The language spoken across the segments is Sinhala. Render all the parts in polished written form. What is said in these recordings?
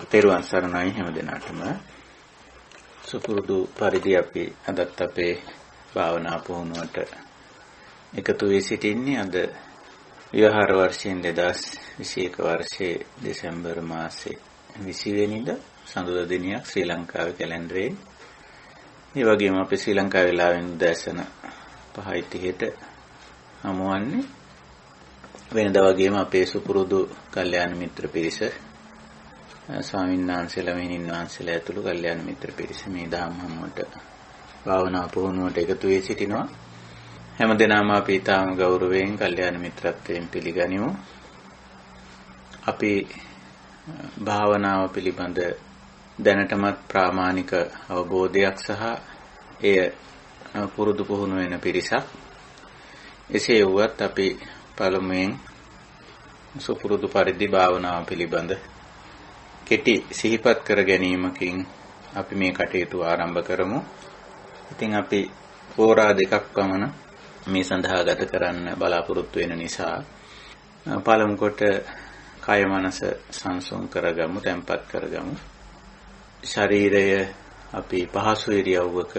තෙරුවන් සරණයි හැම දිනකටම සුපුරුදු පරිදි අපි අදත් අපේ භාවනා පුහුණුවට එකතු වී සිටින්නේ අද විහාර වර්ෂයෙන් 2021 වර්ෂයේ දෙසැම්බර් මාසයේ 20 වෙනිදා සඳුදා දිනයක් ශ්‍රී ලංකාවේ කැලෙන්ඩරේ. ඒ වගේම අපි ශ්‍රී ලංකාවේ වෙලාවෙන් උදෑසන 5:30ට හමුවන්නේ. වෙනදා වගේම අපේ සුපුරුදු කල්යාණ මිත්‍ර පිරිස ස්වාමීන් වහන්සේලා මෙහිණින් වහන්සේලා ඇතුළු කල්යාණ මිත්‍ර පිරිස මේ දහම් හමුවට භාවනා පුහුණුවට එකතු වී සිටිනවා. හැමදෙනාම අපි ඊටාම ගෞරවයෙන් කල්යාණ මිත්‍රත්වයෙන් පිළිගනිමු. අපි භාවනාව පිළිබඳ දැනටමත් ප්‍රාමාණික අවබෝධයක් සහ එය පුරුදු පුහුණු වෙන පිරිසක්. එසේ වුවත් අපි පළමුවෙන් සුපුරුදු පරිදි භාවනාව පිළිබඳ කෙටි සිහිපත් කර ගැනීමකින් අපි මේ කටයුතු ආරම්භ කරමු. ඉතින් අපි හෝරා දෙකක් පමණ මේ සඳහා ගත කරන්න බලාපොරොත්තු වෙන නිසා පළමු කොට කය මනස සංසුන් කරගමු, තැම්පත් කරගමු. ශරීරය අපි පහසු ඉරියව්වක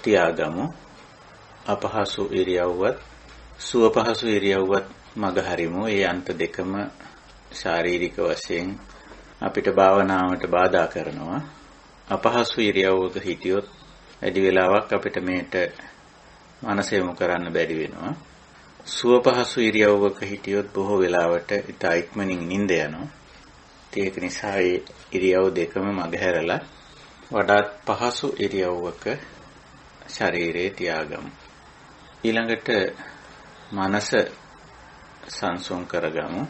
තියාගමු. අපහසු ඉරියව්වත් සුව පහසු ඉරියව්වත් මග හරිමු. ඒ අන්ත දෙකම ශාරීරික වශයෙන් අපිට භාවනාවට බාධා කරනවා. අපහසු ඉරියව්වක හිටියොත් වැඩි වෙලාවක් අපිට මේට මනස යොමු කරන්න බැරි වෙනවා. සුව පහසු ඉරියව්වක හිටියොත් බොහෝ වෙලාවට ඉතා ඉක්මනින් නිින්ද යනවා. ඒක නිසා මේ ඉරියව් දෙකම මගහැරලා වඩාත් පහසු ඉරියව්වක ශරීරය තියාගමු. ඊළඟට මනස සංසුන් කරගමු.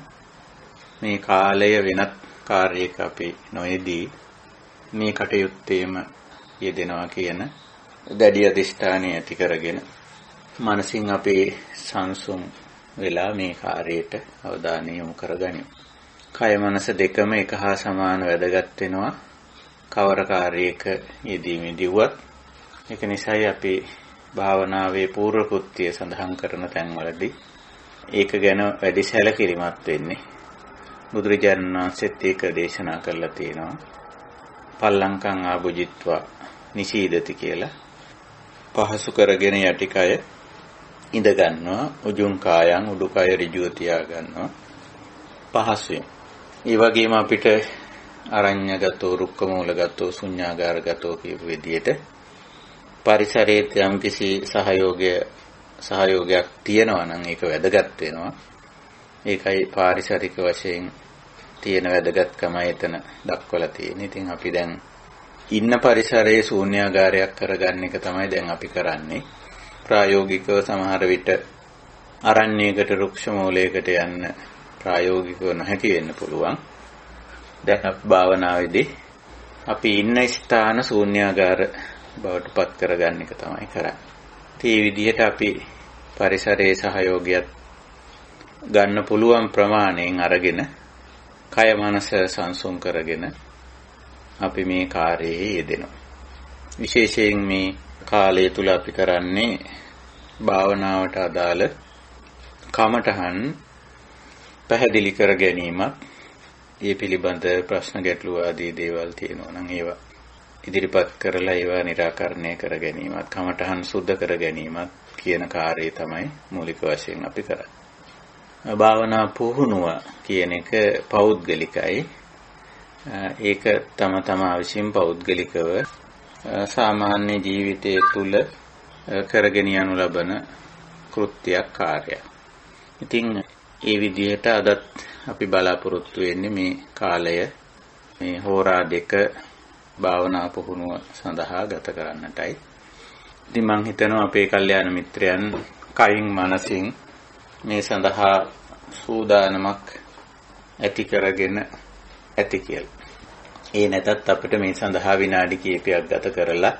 මේ කාලය වෙනත් කාර්යයක අපි නොයේදී මේ කටයුත්තේම යෙදෙනවා කියන දැඩි අධිෂ්ඨානය ඇති කරගෙන මනසින් අපේ සංසුන් වෙලා මේ කාර්යයට අවධානය යොමු කරගනිමු. කය මනස දෙකම එක හා සමාන වැදගත් වෙනවා කවර කාර්යයක යෙදීමේදීවත්. ඒක නිසායි අපි භාවනාවේ පූර්ව කෘත්‍ය සඳහන් කරන තැන්වලදී ඒක ගැන වැඩි සැලකිලිමත් වෙන්නේ. බුදුරජාණන් වහන්සේත් ඒක දේශනා කරලා තියෙනවා. පල්ලංකං ආභුජිත්වා නිසීදති කියලා. පහසු කරගෙන යටිකය ඉඳ ගන්නවා. උජුං කායං උඩුකය ඍජුව තියා ගන්නවා. පහසුවෙන්. ඒ වගේම අපිට අරඤ්‍යගතෝ, රුක්කමූලගතෝ, ශුඤ්ඤාගාරගතෝ කියපු විදිහට පරිසරයේ යම්කිසි සහයෝගයක් තියෙනවා නම් ඒක වැදගත් වෙනවා. ඒකයි පාරිසරික වශයෙන් තියෙන වැදගත්කම එතන දක්වලා තියෙන්නේ. ඉතින් අපි දැන් ඉන්න පරිසරයේ ශූන්‍යාගාරයක් කරගන්න එක තමයි දැන් අපි කරන්නේ. ප්‍රායෝගිකව සමහර විට අරණ්‍යයකට, රුක්ෂ මූලයකට යන්න ප්‍රායෝගිකව නොහැකි වෙන්න පුළුවන්. දැන් අපි භාවනාවේදී අපි ඉන්න ස්ථාන ශූන්‍යාගාර බවට පත් කරගන්න එක තමයි කරන්නේ. මේ විදිහට අපි පරිසරයේ සහයෝගයත් ගන්න පුළුවන් ප්‍රමාණයෙන් අරගෙන කය මනස සංසුන් කරගෙන අපි මේ කාර්යයේ යෙදෙනවා. විශේෂයෙන් මේ කාලය තුල අපි කරන්නේ භාවනාවට අදාළ කමඨහන් පැහැදිලි කර ගැනීමත්, ඒ පිළිබඳ ප්‍රශ්න ගැටලු ආදී දේවල් තියෙනවා නම් ඒවා ඉදිරිපත් කරලා ඒවා निराකරණය කර ගැනීමත්, කමඨහන් සුද්ධ කර ගැනීමත් කියන කාර්යය තමයි මූලික වශයෙන් අපි කරන්නේ. භාවනා පුහුණුව කියන එක පෞද්ගලිකයි. ඒක තම තමා විසින් පෞද්ගලිකව සාමාන්‍ය ජීවිතය තුළ කරගෙන යනු ලබන කෘත්‍යයක්, කාර්යයක්. ඉතින් ඒ විදිහට අදත් අපි බලාපොරොත්තු වෙන්නේ මේ කාලය මේ හෝරා දෙක භාවනා පුහුණුව සඳහා ගත කරන්නටයි. ඉතින් මම හිතනවා අපේ කල්යාණ මිත්‍රයන් කයින් මනසින් මේ සඳහා සූදානමක් ඇති කරගෙන ඇති කියලා. ඒ නැතත් අපිට මේ සඳහා විනාඩි කිහිපයක් ගත කරලා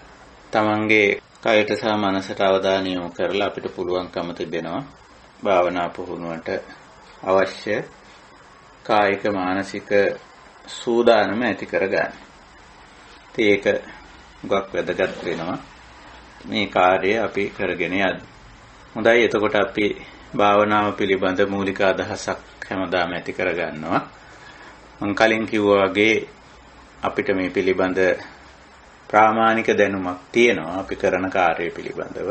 තමන්ගේ කයට සහ මනසට අවධානය යොමු කරලා අපිට පුළුවන්කම තිබෙනවා භාවනා පුහුණුවට අවශ්‍ය කායික මානසික සූදානම ඇති කරගන්න. ඒක ගොඩක් වැදගත් වෙනවා මේ කාර්යය අපි කරගෙන යන්න. හොඳයි, එතකොට අපි භාවනාව පිළිබඳ මූලික අදහසක් හැමදාම ඇති කරගන්නවා. මම කලින් කිව්වා වගේ අපිට මේ පිළිබඳ ප්‍රාමාණික දැනුමක් තියෙනවා අපි කරන කාර්යය පිළිබඳව.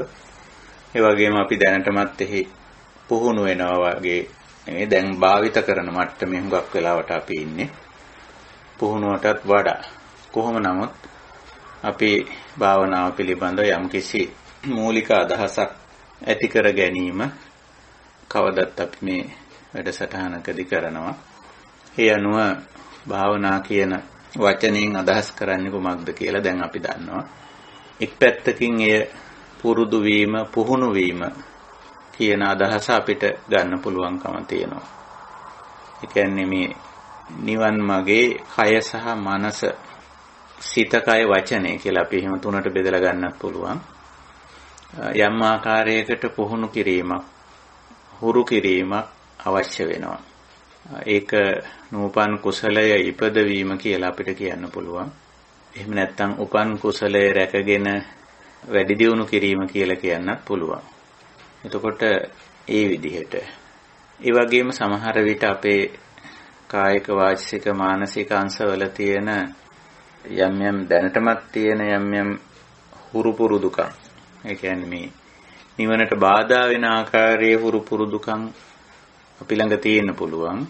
ඒ වගේම අපි දැනටමත් එහි පුහුණු වෙනවා වගේ නෙවෙයි දැන් භාවිත කරන මට්ටමේ හුඟක් වෙලාවට අපි ඉන්නේ. පුහුණුවටත් වඩා කොහොම නමුත් අපි භාවනාව පිළිබඳ යම්කිසි මූලික අදහසක් ඇති කර ගැනීම කවදත් අපි මේ වැඩසටහනකදී කරනවා. ඒ අනුව භාවනා කියන වචනයෙන් අදහස් කරන්නේ කොහොමද කියලා දැන් අපි දන්නවා. එක් පැත්තකින් එය පුරුදු වීම, පුහුණු වීම කියන අදහස අපිට ගන්න පුළුවන්කම තියෙනවා. ඒ කියන්නේ මේ නිවන් මාගේ කය සහ මනස, සිත, කය, වචනය කියලා අපි එහෙම තුනට බෙදලා ගන්නත් පුළුවන්. යම් ආකාරයකට පුහුණු කිරීමක්, හුරු කිරීමක් අවශ්‍ය වෙනවා. ඒක නූපන් කුසලය ඉපදවීම කියලා අපිට කියන්න පුළුවන්. එහෙම නැත්නම් උපන් කුසලය රැකගෙන වැඩි දියුණු කිරීම කියලා කියන්නත් පුළුවන්. එතකොට ඒ විදිහට ඒ වගේම සමහර විට අපේ කායික වාචික මානසික අංශවල තියෙන යම් යම් දැනටමත් තියෙන යම් හුරු පුරුදුකම්, ඒ කියන්නේ මේ නිවනට බාධා වෙන ආකාරයේ හුරු පුරුදුකම් අපි ළඟ තියෙන්න පුළුවන්.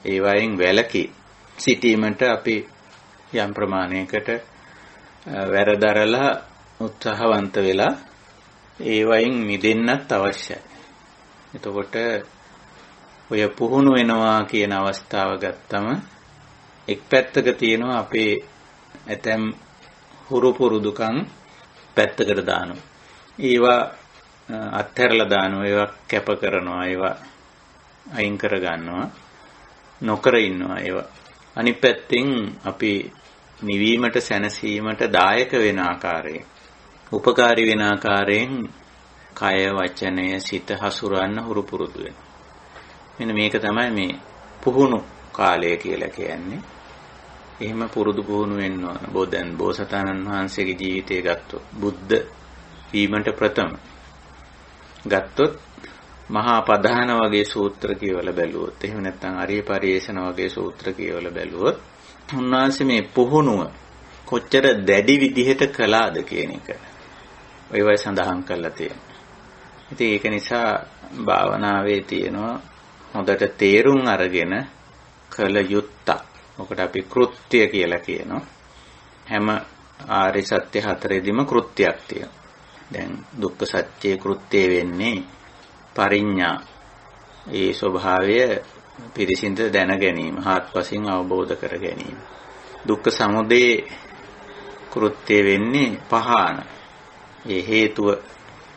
ඒවායින් වැළකී සිටීමට අපි යම් ප්‍රමාණයකට වැරදරලා උත්සාහවන්ත වෙලා ඒවායින් මිදෙන්නත් අවශ්‍යයි. එතකොට ඔය පුහුණු වෙනවා කියන අවස්ථාව ගත්තම එක් පැත්තක තියෙනවා අපේ ඇතැම් හුරු පුරුදුකම් පැත්තකට දානවා. ඒවා අත්හැරලා දානවා, ඒවා කැප කරනවා, ඒවා අයින් කර ගන්නවා, නොකර ඉන්නවා ඒවා. අනිත් පැත්තෙන් අපි නිවීමට, සැනසීමට දායක වෙන ආකාරයෙන්, උපකාරී වෙන ආකාරයෙන් කය, වචනය, සිත හසුරවන්න හුරු පුරුදු වෙනවා. මෙන්න මේක තමයි මේ පුහුණු කාලය කියලා කියන්නේ. එහෙම පුරුදු පුහුණු වෙන්න ඕන. දැන් බෝසතාණන් වහන්සේගේ ජීවිතය ගත්තොත්, බුද්ධ වීමට ප්‍රථම ගත්තොත් මහා පධාන වගේ සූත්‍ර කියවලා බැලුවොත්, එහෙම නැත්නම් අරිය පරිේෂණ වගේ සූත්‍ර කියවලා බැලුවොත්, උන්වහන්සේ මේ පුහුණුව කොච්චර දැඩි විදිහට කළාද කියන එක ඔයවයි සඳහන් කරලා තියෙනවා. ඉතින් ඒක නිසා භාවනාවේ තියෙනවා හොඳට තේරුම් අරගෙන කළ යුත්තක්. මොකට අපි කෘත්‍ය කියලා කියනවා. හැම ආර්ය සත්‍ය හතරෙදිම කෘත්‍යයක් තියෙනවා. දැන් දුක්ඛ සත්‍ය කෘත්‍ය වෙන්නේ පරිඥා. ඒ ස්වභාවය පිරිසිඳ දැන ගැනීම, හාත්පසින් අවබෝධ කර ගැනීම. දුක්ඛ සමුදය කෘත්‍ය වෙන්නේ පහාන. ඒ හේතුව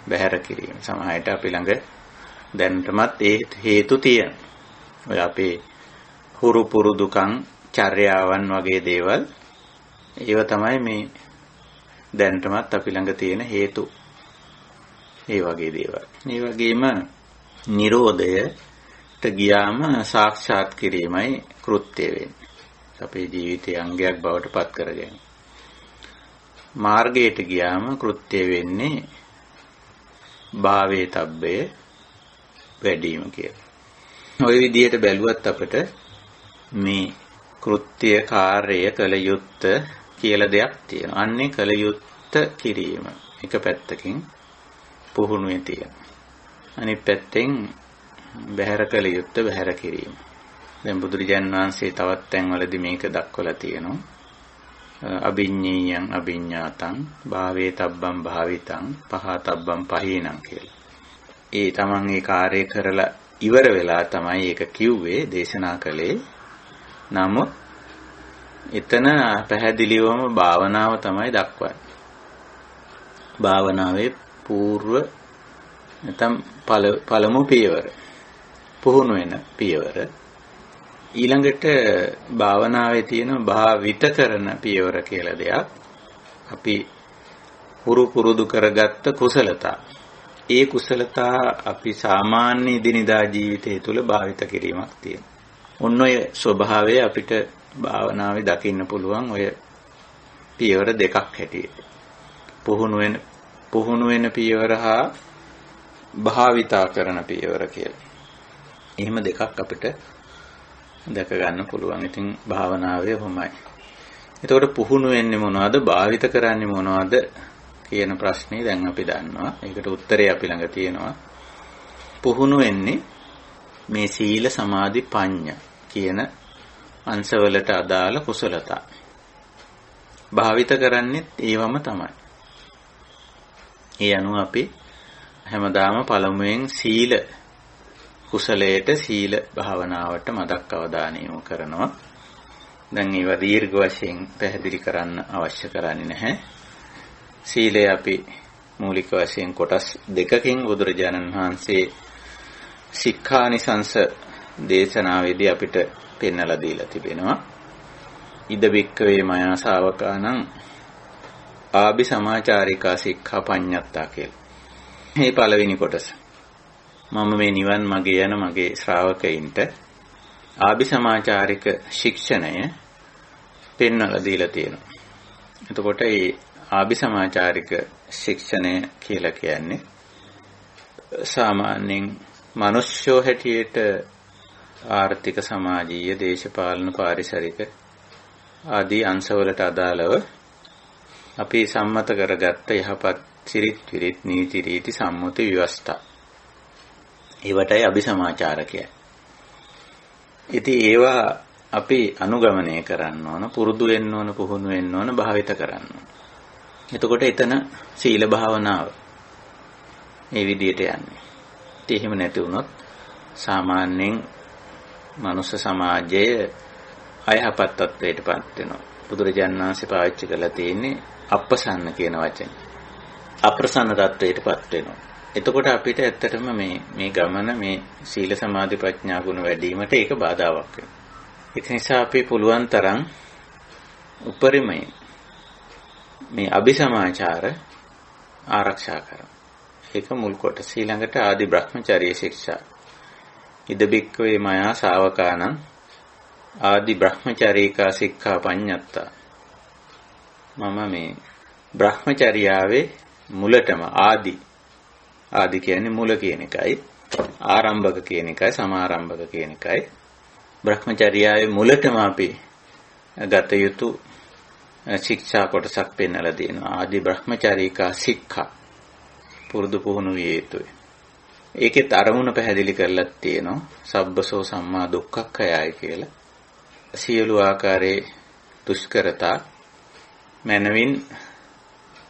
බැහැර කිරීම. සමහරවිට අපි ළඟ දැනටමත් ඒ හේතු තියෙනවා. ඔය අපේ හුරු පුරුදුකම්, චර්යාවන් වගේ දේවල්, ඒව තමයි මේ දැනටමත් අපි ළඟ තියෙන හේතු. ඒ වගේ දේවල්. ඒ වගේම නිරෝධයට ගියාම සාක්ෂාත් කිරීමයි කෘත්‍ය වෙන්නේ. අපේ ජීවිතයේ අංගයක් බවට පත් කරගන්න. මාර්ගයට ගියාම කෘත්‍ය වෙන්නේ භාවයේ තබ්බය වැඩිම කියලා. ওই විදිහට බැලුවත් අපිට මේ කෘත්‍ය කාර්යය කළ යුත්ත කියලා දෙයක් තියෙනවා. අන්නේ කළ යුත්ත කිරීම එක පැත්තකින් පුහුණුවේ තියෙනවා. අනිත් පැත්තෙන් බැහැර කළ යුත්ත බැහැර කිරීම. දැන් බුදුරජාන් වහන්සේ තවත් තැන්වලදී මේක දක්වලා තියෙනවා. අභිඤ්ඤේයං අභිඤ්ඤාතං භාවේ තබ්බං භාවිතං පහතබ්බං පහීනං කියලා. ඒ තමන් ඒ කාර්යය කරලා ඉවර වෙලා තමයි ඒක කිව්වේ, දේශනා කළේ. නමුත් එතන පැහැදිලිවම භාවනාව තමයි දක්වන්නේ. භාවනාවේ పూర్ව නැත්නම් පළමු පියවර, පුහුණු වෙන පියවර. ඊළඟට භාවනාවේ තියෙන භාවිත කරන පියවර කියලා දෙයක්. අපි හුරු පුරුදු කරගත්ත කුසලතා. ඒ කුසලතා අපි සාමාන්‍ය දිනදා ජීවිතය තුළ භාවිත කිරීමක් තියෙනවා. ඔන්න ඔය ස්වභාවය අපිට භාවනාවේ දකින්න පුළුවන් ඔය පියවර දෙකක් හැටියට. පුහුණු වෙන පියවර හා භාවිතා කරන පියවර කියලා. එහෙම දෙකක් අපිට දැක ගන්න පුළුවන්. ඉතින් භාවනාවේ කොහොමයි. එතකොට පුහුණු වෙන්නේ මොනවද? භාවිත කරන්නේ මොනවද කියන ප්‍රශ්නේ දැන් අපි දන්නවා. ඒකට උත්තරේ අපි ළඟ තියෙනවා. පුහුණු වෙන්නේ මේ සීල සමාධි ප්‍රඥා කියන අංශවලට අදාළ කුසලතා. භාවිත කරන්නේත් ඒවම තමයි. ඒ අනුව අපි හැමදාම පළමුවෙන් සීල කුසලයට සීල භාවනාවට මදක් අවධානය යොමු කරනවා. දැන් ඒවා දීර්ඝ වශයෙන් පැහැදිලි කරන්න අවශ්‍ය කරන්නේ නැහැ. සීලය අපි මූලික වශයෙන් කොටස් දෙකකින් බුදුරජාණන් වහන්සේ සික්ඛානිසංස දේශනාවේදී අපිට පෙන්වලා දීලා තිබෙනවා. ඉද බික්කවේ මයා ශාවකානං ආභි සමාචාරිකා සික්ඛා පඤ්ඤත්තා කියලා. මේ පළවෙනි කොටස. මම මේ නිවන් මගේ යන මගේ ශ්‍රාවකයින්ට ආභි සමාචාරික ශික්ෂණය පෙන්වලා දීලා තියෙනවා. එතකොට මේ ආභි සමාචාරික ශික්ෂණය කියලා කියන්නේ සාමාන්‍යයෙන් මිනිස්යෝ හැටියට ආර්ථික සමාජීය දේශපාලන පාරිසරික ආදී අංශවලට අදාළව අපි සම්මත කරගත්ත යහපත් සිරිත් විරිත් නීති රීති සම්මුති ව්‍යවස්ථා. ඒවටයි අභිසමාචාර කියන්නේ. ඉතින් ඒවා අපි අනුගමනය කරන්න ඕන, පුරුදු වෙන්න ඕන, පුහුණු වෙන්න ඕන, භාවිත කරන්න ඕන. එතකොට එතන සීල භාවනාව මේ විදිහට යන්නේ. ඉතින් එහෙම නැති වුණොත් සාමාන්‍යයෙන් මනුෂ්‍ය සමාජයේ අයහපත් තත්ත්වයටපත් වෙනවා. බුදුරජාණන් වහන්සේ පාවිච්චි කරලා තියෙන්නේ අප්‍රසන්න කියන වචනේ. අප්‍රසන්න තත්ත්වයටපත් වෙනවා. එතකොට අපිට ඇත්තටම මේ ගමන මේ සීල සමාධි ප්‍රඥා ගුණ වැඩි වීමට ඒක බාධාවක් වෙනවා. ඒක නිසා අපි පුළුවන් තරම් උපරිමයෙන් මේ අபிසමාචාර ආරක්ෂා කරමු. ඒක මුල් කොටස. ඊළඟට ආදි බ්‍රහ්මචර්ය ශික්ෂා. ඉද බික්කවේ මයා ශාවකානං ආදි බ්‍රහ්මචාරීකා සික්ඛා පඤ්ඤත්තා. මම මේ බ්‍රහ්මචර්යාවේ මුලටම ආදි කියන්නේ මුල කියන එකයි, ආරම්භක කියන එකයි, සමාරම්භක කියන එකයි. බ්‍රහ්මචර්යාවේ මුලටම අපි ගත යුතු ශික්ෂා කොටසක් පෙන්වලා දෙනවා. ආදි බ්‍රහ්මචාරීකා සික්ඛා පුරුදු පුහුණු විය යුතුයි. ඒකෙත් අරමුණ පැහැදිලි කරලා තියෙනවා. සබ්බසෝ සම්මා දුක්ඛක්ඛයයි කියලා. සියලු ආකාරයේ දුෂ්කරතා මනවින්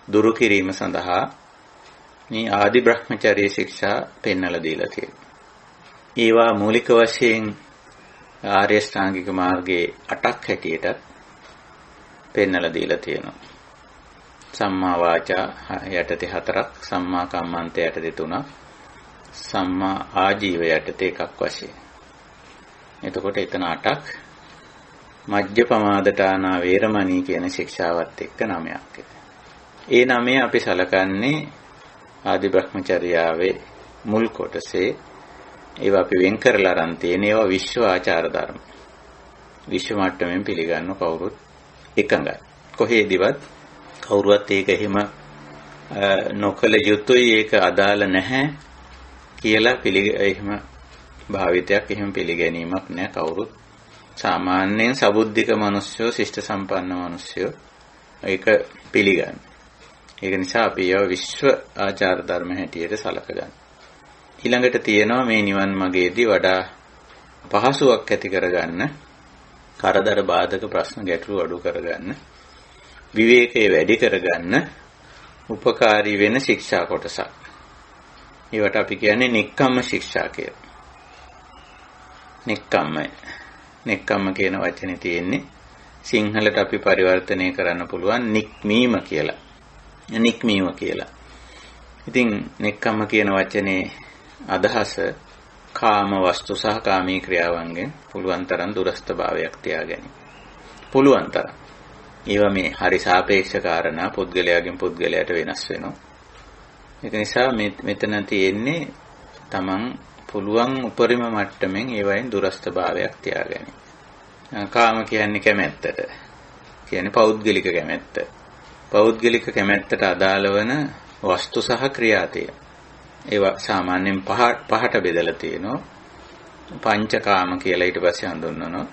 දුරු කිරීම සඳහා මේ ආදි බ්‍රහ්මචර්ය ශික්ෂා පෙන්වලා දීලා තියෙනවා. ඒවා මූලික වශයෙන් ආර්ය ශ්‍රාංගික මාර්ගයේ 8ක් හැටියට පෙන්වලා දීලා තියෙනවා. සම්මා වාචා යටතේ 4ක්, සම්මා කම්මන්ත යටතේ 3ක්, සම්මා ආජීව යටතේ 1ක් වශයෙන්. එතකොට එතන 8ක්. මජ්ජ පමාදටානා වේරමණී කියන ශික්ෂාවත් එක්ක 9ක්. ඒ 9 අපි සලකන්නේ ආදි බ්‍රහ්මචර්යාවේ මුල් කොටසේ. ඒවා අපි වෙන් කරලා අරන් තියෙන ඒවා විශ්ව ආචාර ධර්ම. විශ්ව මට්ටමින් පිළිගන්න කවුරුත් එකඟයි. කොහේදිවත් කවුරුවත් ඒක එහෙම නොකල යුතුයි, ඒක අදාළ නැහැ කියලා එහෙම භාවිතයක්, එහෙම පිළිගැනීමක් නැහැ කවුරුත්. සාමාන්‍යයෙන් සබුද්ධික මිනිස්සු, ශිෂ්ට සම්පන්න මිනිස්සු ඒක පිළිගන්න. ඒක නිසා අපි ඒවා විශ්ව ආචාර ධර්ම හැටියට සලකගන්න. ඊළඟට තියෙනවා මේ නිවන් මාර්ගයේදී වඩා පහසුවක් ඇති කරගන්න, කරදර බාධක ප්‍රශ්න ගැටලු අඩු කරගන්න, විවේකයේ වැඩි කරගන්න උපකාරී වෙන ශික්ෂා කොටසක්. ඒවට අපි කියන්නේ නික්කම්ම ශික්ෂා කියලා. නික්කම්ම කියන වචනේ තියෙන්නේ සිංහලට අපි පරිවර්තනය කරන්න පුළුවන් නික්මීම කියලා. ඉතින් නික්කම්ම කියන වචනේ අදහස කාම වස්තු සහ කාමී ක්‍රියාවන්ගෙන් පුළුවන් තරම් දුරස්ත භාවයක් තියාගැනීම. පුළුවන් තරම්. ඒවා මේ හරි සාපේක්ෂ කාරණා, පුද්ගලයාගෙන් පුද්ගලයාට වෙනස් වෙනවා. ඒක නිසා මෙතන තියෙන්නේ තමන් පුළුවන් උපරිම මට්ටමින් ඒවයින් දුරස්ත භාවයක් තියාගැනීම. කාම කියන්නේ කැමැත්තට. කියන්නේ පෞද්ගලික කැමැත්ත. පෞද්ගලික කැමැත්තට අදාළ වන වස්තු සහ ක්‍රියා තියෙනවා. ඒවා සාමාන්‍යයෙන් පහට බෙදලා තියෙනවා. පංචකාම කියලා ඊට පස්සේ හඳුන්වනවා.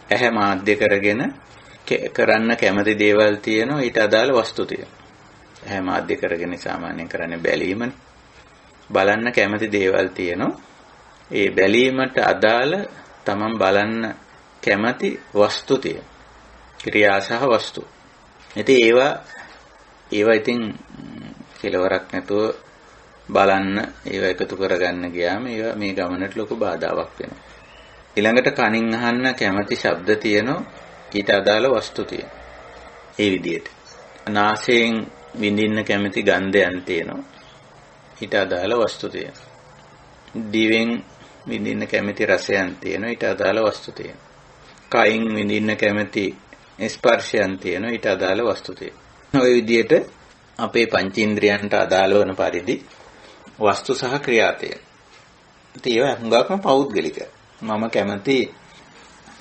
ඇහැ මාධ්‍ය කරගෙන කරන්න කැමති දේවල් තියෙනවා, ඊට අදාළ වස්තු තියෙනවා. ඇහැ මාධ්‍ය කරගෙන සාමාන්‍යයෙන් කරන්නේ බැලීමනේ. බලන්න කැමති දේවල් තියෙනවා. ඒ බැලීමට අදාළ තමන් බලන්න කැමති වස්තු තියෙනවා. ක්‍රියා සහ වස්තු. ඉතින් ඒවා ඉතින් කෙලවරක් නැතුව බලන්න ඒවා එකතු කරගන්න ගියාම ඒවා මේ ගමනට ලොකු බාධාවක් වෙනවා. ඊළඟට කනින් අහන්න කැමති ශබ්ද තියෙනවා, ඊට අදාළ වස්තු තියෙනවා. ඒ විදිහට. නාසයෙන් විඳින්න කැමති ගන්ධයන් තියෙනවා, ඊට අදාළ වස්තු තියෙනවා. දිවෙන් විඳින්න කැමති රසයන් තියෙනවා, ඊට අදාළ වස්තු තියෙනවා. කයින් විඳින්න කැමති ස්පර්ශයන් තියෙනවා, ඊට අදාළ වස්තු තියෙනවා. ඔය විදිහට අපේ පංචේන්ද්‍රයන්ට අදාළ වන පරිදි වස්තු සහ ක්‍රියා තියෙනවා. ඉතින් ඒවා හුඟක්ම පෞද්ගලිකයි. මම කැමති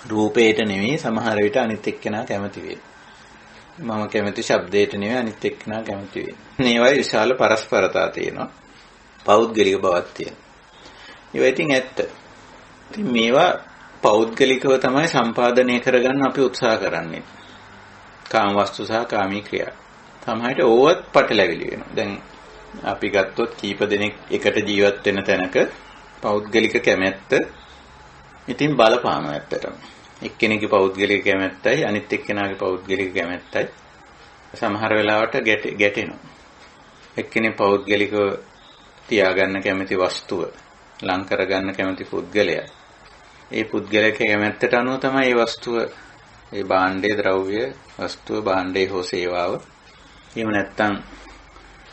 රූපයට නෙවෙයි, සමහර විට අනිත් එක්කෙනා කැමති වෙයි. මම කැමති ශබ්දයට නෙවෙයි, අනිත් එක්කෙනා කැමති වෙයි. මේවායි විශාල පරස්පරතා තියෙනවා. පෞද්ගලික බවක් තියෙනවා. ඒවා ඉතින් ඇත්ත. ඉතින් මේවා පෞද්ගලිකව තමයි සම්පාදනය කරගන්න අපි උත්සාහ කරන්නේ. කාම වස්තු සහ කාමී ක්‍රියා. සමහරට ඕවත් පටලැවිලි වෙනවා. දැන් අපි ගත්තොත් කීප දෙනෙක් එකට ජීවත් වෙන තැනක පෞද්ගලික කැමැත්ත ඉතින් බලපාන ඇත්තටම. එක්කෙනෙකුගේ පෞද්ගලික කැමැත්තයි අනිත් එක්කෙනාගේ පෞද්ගලික කැමැත්තයි සමහර වෙලාවට ගැටෙනවා. එක්කෙනෙක් පෞද්ගලිකව තියාගන්න කැමති වස්තුව ලං කරගන්න කැමති පුද්ගලයා. ඒ පුද්ගලයාගේ කැමැත්තට අනුව තමයි මේ වස්තුව, ඒ භාණ්ඩයේ ද්‍රව්‍ය වස්තුව, භාණ්ඩයේ හෝ සේවාව. එහෙම නැත්නම්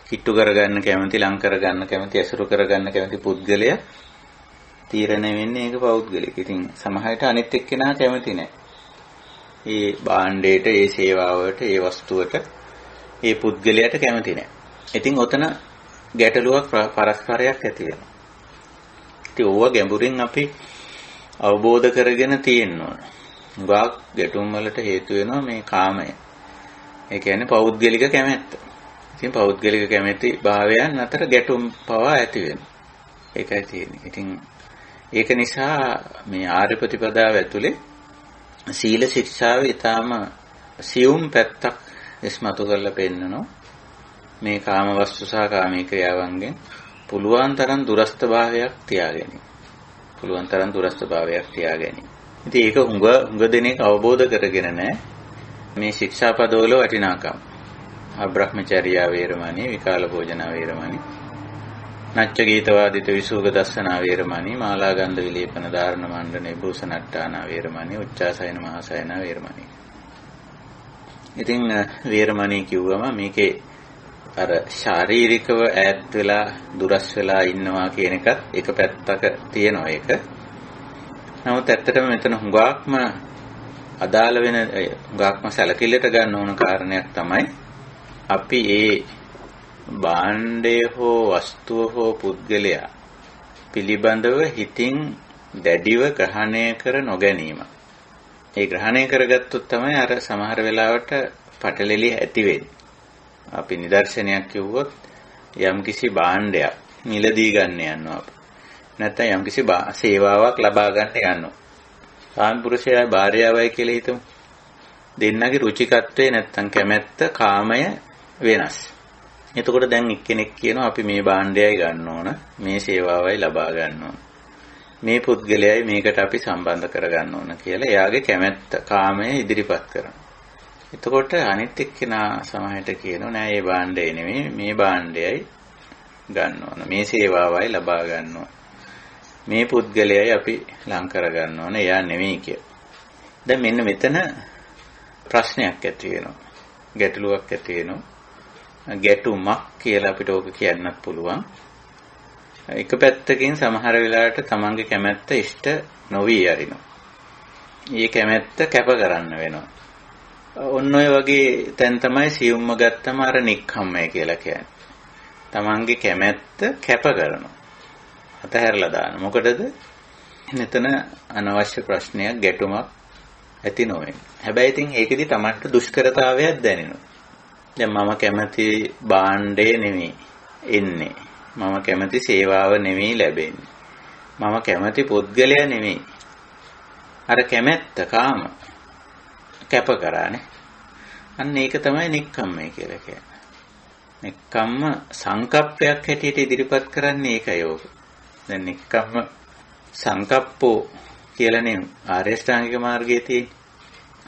කිට්ටු කරගන්න කැමති, ලං කරගන්න කැමති, ඇසුරු කරගන්න කැමති පුද්ගලයා තීරණය වෙන්නේ ඒක පෞද්ගලික. ඉතින් සමහරට අනිත් එක්කෙනා කැමති නැහැ. ඒ භාණ්ඩයට, ඒ සේවාවට, ඒ වස්තුවට, ඒ පුද්ගලයාට කැමති නැහැ. ඉතින් ඔතන ගැටලුවක් පරස්පරයක් ඇති වෙනවා. ඉතින් ඕවා ගැඹුරින් අපි අවබෝධ කරගෙන තියෙන්න ඕන. ගාක් ගැටුම් වලට හේතු වෙනවා මේ කාමය. ඒ කියන්නේ පෞද්ගලික කැමැත්ත. ඉතින් පෞද්ගලික කැමැති භාවයන් අතර ගැටුම් පවා ඇති වෙනවා. ඒකයි තියෙන්නේ. ඉතින් ඒක නිසා මේ ආර්ය ප්‍රතිපදාව ඇතුලේ සීල ශික්ෂාවේ ඊටාම සියුම් පැත්තක් ඉස්මතු කරලා පෙන්නනවා. මේ කාම වස්තු සහ කාමී ක්‍රියාවන්ගෙන් පුළුවන් තරම් දුරස්ත භාවයක් තියාගැනීම. පුළුවන් තරම් දුරස්ත භාවයක් තියාගැනීම. ඉතින් ඒක හුඟ දෙනෙක් අවබෝධ කරගෙන නැහැ. මේ ශික්ෂාපදවල වටිනාකම. අබ්‍රහ්මචර්යා වේරමණී, විකාල භෝජනා වේරමණී, නච්ච ගීතවාදිත විසුග දස්සනා වේරමණී, මාලා ගන්ධ විලේපන ධාරණ මණ්ඩනේ භූෂණට්ටානා වේරමණී, උච්චාසයන මහසයන වේරමණී. ඉතින් වේරමණී කිව්වම මේකේ අර ශාරීරිකව ඈත් වෙලා දුරස් වෙලා ඉන්නවා කියන එකත් එක පැත්තක තියෙනවා ඒක. නමුත් ඇත්තටම මෙතන හුඟක්ම අදාළ වෙන හුඟක්ම සැලකිල්ලට ගන්න ඕන කාරණයක් තමයි අපි ඒ භාණ්ඩය හෝ වස්තුව හෝ පුද්ගලයා පිළිබඳව හිතින් දැඩිව ග්‍රහණය කර නොගැනීම. ඒ ග්‍රහණය කරගත්තොත් තමයි අර සමහර වෙලාවට පටලෙලි ඇති වෙන්නේ. අපි නිදර්ශනයක් කිව්වොත් යම්කිසි භාණ්ඩයක් මිලදී ගන්න යනවා. නැත්නම් යම්කිසි සේවාවක් ලබා ගන්න යනවා. ස්වාමි පුරුෂයා භාර්යාවයි කියලා හිතමු. දෙන්නගේ රුචිකත්වය නැත්නම් කැමැත්ත, කාමය වෙනස්. එතකොට දැන් එක්කෙනෙක් කියනවා අපි මේ භාණ්ඩයයි ගන්න ඕන, මේ සේවාවයි ලබා ගන්න ඕන. මේ පුද්ගලයයි මේකට අපි සම්බන්ධ කරගන්න ඕන කියලා එයාගේ කැමැත්ත, කාමය ඉදිරිපත් කරනවා. එතකොට අනිත් එක්කෙනා සමහරට කියනවා නෑ මේ භාණ්ඩය නෙමෙයි, මේ භාණ්ඩයයි ගන්න ඕන, මේ සේවාවයි ලබා ගන්න ඕන. මේ පුද්ගලයයි අපි ලං කරගන්න ඕන, එයා නෙමෙයි කියලා. දැන් මෙන්න මෙතන ප්‍රශ්නයක් ඇති වෙනවා. ගැටලුවක් ඇති වෙනවා. ගැටුමක් කියලා අපිට ඕක කියන්නත් පුළුවන්. එක පැත්තකින් සමහර වෙලාවට තමන්ගේ කැමැත්ත ඉෂ්ට නොවි යරිනවා. මේ කැමැත්ත කැප කරන්න වෙනවා. ඔන්න ඔය වගේ තැන් තමයි සියුම්ම ගත්තම අර නික්ඛම්මය කියලා කියන්නේ. තමන්ගේ කැමැත්ත කැප කරනවා. අතහැරලා දාන. මොකටද? මෙතන අනවශ්‍ය ප්‍රශ්නයක්, ගැටුමක් ඇති නොවේ. හැබැයි ඉතින් ඒකෙදි තමන්ට දුෂ්කරතාවයක් දැනෙනවා. දැන් මම කැමති භාණ්ඩය නෙමෙයි එන්නේ. මම කැමති සේවාව නෙමෙයි ලැබෙන්නේ. මම කැමති පුද්ගලයා නෙමෙයි. අර කැමැත්ත කාම කැප කරානේ. අන්න ඒක තමයි නික්කම්මයි කියලා කියන්නේ. නික්කම්ම සංකප්පයක් හැටියට ඉදිරිපත් කරන්නේ ඒකයි ඕක. දැන් නික්කම්ම සංකප්පෝ කියලානේ ආර්ය ශ්‍රාංගික මාර්ගයේ තියෙන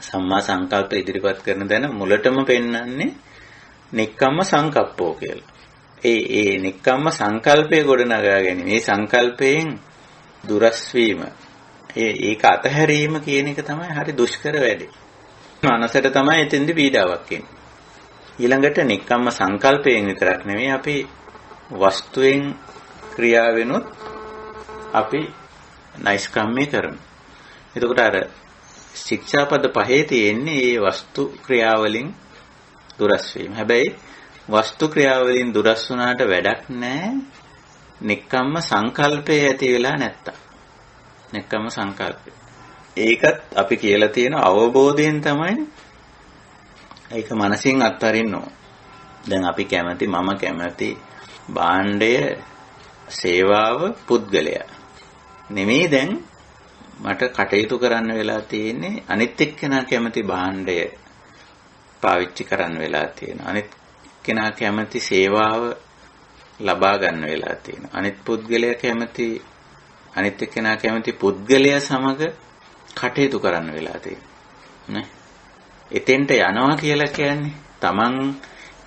සම්මා සංකල්ප ඉදිරිපත් කරන දැන මුලටම පෙන්වන්නේ නික්කම්ම සංකප්පෝ කියලා. ඒ නික්කම්ම සංකල්පය ගොඩනගා ගැනීම. මේ සංකල්පයෙන් දුරස් වීම. ඒක අතහැරීම කියන එක තමයි හරි දුෂ්කර වැඩේ. මනසට තමයි එතෙන්දි පීඩාවක් එන්නේ. ඊළඟට නික්කම්ම සංකල්පයෙන් විතරක් නෙමෙයි අපි වස්තුවෙන් ක්‍රියාවෙනුත් අපි නෛෂ්කම්ම්‍ය කරනවා. එතකොට අර ශික්ෂාපද පහේ තියෙන්නේ මේ වස්තු ක්‍රියාවලින් දුරස් වීම. හැබැයි වස්තු ක්‍රියාවලින් දුරස් වුණාට වැඩක් නැහැ. නික්කම්ම සංකල්පය ඇති වෙලා නැත්තම්. නික්කම්ම සංකල්පය. ඒකත් අපි කියලා තියෙන අවබෝධයෙන් තමයි ඒක මනසින් අත්හරින්න ඕන. දැන් අපි කැමති මම කැමති භාණ්ඩය සේවාව පුද්ගලයා නෙමෙයි. දැන් මට කටයුතු කරන්න වෙලා තියෙන්නේ අනිත් එක්කෙනා කැමති භාණ්ඩය පාවිච්චි කරන්න වෙලා තියෙනවා. අනිත් කෙනා කැමති සේවාව ලබා ගන්න වෙලා තියෙනවා. අනිත් පුද්ගලයා කැමති අනිත් එක්කෙනා කැමති පුද්ගලයා සමග කටයුතු කරන්න වෙලා තියෙනවා. නේ? එතෙන්ට යනවා කියලා කියන්නේ තමන්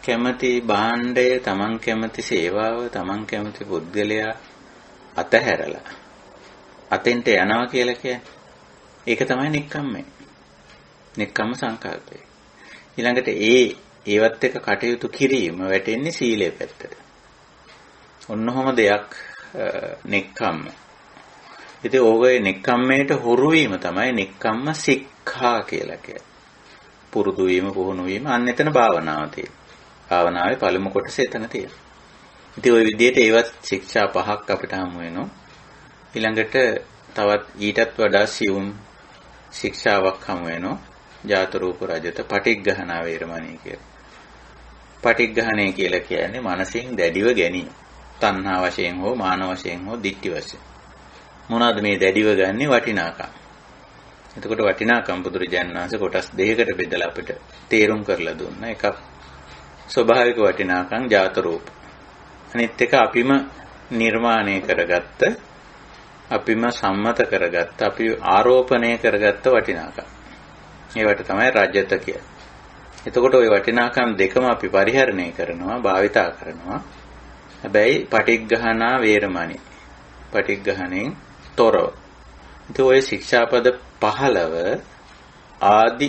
කැමති භාණ්ඩය, තමන් කැමති සේවාව, තමන් කැමති පුද්ගලයා අතහැරලා අතෙන්ට යනවා කියලා කියන්නේ. ඒක තමයි නික්කම්මයි. නික්කම්ම සංකල්පය. ඊළඟට ඒවත් එක කටයුතු කිරීම වැටෙන්නේ සීලයේ පැත්තට. ඔන්නෝම දෙයක් නික්කම්ම. ඉතින් ඕකේ නික්කම්මයට හුරු වීම තමයි නික්කම්ම සික්ඛා කියලා කියන්නේ. පුරුදු වීම, පුහුණු වීම. අන්න එතන භාවනාව තියෙනවා. භාවනාවේ පළමු කොටස එතන තියෙනවා. ඉතින් ওই විදිහට ඒවත් ශික්ෂා පහක් අපිට හමු වෙනවා. ඊළඟට තවත් ඊටත් වඩා සියුම් ශික්ෂාවක් හමු වෙනවා. ජාත රූප රජත පටිග්ගහනා වේරමණී කියලා. පටිග්ගහණය කියලා කියන්නේ මනසින් දැඩිව ගැනීම. තණ්හා වශයෙන් හෝ මාන වශයෙන් හෝ දික්ටි වශයෙන්. මොනවාද මේ දැඩිව ගන්නේ? වටිනාකම්. එතකොට වටිනාකම් බුදුරජාණන් වහන්සේ කොටස් දෙකකට බෙදලා අපිට තේරුම් කරලා දුන්නා. එකක් ස්වභාවික වටිනාකම් ජාත රූප. අනිත් එක අපිම නිර්මාණය කරගත්ත, අපිම සම්මත කරගත්ත, අපි ආරෝපණය කරගත්ත වටිනාකම්. ඒවට තමයි රජත කියන්නේ. එතකොට ওই වටිනාකම් දෙකම අපි පරිහරණය කරනවා, භාවිතා කරනවා. හැබැයි පටිග්ගහනා වේරමණී. පටිග්ගහණයෙන් තොරව. ඉතින් ওই ශික්ෂාපද 15 ආදි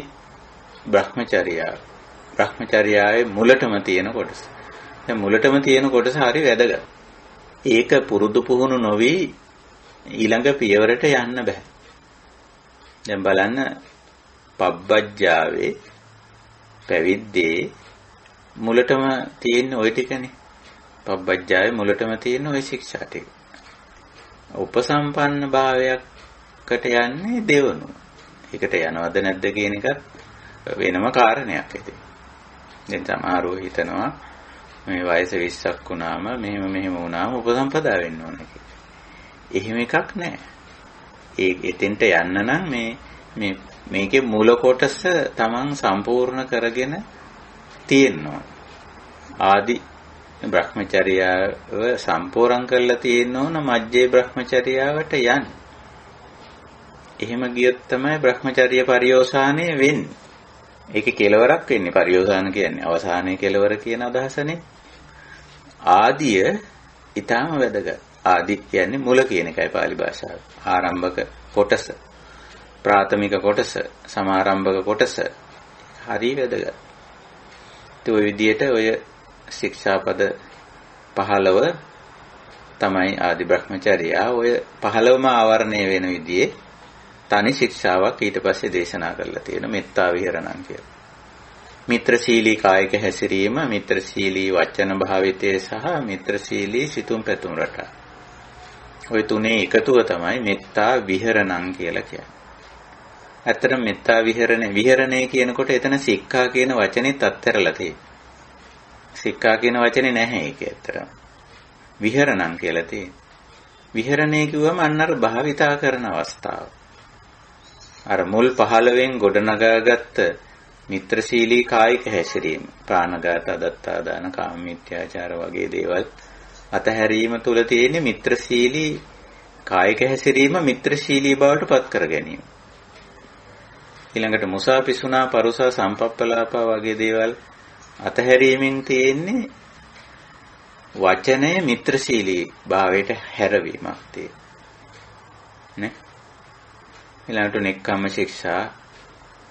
බ්‍රහ්මචර්යාව. බ්‍රහ්මචර්යාවේ මුලටම තියෙන කොටස. දැන් මුලටම තියෙන කොටස හරි වැදගත්. ඒක පුරුදු පුහුණු නොවි ඊළඟ පියවරට යන්න බෑ. දැන් බලන්න පබ්බජ්ජාවේ පැවිද්දේ මුලටම තියෙන ওই ටිකනේ. පබ්බජ්ජාවේ මුලටම තියෙන ওই ශික්ෂා ටික. උපසම්පන්න භාවයකට යන්නේ දෙවනු. ඒකට යනවද නැද්ද කියන එකත් වෙනම කාරණයක් ඉතින්. දැන් සමහරව හිතනවා මේ වයස 20ක් වුණාම මෙහෙම වුණාම උපසම්පදා වෙන්න ඕනේ කියලා. එහෙම එකක් නැහැ. එතෙන්ට යන්න නම් මේකේ මූල කොටස තමන් සම්පූර්ණ කරගෙන තියෙනවා. ආදි බ්‍රහ්මචර්යාව සම්පූර්ණ කරලා තියෙන්න ඕන මජ්ජේ බ්‍රහ්මචර්යාවට යන්න. එහෙම ගියොත් තමයි බ්‍රහ්මචර්ය පරියෝසානය වෙන්නේ. ඒකේ කෙලවරක් වෙන්නේ පරියෝසාන කියන්නේ අවසානයේ කෙලවර කියන අදහසනේ. ආදිය ඊටම වැදගත්. ආදි කියන්නේ මුල කියන එකයි පාලි භාෂාවේ. ආරම්භක කොටස, ප්‍රාථමික කොටස, සමාරම්භක කොටස හරි වැදගත්. ඒ විදිහට ඔය ශික්ෂාපද 15 තමයි ආදි බ්‍රහ්මචර්යා. ඔය 15ම ආවරණය වෙන විදිහේ තනි ශික්ෂාවක් ඊට පස්සේ දේශනා කරලා තියෙන මෙත්තා විහරණම් කියලා. මිත්‍රශීලී කායික හැසිරීම, මිත්‍රශීලී වචන භාවිතය සහ මිත්‍රශීලී සිතුම් පැතුම් රටා. ওই තුනේ එකතුව තමයි මෙත්තා විහරණම් කියලා කියන්නේ. ඇත්තටම මෙත්තා විහරණය කියනකොට එතන සික්ඛා කියන වචනේත් අත්හැරලා තියෙනවා. සික්ඛා කියන වචනේ නැහැ ඒකේ ඇත්තටම. විහරණම් කියලා තියෙනවා. විහරණය කිව්වම අන්න අර භාවිතා කරන අවස්ථාව. අර මුල් 15න් ගොඩනගාගත්ත මිත්‍රශීලී කායික හැසිරීම, ප්‍රාණඝාත, අදත්තාදාන, කාමමිත්‍යාචාර වගේ දේවල් අතහැරීම තුල තියෙන මිත්‍රශීලී කායික හැසිරීම මිත්‍රශීලී බවට පත් කර ගැනීම. ඊළඟට මුසා පිසුනා පරුසා සම්පප්පලාපා වගේ දේවල් අතහැරීමෙන් තියෙන්නේ වචනය මිත්‍රශීලී භාවයට හැරවීමක් තියෙන්නේ. ඊළඟට නෙක්ඛම්ම ශික්ෂා,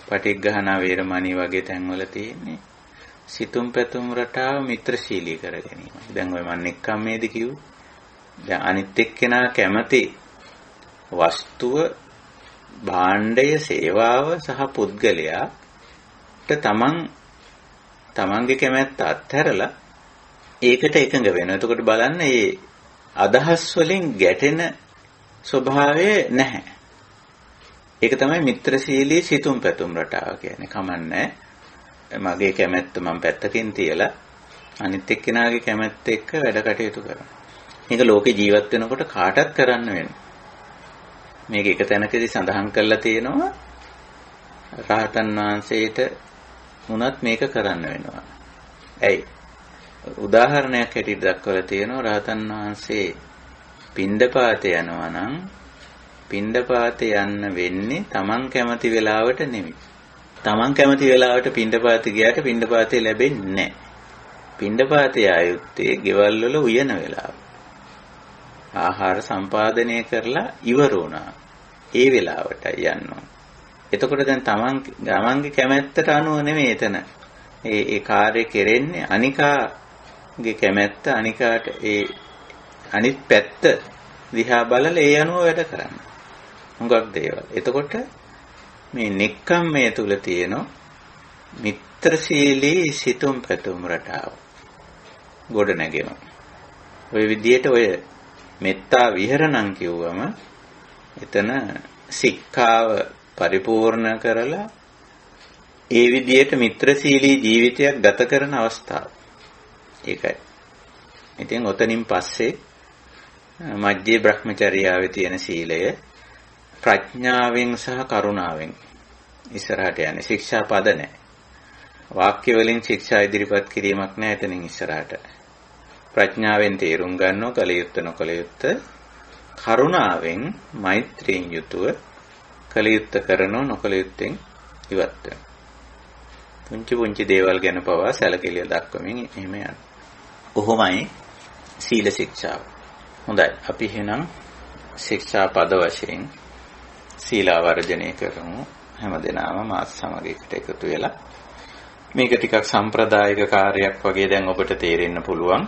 පටිඝ්ගහනා වේරමණී වගේ තැන්වල තියෙන්නේ සිතුම් පැතුම් රටාව මිත්‍රශීලී කර ගැනීම. දැන් ඔය මම නෙක්ඛම්මේදී කිව්ව. දැන් අනිත් එක්කෙනා කැමති වස්තුව, භාණ්ඩය, සේවාව සහ පුද්ගලයාට තමන්ගේ කැමැත්ත අත්හැරලා ඒකට එකඟ වෙනවා. එතකොට බලන්න මේ අදහස් වලින් ගැටෙන ස්වභාවය නැහැ. ඒක තමයි මිත්‍රශීලී සිතුම් පැතුම් රටාව කියන්නේ. කමන්නේ මගේ කැමැත්ත මම පැත්තකින් තියලා අනිත් එක්කෙනාගේ කැමැත්ත එක්ක වැඩ කටයුතු කරනවා. මේක ලෝකේ ජීවත් වෙනකොට කාටත් කරන්න වෙනවා. මේක එක තැනකදී සඳහන් කරලා තියෙනවා රහතන් වහන්සේට වුණත් මේක කරන්න වෙනවා. ඇයි? උදාහරණයක් හැටියට දක්වලා තියෙනවා රහතන් වහන්සේ පින්ඩපාතේ යනවා නම් පින්ඩපාතේ යන්න වෙන්නේ තමන් කැමති වෙලාවට නෙමෙයි. තමන් කැමති වෙලාවට පින්ඩපාතේ ගියාට පින්ඩපාතේ ලැබෙන්නේ නැහැ. පින්ඩපාතේ ආයුත්තේ ගෙවල් වල උයන වෙලාව. ආහාර සම්පාදනය කරලා ඉවර වුණා. ඒ වෙලාවටයි යනවා. එතකොට දැන් තමන්ගේ කැමැත්තට අනුව නෙමෙයි එතන. ඒ කාර්යය කෙරෙන්නේ අනිකාගේ කැමැත්ත, අනිකාට ඒ අනිත් පැත්ත දිහා බලලා ඒ අනුව වැඩ කරන්න. හුඟක් දේවල්. එතකොට මේ නෙක්ඛම්මයේ තුල තියෙන මිත්‍රශීලී සිතුම් පැතුම් රටාව ගොඩ නැගෙනවා. ওই විදිහට ඔය මෙත්තා විහරණම් කිව්වම එතන සික්ඛාව පරිපූර්ණ කරලා ඒ විදිහට මිත්‍රශීලී ජීවිතයක් ගත කරන අවස්ථාව. ඒකයි. ඉතින් ඔතනින් පස්සේ මජ්ජේ බ්‍රහ්මචර්යාවේ තියෙන සීලය ප්‍රඥාවෙන් සහ කරුණාවෙන් ඉස්සරහට යන්නේ. ශික්ෂා පද නැහැ. වාක්‍ය වලින් ශික්ෂා ඉදිරිපත් කිරීමක් නැහැ එතනින් ඉස්සරහට. ප්‍රඥාවෙන් තේරුම් ගන්නව කල යුත්තේ නොකල යුත්තේ, කරුණාවෙන් මෛත්‍රියෙන් යුතුව කල යුත්තේ කරනව නොකල යුත්තෙන් ඉවත් වෙනවා. පුංචි පුංචි දේවල් ගැන පවා සැලකිලිය දක්වමින් එහෙම යනවා. කොහොමයි සීල ශික්ෂාව. හොඳයි. අපි එහෙනම් ශික්ෂා පද වශයෙන් සීලාවර්ජනය කරමු. හැමදෙනාම මාත් සමග එකතු වෙලා මේක ටිකක් සම්ප්‍රදායික කාර්යයක් වගේ දැන් ඔබට තේරෙන්න පුළුවන්.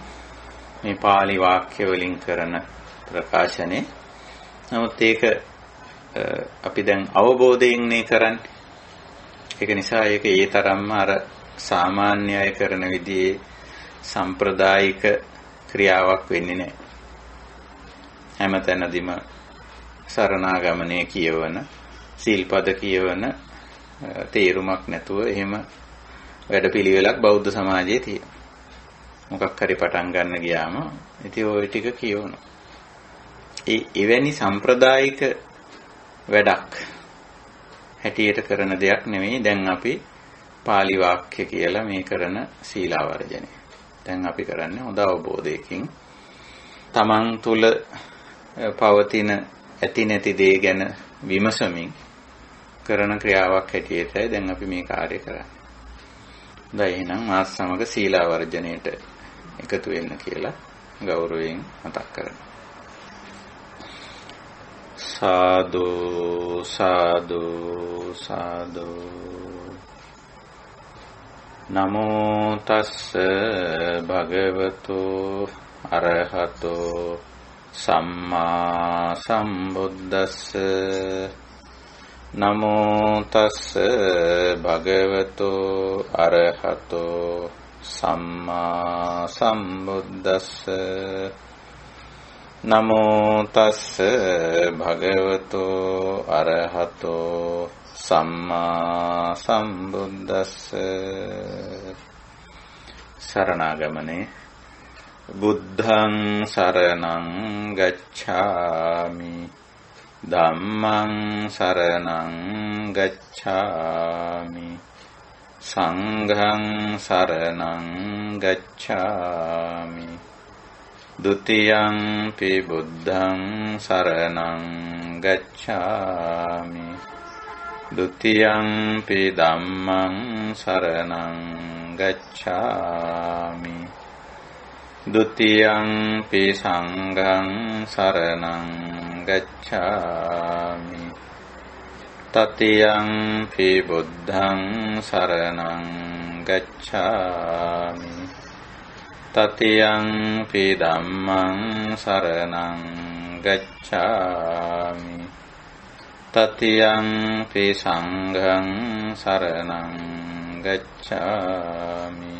මේ පාලි වාක්‍ය වලින් කරන ප්‍රකාශනේ. නමුත් ඒක අපි දැන් අවබෝධයෙන්නේ කරන්නේ. ඒක නිසා ඒක ඒ තරම්ම අර සාමාන්‍ය අය කරන විදිහේ සම්ප්‍රදායික ක්‍රියාවක් වෙන්නේ නැහැ. හැමතැනදීම සරණාගමනයේ කියවන, සීල්පද කියවන තේරුමක් නැතුව එහෙම වැඩපිළිවෙලක් බෞද්ධ සමාජයේ තියෙනවා. මොකක් හරි පටන් ගන්න ගියාම ඉතින් ওই ටික කියවනවා. එවැනි සම්ප්‍රදායික වැඩක් හැටියට කරන දෙයක් නෙමෙයි දැන් අපි පාලි වාක්‍ය කියලා මේ කරන සීලාවර්ජනය. දැන් අපි කරන්නේ හොඳ අවබෝධයකින් තමන් තුල පවතින ඇති නැති දේ ගැන විමසමින් කරන ක්‍රියාවක් හැටියටයි දැන් අපි මේ කාර්යය කරන්නේ. හොඳයි එහෙනම් මාත් සමග සීලාවර්ජනයේට එකතු වෙන්න කියලා ගෞරවයෙන් මතක් කරනවා. සාදු සාදු සාදු. නමෝ තස්ස භගවතු අරහතෝ සම්මා සම්බුද්දස්ස. නමෝ තස්ස භගවතු අරහතෝ සම්මා සම්බුද්දස්ස. නමෝ තස්ස භගවතු අරහතෝ සම්මා සම්බුද්දස්ස. සරණාගමනේ බුද්ධං සරණං ගච්ඡාමි ධම්මං සරණං ගච්ඡාමි සංඝං සරණං ගච්ඡාමි ဒ ුතියං පි බුද්ධං සරණං ගච්ඡාමි ဒ ුතියං පි ධම්මං සරණං ගච්ඡාමි ဒ ුතියං පි සංඝං සරණං ගච්ඡාමි တတိယံ පි බුද්ධං සරණං ගච්ඡාමි တတိယံ පි ධම්මං සරණං ගච්ඡාමි တတိယံ පි සංඝං සරණං ගච්ඡාමි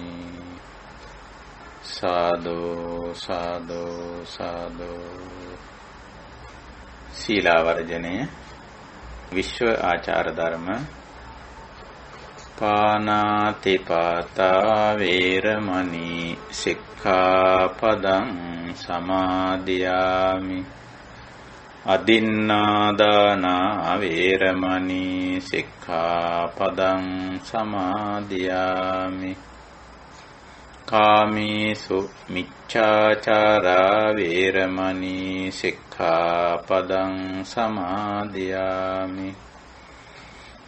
සාදු සාදු සාදු සීලාවර්ජනය විශ්ව ආචාර ධර්ම පානාතිපාතා වේරමණී සික්ඛාපදං සමාදියාමි අදින්නාදානා වේරමණී සික්ඛාපදං සමාදියාමි කාමීසු මිච්ඡාචාරා වේරමණී සික්ඛාපදං සමාදියාමි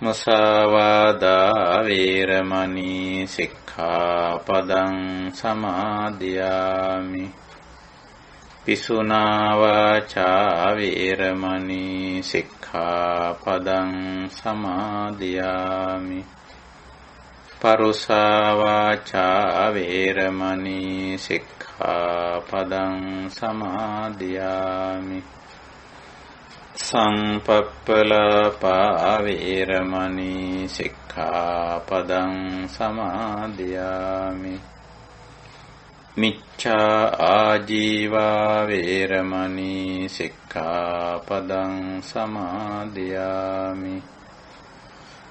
මුසාවාදා වේරමණී සික්ඛාපදං සමාදියාමි පිසුනා වාචා වේරමණී සික්ඛාපදං සමාදියාමි පරුසා වාචා වේරමණී සික්ඛාපදං සමාදියාමි සංපප්පලාපා වේරමණී සික්ඛාපදං සමාදියාමි මිච්ඡා ආජීවා වේරමණී සික්ඛාපදං සමාදියාමි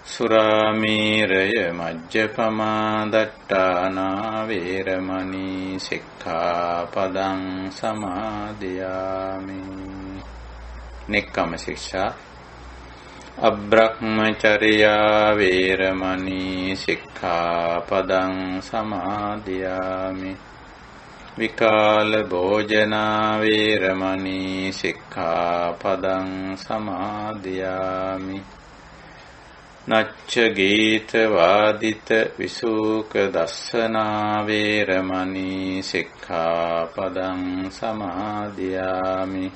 සුරාමේරය මජ්ජපමා දට්ඨානා වේරමණී සික්ඛාපදං සමාදියාමි නෙක්ඛම්ම ශික්ෂා අබ්‍රහ්මචර්යා වේරමණී සික්ඛාපදං සමාදියාමි විකාල භෝජනා වේරමණී සික්ඛාපදං සමාදියාමි නච්ච ගීත වාදිත විසූක දස්සනා වේරමණී සික්ඛාපදං සමාදියාමි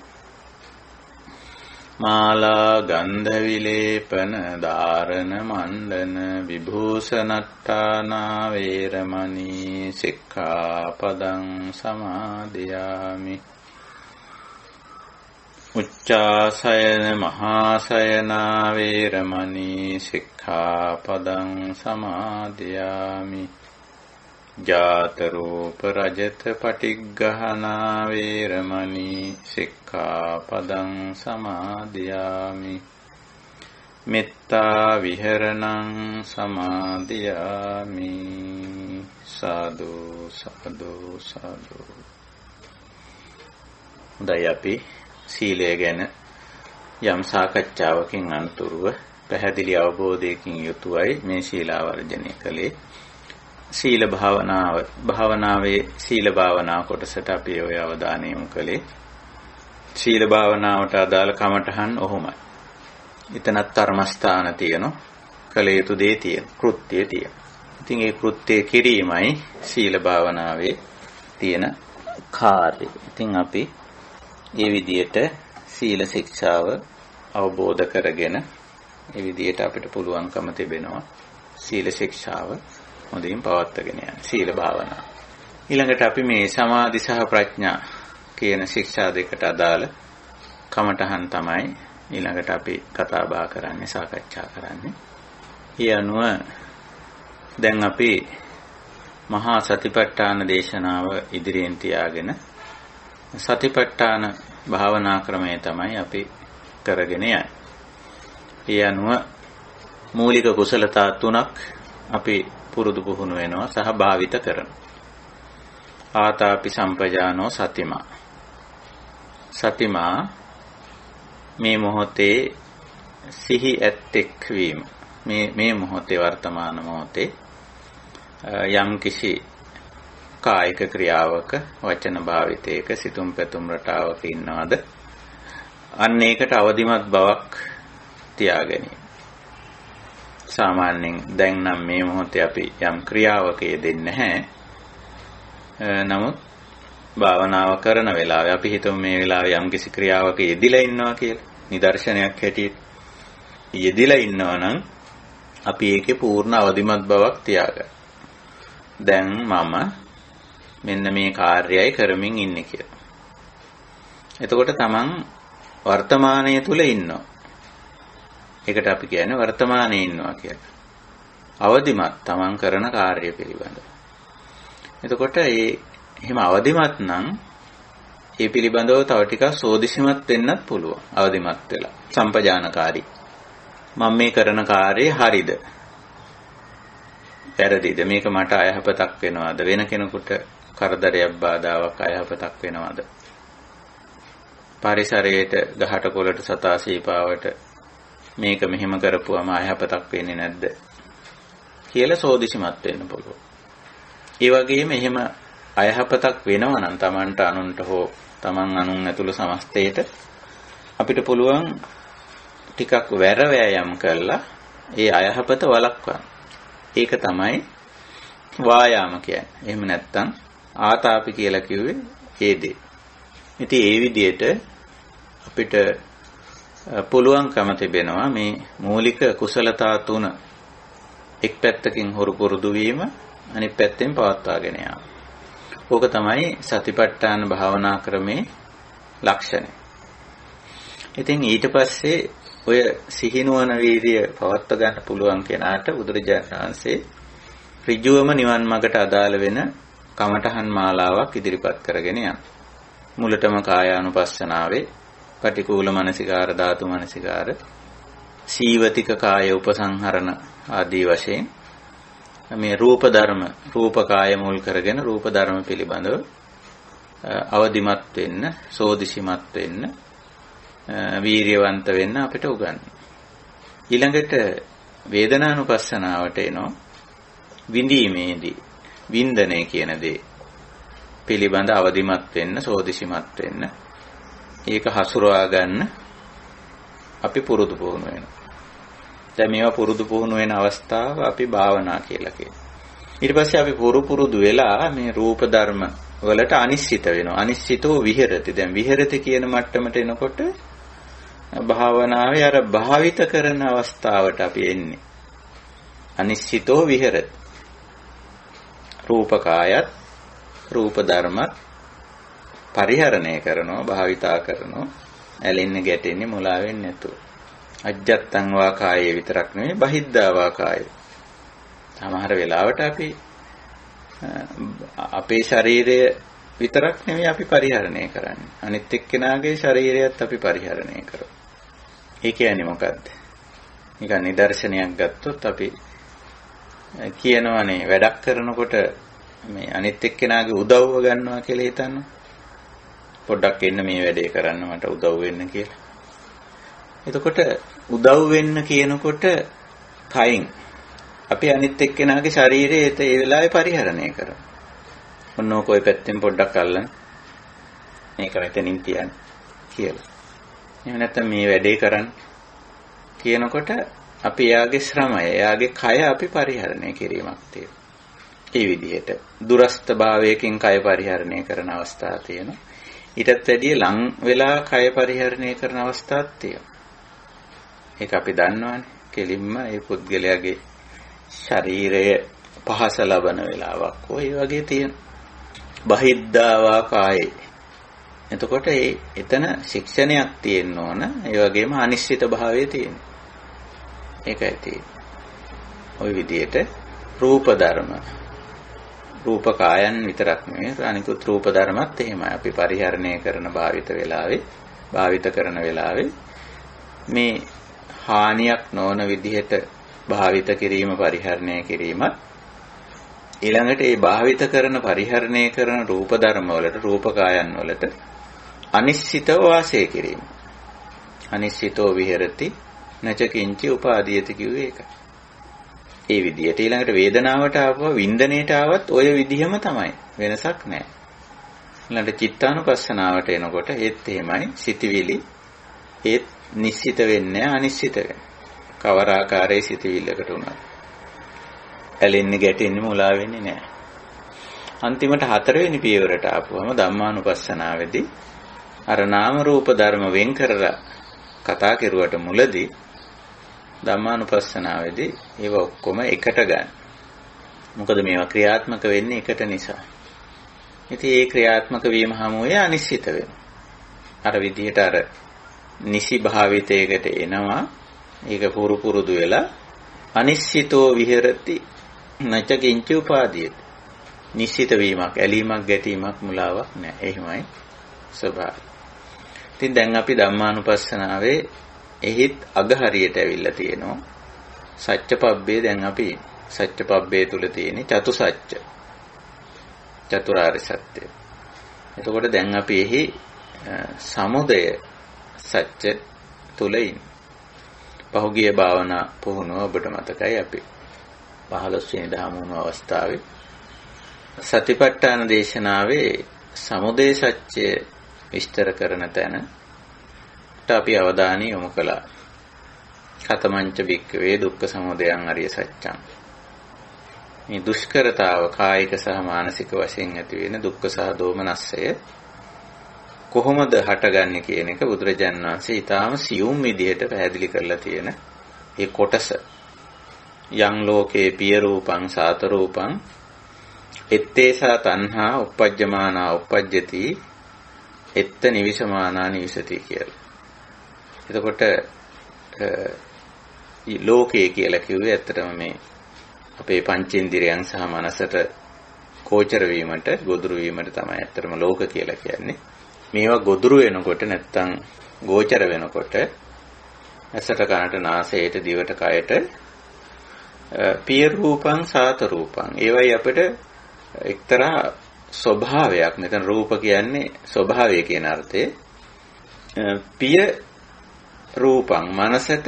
මාලා ගන්ධ විලේපන ධාරණ මණ්ඩන විභූෂණට්ඨානා වේරමණී සික්ඛාපදං සමාදියාමි උච්චාසයන මහාසයනා වේරමණී සික්ඛාපදං සමාදියාමි ජාත රූප රජත පටිග්ගහනා වේරමණී සික්ඛාපදං සමාදියාමි මෙත්තා විහරණං සමාදියාමි සාදු සාදු සාදු. හොඳයි අපි සීලය ගැන යම් සාකච්ඡාවකින් අනතුරුව පැහැදිලි අවබෝධයකින් යුතුවයි මේ ශීලාවර්ජනය කළේ. සීල භාවනාවේ සීල භාවනා කොටසට අපි ඔය අවධානය යොමු කළේ. සීල භාවනාවට අදාළ කමඨහන් ඔහොමයි. එතනත් කර්මස්ථාන තියෙනවා. කළ යුතු දේ තියෙනවා. කෘත්‍යය තියෙනවා. ඉතින් ඒ කෘත්‍ය කිරීමයි සීල භාවනාවේ තියෙන කාර්යය. ඉතින් අපි මේ විදියට සීල ශික්ෂාව අවබෝධ කරගෙන මේ විදියට අපිට පුළුවන්කම තිබෙනවා සීල ශික්ෂාව හොඳින් පවත්වාගෙන යන්න. සීල භාවනාව. ඊළඟට අපි මේ සමාධි සහ ප්‍රඥා කියන ශික්ෂා දෙකට අදාළ කමඨහන් තමයි ඊළඟට අපි කතා බහ කරන්නේ, සාකච්ඡා කරන්නේ. ඒ අනුව දැන් අපි මහා සතිපට්ඨාන දේශනාව ඉදිරියෙන් තියාගෙන සතිපට්ඨාන භාවනා ක්‍රමය තමයි අපි කරගෙන යන්නේ. ඒ අනුව මූලික කුසලතා තුනක් අපි පුරුදු පුහුණු වෙනවා සහ භාවිත කරනවා. ආතාපි සම්පජානෝ සතිමා. සතිමා මේ මොහොතේ සිහි ඇත්තෙක් වීම. මේ මොහොතේ වර්තමාන මොහොතේ යම් කිසි කායික ක්‍රියාවක වචන භාවිතයක සිතුම් පැතුම් රටාවක ඉන්නවද අන්න ඒකට අවදිමත් බවක් තියාගැනීම. සාමාන්‍යයෙන් දැන් නම් මේ මොහොතේ අපි යම් ක්‍රියාවක යෙදෙන්නේ නැහැ. නමුත් භාවනාව කරන වෙලාවේ අපි හිතමු මේ වෙලාවේ යම් කිසි ක්‍රියාවක යෙදිලා ඉන්නවා කියලා. නිදර්ශනයක් හැටියට යෙදිලා ඉන්නවා නම් අපි ඒකේ පූර්ණ අවදිමත් බවක් තියාගන්න. දැන් මම මෙන්න මේ කාර්යයයි කරමින් ඉන්නේ කියලා. එතකොට තමන් වර්තමානයේ තුල ඉන්නවා. ඒකට අපි කියන්නේ වර්තමානයේ ඉන්නවා කියලා. අවදිමත් තමන් කරන කාර්යය පිළිබඳව. එතකොට එහෙම අවදිමත් නම් ඒ පිළිබඳව තව ටිකක් සෝදිසිමත් වෙන්නත් පුළුවන්. අවදිමත් වෙලා සම්පජානකාරී. මම මේ කරන කාර්යය හරිද? වැරදිද? මේක මට අයහපතක් වෙනවද? වෙන කෙනෙකුට කරදරයක් බාධාවක් අයහපතක් වෙනවද? පරිසරයට ගහට කොළට සතා සීපාවට මේක මෙහෙම කරපුවම අයහපතක් වෙන්නේ නැද්ද කියලා සෝදිසිමත් වෙන්න පුළුවන්. ඒ වගේම එහෙම අයහපතක් වෙනවා නම් Tamanට අනුන්ට හෝ Taman අනුන් ඇතුළු සමස්තයට අපිට පුළුවන් ටිකක් වැර වෑයම් කළා ඒ අයහපත වළක්වන්න. ඒක තමයි වායාම කියන්නේ. එහෙම නැත්නම් ආතාපි කියලා කිව්වේ ඒ දේ. ඉතින් ඒ විදිහට අපිට පුළුවන්කම තිබෙනවා මේ මූලික කුසලතා තුන එක් පැත්තකින් හොරු පුරුදු වීම අනිත් පැත්තෙන් පවත්වාගෙන යාම. ඕක තමයි සතිපට්ඨාන භාවනා ක්‍රමේ ලක්ෂණය. ඉතින් ඊට පස්සේ ඔය සිහිනුවන වීර්ය පවත්වා ගන්න පුළුවන් කෙනාට බුදුරජාණන් වහන්සේ ඍජුවම නිවන් මාර්ගට අදාළ වෙන කමඨහන් මාලාවක් ඉදිරිපත් කරගෙන යනවා. මුලටම කායානුපස්සනාවේ පටිකූල මනසිකාර ධාතු මනසිකාර සීවතික කාය උපසංහරණ ආදී වශයෙන් මේ රූප ධර්ම රූප කාය මුල් කරගෙන රූප ධර්ම පිළිබඳව අවදිමත් වෙන්න සෝදිසිමත් වෙන්න වීර්යවන්ත වෙන්න අපිට උගන්වනවා. ඊළඟට වේදනානුපස්සනාවට එනවා. විඳීමේදී වින්දනය කියන දේ පිළිබඳ අවදිමත් වෙන්න සෝදිසිමත් වෙන්න ඒක හසුරවා ගන්න අපි පුරුදු පුහුණු වෙනවා. දැන් මේවා පුරුදු පුහුණු වෙන අවස්ථාව අපි භාවනා කියලා කියනවා. ඊට පස්සේ අපි පුරුදු වෙලා මේ රූප ධර්ම වලට අනිශ්චිත වෙනවා. අනිශ්චිතෝ විහෙරති. දැන් විහෙරති කියන මට්ටමට එනකොට භාවනාවේ අර භාවිත කරන අවස්ථාවට අපි එන්නේ. අනිශ්චිතෝ විහෙරති. රූපකායත් රූප ධර්මත් පරිහරණය කරනවා භාවිතා කරනවා ඇලෙන්නේ ගැටෙන්නේ මුලා වෙන්නේ නැතුව. අජ්ජත්තං වා කායේ විතරක් නෙවෙයි බහිද්ධා වා කායේ. සමහර වෙලාවට අපි අපේ ශරීරය විතරක් නෙවෙයි අපි පරිහරණය කරන්නේ. අනිත් එක්කෙනාගේ ශරීරයත් අපි පරිහරණය කරනවා. ඒ කියන්නේ මොකද්ද? නිකන් නිදර්ශනයක් ගත්තොත් අපි කියනවනේ වැඩක් කරනකොට මේ අනිත් එක්කෙනාගේ උදව්ව ගන්නවා කියලා හිතන්න. පොඩ්ඩක් එන්න මේ වැඩේ කරන්න මට උදව් වෙන්න කියලා. එතකොට උදව් වෙන්න කියනකොට කයින් අපි අනිත් එක්කෙනාගේ ශරීරය ඒ වෙලාවේ පරිහරණය කරනවා. ඔන්න ඔය පැත්තෙන් පොඩ්ඩක් අල්ලන්න. මේක මෙතනින් තියන්න කියලා. එහෙම නැත්නම් මේ වැඩේ කරන්න කියනකොට අපි එයාගේ ශ්‍රමය, එයාගේ කය අපි පරිහරණය කිරීමක් තියෙනවා. ඒ විදිහට දුරස්ත භාවයකින් කය පරිහරණය කරන අවස්ථා තියෙනවා. ඊටත් වැඩිය ලං වෙලා කය පරිහරණය කරන අවස්ථාවක් තියෙනවා. ඒක අපි දන්නවනේ. කෙලින්ම ඒ පුද්ගලයාගේ ශරීරය පහස ලබන වෙලාවක් ඔය වගේ තියෙන බහිද්ධාවා කායේ. එතකොට එතන ශික්ෂණයක් තියෙන්න ඕන. ඒ වගේම අනිශ්චිත භාවය තියෙනවා. ඒකයි තියෙන්නේ. ওই විදිහට රූප ධර්ම රූප කායන් විතරක් නෙවෙයි අනිකුත් රූප ධර්මත් එහෙමයි. අපි පරිහරණය කරන භාවිත කරන වෙලාවේ මේ හානියක් නොවන විදිහට භාවිත කිරීම පරිහරණය කිරීමත් ඊළඟට මේ භාවිත කරන පරිහරණය කරන රූප ධර්ම වලට රූපකායන් වලට අනිශ්චිතව වාසය කිරීම. අනිශ්චිතෝ විහෙරති නච කිංචි උපාදීයති කිව්වේ ඒකයි. ඒ විදිහට ඊළඟට වේදනාවට ආවම වින්දනයට ආවත් ඔය විදිහම තමයි. වෙනසක් නැහැ. ඊළඟට චිත්තානුපස්සනාවට එනකොට ඒත් එහෙමයි. සිතවිලි ඒත් නිශ්චිත වෙන්නේ අනිශ්චිත වෙන්නේ. කවර ආකාරයේ සිතවිල්ලකට උනත්. ඇලෙන්නේ ගැටෙන්නේ මුලා වෙන්නේ නැහැ. අන්තිමට හතරවෙනි පියවරට ආපුවම ධම්මානුපස්සනාවේදී අර නාම රූප ධර්ම වෙන් කරලා කතා කෙරුවට මුලදී ධම්මානුපස්සනාවේදී ඒව ඔක්කොම එකට ගන්න. මොකද මේවා ක්‍රියාත්මක වෙන්නේ එකට නිසා. ඉතින් ඒ ක්‍රියාත්මක වීම හැමෝේ අනිශ්චිත වෙනවා. අර විදිහට අර නිසි භාවිතයකට එනවා. ඒක පුරුදු වෙලා අනිශ්චිතෝ විහෙරති නච කිංච උපාදීයති. නිශ්චිත වීමක්, ඇලීමක්, ගැටීමක්, මුලාවක් නැහැ. එහෙමයි ස්වභාවය. ඉතින් දැන් අපි ධම්මානුපස්සනාවේ එහිත් අග හරියට ඇවිල්ලා තියෙනවා. සත්‍යපබ්බේ දැන් අපි සත්‍යපබ්බේ තුල තියෙන චතුසත්‍ය. චතුරාර්ය සත්‍ය. එතකොට දැන් අපි එහි සමුදය සත්‍ය තුල ඉන්නේ. පහුගිය භාවනා පුහුණුව ඔබට මතකයි අපි 15 වෙනි දහමුණු අවස්ථාවේ සතිපට්ඨාන දේශනාවේ සමුදය සත්‍ය විස්තර කරන තැනට අපි අවධානය යොමු කළා. කතමංච භික්ඛවේ දුක්ඛ සමුදයං අරිය සත්‍යං. මේ දුෂ්කරතාව කායික සහ මානසික වශයෙන් ඇති වෙන දුක්ඛ සහ දෝමනස්සය කොහොමද හටගන්නේ කියන එක බුදුරජාණන් වහන්සේ ඊටාම සියුම් විදිහට පැහැදිලි කරලා තියෙන ඒ කොටස. යං ලෝකේ පිය රූපං සාත රූපං ettesa tanha uppajjamana uppajjati etta nivisamana nivisati කියලා. එතකොට ලෝකයේ කියලා කිව්වේ ඇත්තටම මේ අපේ පංචේන්ද්‍රයන් සහ මනසට ගෝචර වීමට, ගොදුරු වීමට තමයි ඇත්තටම ලෝක කියලා කියන්නේ. මේවා ගොදුරු වෙනකොට නැත්තම් ගෝචර වෙනකොට ඇසට, කනට, නාසයට, දිවට, කයට පිය රූපං සාත රූපං ඒවයි අපිට එක්තරා ස්වභාවයක්. මෙතන රූප කියන්නේ ස්වභාවය කියන අර්ථයේ. පිය රූපං මනසට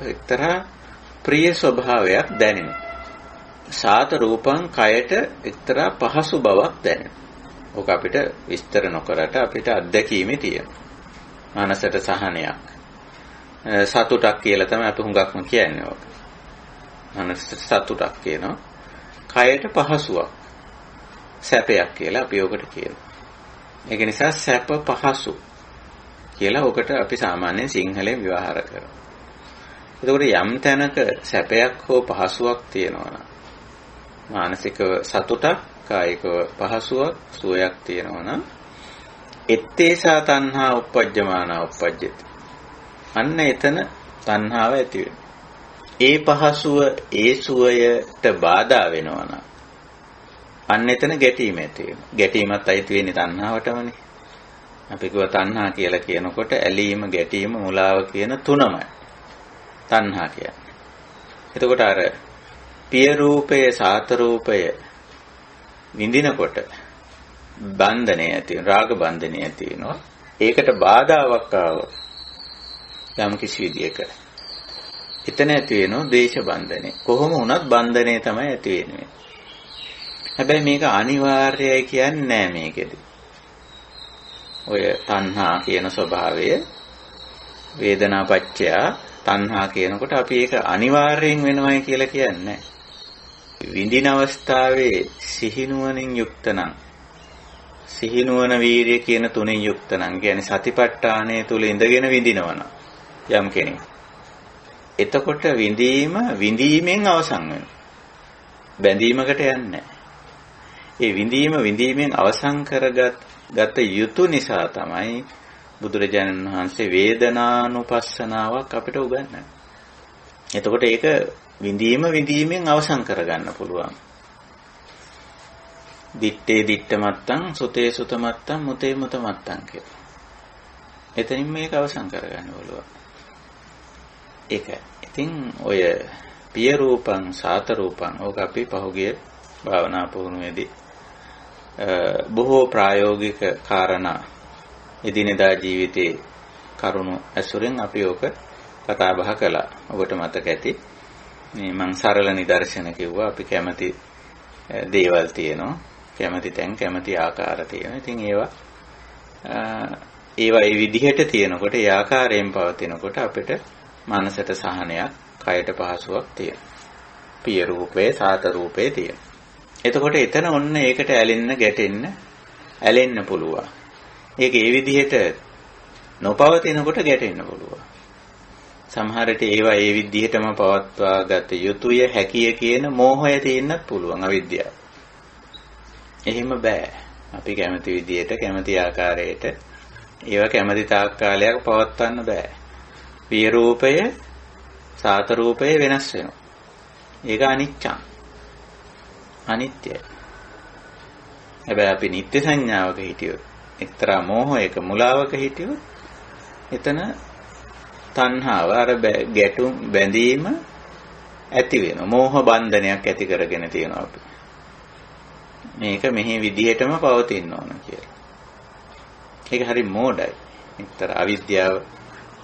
එක්තරා ප්‍රිය ස්වභාවයක් දැනෙනවා. සාත රූපං කයට එක්තරා පහසු බවක් දැනෙනවා. ඕක අපිට විස්තර නොකරට අපිට අත්දැකීමේ තියෙනවා. මනසට සහනයක්, සතුටක් කියලා තමයි අපි හුඟක්ම කියන්නේ ඕක. මනසට සතුටක් කියනවා. කයට පහසුවක්, සැපයක් කියලා අපි ඕකට කියනවා. ඒක නිසා සැප පහසු කියලා ඕකට අපි සාමාන්‍යයෙන් සිංහලෙන් ව්‍යවහාර කරනවා. එතකොට යම් තැනක සැපයක් හෝ පහසුවක් තියෙනවා නම්, මානසික සතුටක්, කායික පහසුවක්, සුවයක් තියෙනවා නම් ettesa tanha uppajjamana uppajjati. අන්න එතන තණ්හාව ඇති වෙනවා. ඒ පහසුව, ඒ සුවයට බාධා වෙනවා නම් අන්න එතන ගැටීම ඇති වෙනවා. ගැටීමත් අයිති වෙන්නේ තණ්හාවටමනේ. අපි කිව්වා තණ්හා කියලා කියනකොට ඇලීම, ගැටීම, මුලාව කියන තුනමයි තණ්හා කියන්නේ. එතකොට අර පිය රූපය, සාත රූපය විඳිනකොට බන්ධනය ඇති වෙනවා, රාග බන්ධනය ඇති වෙනවා. ඒකට බාධාවක් ආව යම් කිසි විදියක එතන ඇති වෙනවා ද්වේෂ බන්ධනය. කොහොම වුණත් බන්ධනය තමයි ඇති වෙන්නේ. හැබැයි මේක අනිවාර්යයි කියන්නේ නෑ මේකෙදි. ඔය තණ්හා කියන ස්වභාවය වේදනාපච්චය තණ්හා කියනකොට අපි ඒක අනිවාර්යෙන් වෙනවයි කියලා කියන්නේ. විඳින අවස්ථාවේ සිහිනුවණින් යුක්ත නම්, සිහිනුවණ වීර්ය කියන තුනෙන් යුක්ත නම්, කියන්නේ සතිපට්ඨානය තුල ඉඳගෙන විඳිනවා නම් යම් කෙනෙක්, එතකොට විඳීමෙන් අවසන් වෙනවා. බැඳීමකට යන්නේ නැහැ. ඒ විඳීමෙන් අවසන් කරගත යුතු නිසා තමයි බුදුරජාණන් වහන්සේ වේදනානුපස්සනාවක් අපිට උගන්වන්නේ. එතකොට ඒක විඳීමෙන් අවසන් කරගන්න පුළුවන්. දිත්තේ දිත්ත මත්තං, සුතේ සුත මත්තං, මුතේ මුත මත්තං කියලා. එතනින් මේක අවසන් කරගන්න පුළුවන්. ඒක. ඉතින් ඔය පිය රූපං, සාත රූපං ඕක අපි පහුගිය භාවනා පුහුණුවේදී බොහෝ ප්‍රායෝගික කාරණා එදිනෙදා ජීවිතයේ කරුණු ඇසුරෙන් අපි ඕක කතා බහ කළා. ඔබට මතක ඇති. මේ මං සරල නිදර්ශන කිව්වා. අපි කැමති දේවල් තියෙනවා. කැමති තැන් කැමති ආකාර තියෙනවා. ඉතින් ඒවා ඒ විදිහට තියෙනකොට ඒ ආකාරයෙන් පවතිනකොට අපිට මනසට සහනයක්, කයට පහසුවක් තියෙනවා. පිය රූපේ, සාත රූපේ තියෙනවා. එතකොට එතන ඔන්න ඒකට ඇලෙන්න, ගැටෙන්න, ඇලෙන්න පුළුවන්. ඒක ඒ විදිහට නොපවතිනකොට ගැටෙන්න පුළුවන්. සමහර විට ඒවා ඒ විදිහටම පවත්වා ගත යුතුය, හැකිය කියන මෝහය තියෙන්නත් පුළුවන්, අවිද්‍යාව. එහෙම බෑ. අපි කැමති විදිහට, කැමති ආකාරයට ඒවා කැමති තාක් කාලයක් පවත්වන්න බෑ. පිය රූපය, සාත රූපය වෙනස් වෙනවා. ඒක අනිච්චං. අනිත්‍යයි. හැබැයි අපි නිත්‍ය සංඥාවක හිටියොත්, එක්තරා මෝහයක මුලාවක හිටියොත්, එතන තණ්හාව, අර ගැටුම් බැඳීම ඇති වෙනවා. මෝහ බන්ධනයක් ඇති කරගෙන තියෙනවා අපි. මේක මෙහි විදිහටම පවතින්න ඕන කියලා. ඒක හරි මෝඩයි. එක්තරා අවිද්‍යාව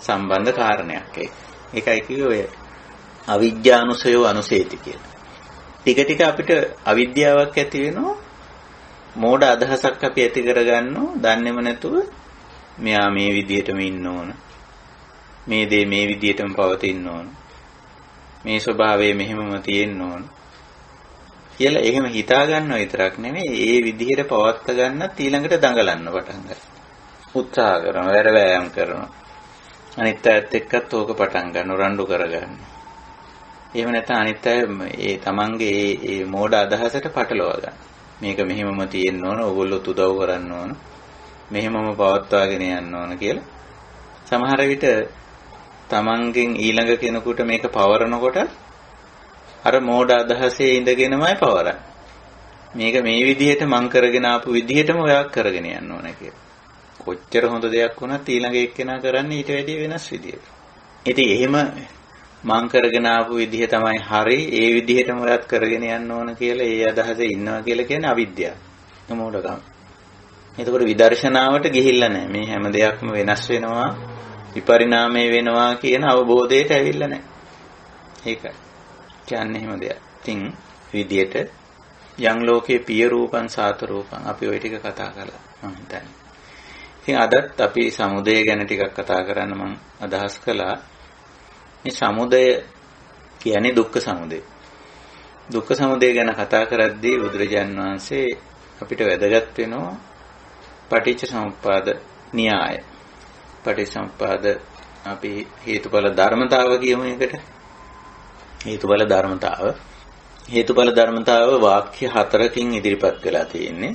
සම්බන්ධ කාරණයක් ඒක. ඒකයි කිව්වේ අවිද්‍යානුසයෝ අනුසේති කියලා. ටික ටික අපිට අවිද්‍යාවක් ඇති වෙනවා. මෝඩ අදහසක් අපි ඇති කරගන්නවා. දන්නේම නැතුව මෙයා මේ විදිහටම ඉන්න ඕන. මේ දේ මේ විදිහටම පවතින්න ඕන. මේ ස්වභාවය මෙහෙමම තියෙන්න ඕන. කියලා එහෙම හිතා ගන්නව විතරක් නෙමෙයි, ඒ විදිහට පවත්ත ගන්නත් ඊළඟට දඟලන්න පටන් ගන්නවා. උත්සාහ කරනවා, වැර වෑයම් කරනවා. අනිත් අයත් එක්කත් ඕක පටන් ගන්න, රණ්ඩු කරගන්නවා. එහෙම නැත්නම් අනිත් අය ඒ තමන්ගේ ඒ මෝඩ අදහසට පටලවා ගන්න. මේක මෙහෙමම තියෙන්න ඕන, ඕගොල්ලොත් උදව් කරන්න ඕන, මෙහෙමම පවත්වාගෙන යන්න ඕන කියලා. සමහර විට තමන්ගෙන් ඊළඟ කෙනෙකුට මේක පවරනකොට අර මෝඩ අදහසේ ඉඳගෙනමයි පවරන්නේ. මේක මේ විදිහට මං කරගෙන ආපු විදිහටම ඔයා කරගෙන යන්න ඕන කියලා. කොච්චර හොඳ දෙයක් වුණත් ඊළඟ එක්කෙනා කරන්නේ ඊට වැඩිය වෙනස් විදිහට. ඉතින් එහෙම මං කරගෙන ආපු විදිහ තමයි හරි, ඒ විදිහටම ඔයාත් කරගෙන යන්න ඕන කියලා ඒ අදහසේ ඉන්නවා කියලා කියන්නේ අවිද්‍යාව. මොඩකම. එතකොට විදර්ශනාවට ගිහිල්ලා නැහැ. මේ හැම දෙයක්ම වෙනස් වෙනවා, විපරිණාමය වෙනවා කියන අවබෝධයට ඇවිල්ලා නැහැ. ඒකයි. කියන්නේ එහෙම දෙයක්. ඉතින් විදියට යම් ලෝකේ පිය රූපං සාත රූපං අපි ওই ටික කතා කළා මම හිතන්නේ. ඉතින් අදත් අපි සමුදය ගැන ටිකක් කතා කරන්න මම අදහස් කළා. මේ සමුදය කියන්නේ දුක්ඛ සමුදය. දුක්ඛ සමුදය ගැන කතා කරද්දී බුදුරජාන් වහන්සේ අපිට වැදගත් වෙනවා පටිච්ච සමුප්පාද න්‍යාය. පටිච්ච සමුප්පාද අපි හේතුඵල ධර්මතාව කියමු එකට. හේතුඵල ධර්මතාව. හේතුඵල ධර්මතාව වාක්‍ය 4කින් ඉදිරිපත් වෙලා තියෙන්නේ.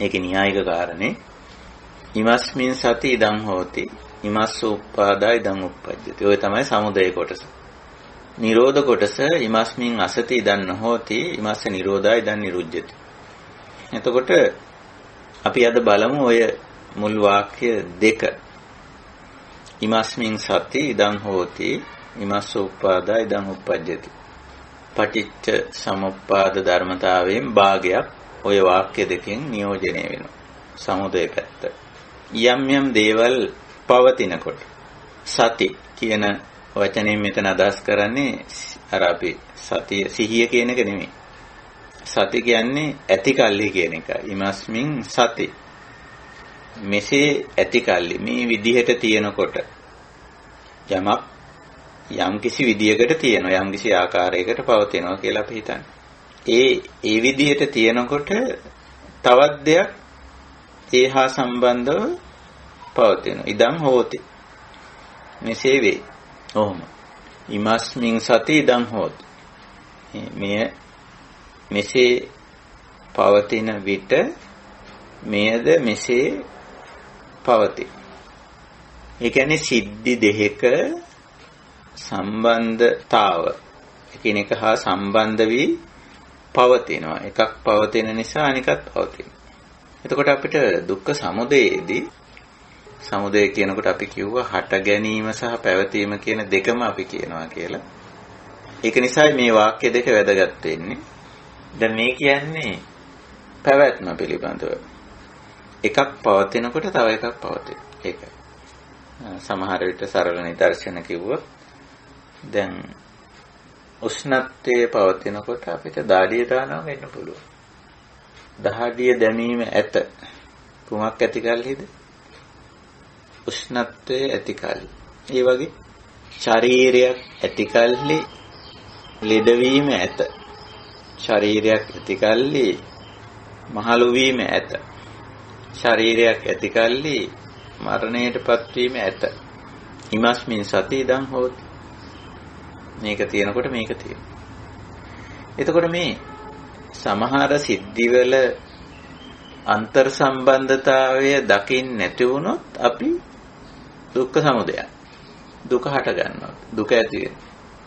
ඒකේ න්‍යායික කාරණේ ඉමස්මින් සති ඉදං හෝති ඉමස්ස උප්පාදා ඉදං උප්පජ්ජති. ඔය තමයි සමුදය කොටස. නිරෝධ කොටස ඉමස්මින් අසති ඉදං නොහෝති ඉමස්ස නිරෝධා ඉදං නිරුජ්ජති. එතකොට අපි අද බලමු ඔය මුල් වාක්‍ය දෙක. ඉමස්මින් සති ඉදං හෝති ඉමස්ස උප්පාදා ඉදං උප්පජ්ජති. පටිච්ච සමුප්පාද ධර්මතාවයෙන් භාගයක් ඔය වාක්‍ය දෙකෙන් නියෝජනය වෙනවා. සමුදය පැත්ත. යම් යම් දේවල් පවතිනකොට සති කියන වචනයෙන් මෙතන අදහස් කරන්නේ අර අපි සතිය සිහිය කියන එක නෙමෙයි. සති කියන්නේ ඇති කල්ලි කියන එක. ඉමස්මින් සති. මෙසේ ඇති කල්ලි මේ විදිහට තියෙනකොට යමක් යම් කිසි විදියකට තියෙනවා, යම් කිසි ආකාරයකට පවතිනවා කියලා අපි හිතන්නේ. ඒ විදිහට තියෙනකොට තවත් දෙයක් ඒහා සම්බන්ධව පවතිනවා. ඉදං හෝති. මෙසේ වේ. ඔහොම. ඉමස්මින් සති ඉදං හෝති. මෙසේ පවතින විට මෙයද මෙසේ පවතී. ඒ කියන්නේ සිද්ධි දෙකක සම්බන්ධතාව එකිනෙක හා සම්බන්ධ වී පවතිනවා. එකක් පවතින නිසා අනිකත් පවතිනවා. එතකොට අපිට දුක්ඛ සමුදයේදී සමුදය කියනකොට අපි කිව්වා හට ගැනීම සහ පැවතීම කියන දෙකම අපි කියනවා කියලා. ඒක නිසා මේ වාක්‍ය දෙක වැදගත් වෙන්නේ. දැන් මේ කියන්නේ පැවැත්ම පිළිබඳව. එකක් පවතිනකොට තව එකක් පවතින. ඒකයි. සමහර විට සරල නිදර්ශන කිව්වොත් දැන් උෂ්ණත්වයේ පවතිනකොට අපිට දාඩිය දානවා වෙන්න පුළුවන්. දහඩිය දැමීම ඇත. කුමක් ඇති කල්හිද? උෂ්ණත්වයේ ඇති කල්හි. ඒ වගේ ශරීරයක් ඇති කල්හි ලෙඩවීම ඇත. ශරීරයක් ඇති කල්හි මහලු වීම ඇත. ශරීරයක් ඇති කල්හි මරණයටපත් වීම ඇත. ඉමස්මින් සති ඉදං හෝති. මේක තියෙනකොට මේක තියෙනවා. එතකොට මේ සමහර සිද්ධිවල අන්තර් සම්බන්ධතාවය දකින්න නැති වුණොත් අපි දුක්ඛ සමුදය දුක හට ගන්නවා. දුක ඇති වෙනවා.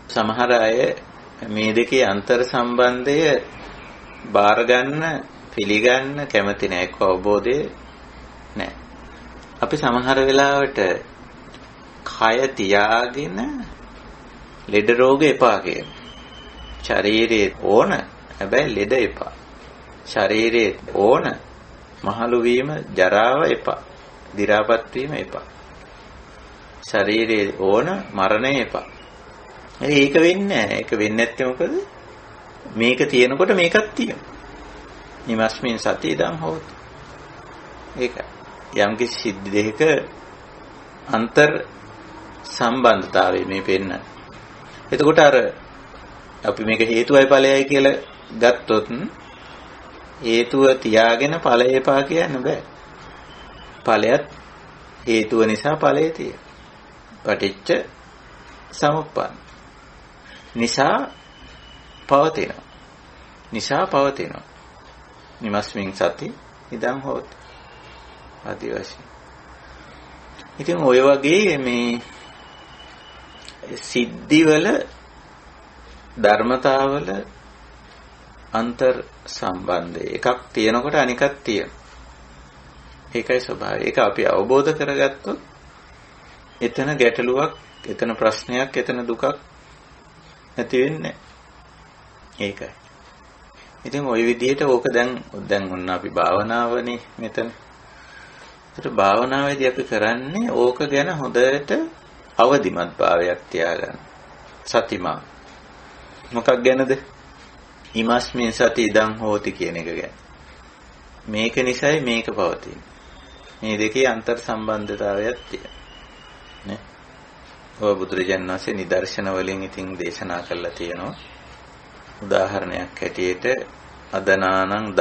සමහර අය මේ දෙකේ අන්තර් සම්බන්ධය බාර ගන්න පිළිගන්න කැමති නැහැ. ඒක අවබෝධය නැහැ. අපි සමහර වෙලාවට කය තියාගෙන ලෙඩ රෝග එපා කියන. ශරීරයේ ඕන හැබැයි ලෙඩ එපා. ශරීරයේ ඕන මහලු වීම ජරාව එපා. දි รา පත් වීම එපා. ශරීරයේ ඕන මරණය එපා. ඒක වෙන්නේ නැහැ. ඒක වෙන්නේ නැත්තේ මොකද? මේක තියෙනකොට මේකක් තියෙනවා. නිමස්මින් සති ඉදං හෝති. ඒක යම් කිසි සිද්ධි දෙක අන්තර් සම්බන්ධතාවය මේ පෙන්න. එතකොට අර අපි මේක හේතුවයි ඵලයයි කියලා ගත්තොත් හේතුව තියාගෙන ඵලය එපා කියන්න බෑ. ඵලයත් හේතුව නිසා ඵලය තියෙනවා. පටිච්ච සමුප්පන්න. නිසා පවතිනවා. නිසා පවතිනවා. නිමස්මින් සති ඉදං හෝති. ආදී වශයෙන්. ඉතින් ඔය වගේ මේ සිද්ධිවල ධර්මතාවල අන්තර් සම්බන්ධය එකක් තියෙනකොට අනිකක් තියෙනවා. ඒකයි ස්වභාවය. ඒක අපි අවබෝධ කරගත්තොත් එතන ගැටලුවක්, එතන ප්‍රශ්නයක්, එතන දුකක් නැති වෙන්නේ. ඒකයි. ඉතින් ওই විදිහට ඕක දැන් ඔන්න අපි භාවනාවනේ මෙතන. ඒකට භාවනාවේදී අපි කරන්නේ ඕක ගැන හොඳට අවදිමත් භාවයක් තියාගන්න. සතිමා. මොකක් ගැනද? ඉමස්මින් සති ඉදං හෝති කියන එක ගැන. මේක නිසයි මේක පවතින. මේ දෙකේ අන්තර් සම්බන්ධතාවයක් තියෙනවා. නේ? ඔය බුදුරජාණන් වහන්සේ නිදර්ශන වලින් ඉතින් දේශනා කළා තියෙනවා. උදාහරණයක් හැටියට අදනානං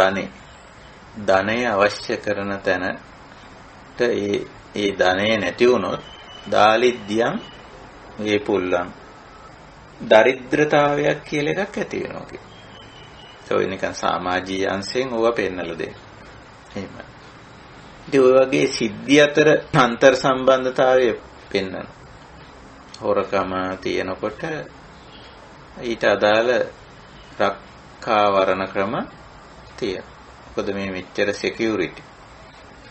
ධනෙ අවශ්‍ය කරන තැනට ඒ ධනෙ නැති වුණොත් දාලිද්දියම් ඒ පුල්ලම් දරිද්‍රතාවයක් කියලා එකක් ඇති වෙනවා කියන්නේ. ඒ නිකන් සමාජීය අංශයෙන් ඕවා පෙන්නලා දෙන්න. එහෙම. ඉතින් ඔය වගේ සිද්ධි අතර අන්තර් සම්බන්ධතාවය පෙන්වන. හොරකම තියෙනකොට ඊට අදාළ රක්කාවරණ ක්‍රම තියෙනවා. මොකද මේ මෙච්චර සිකියුරිටි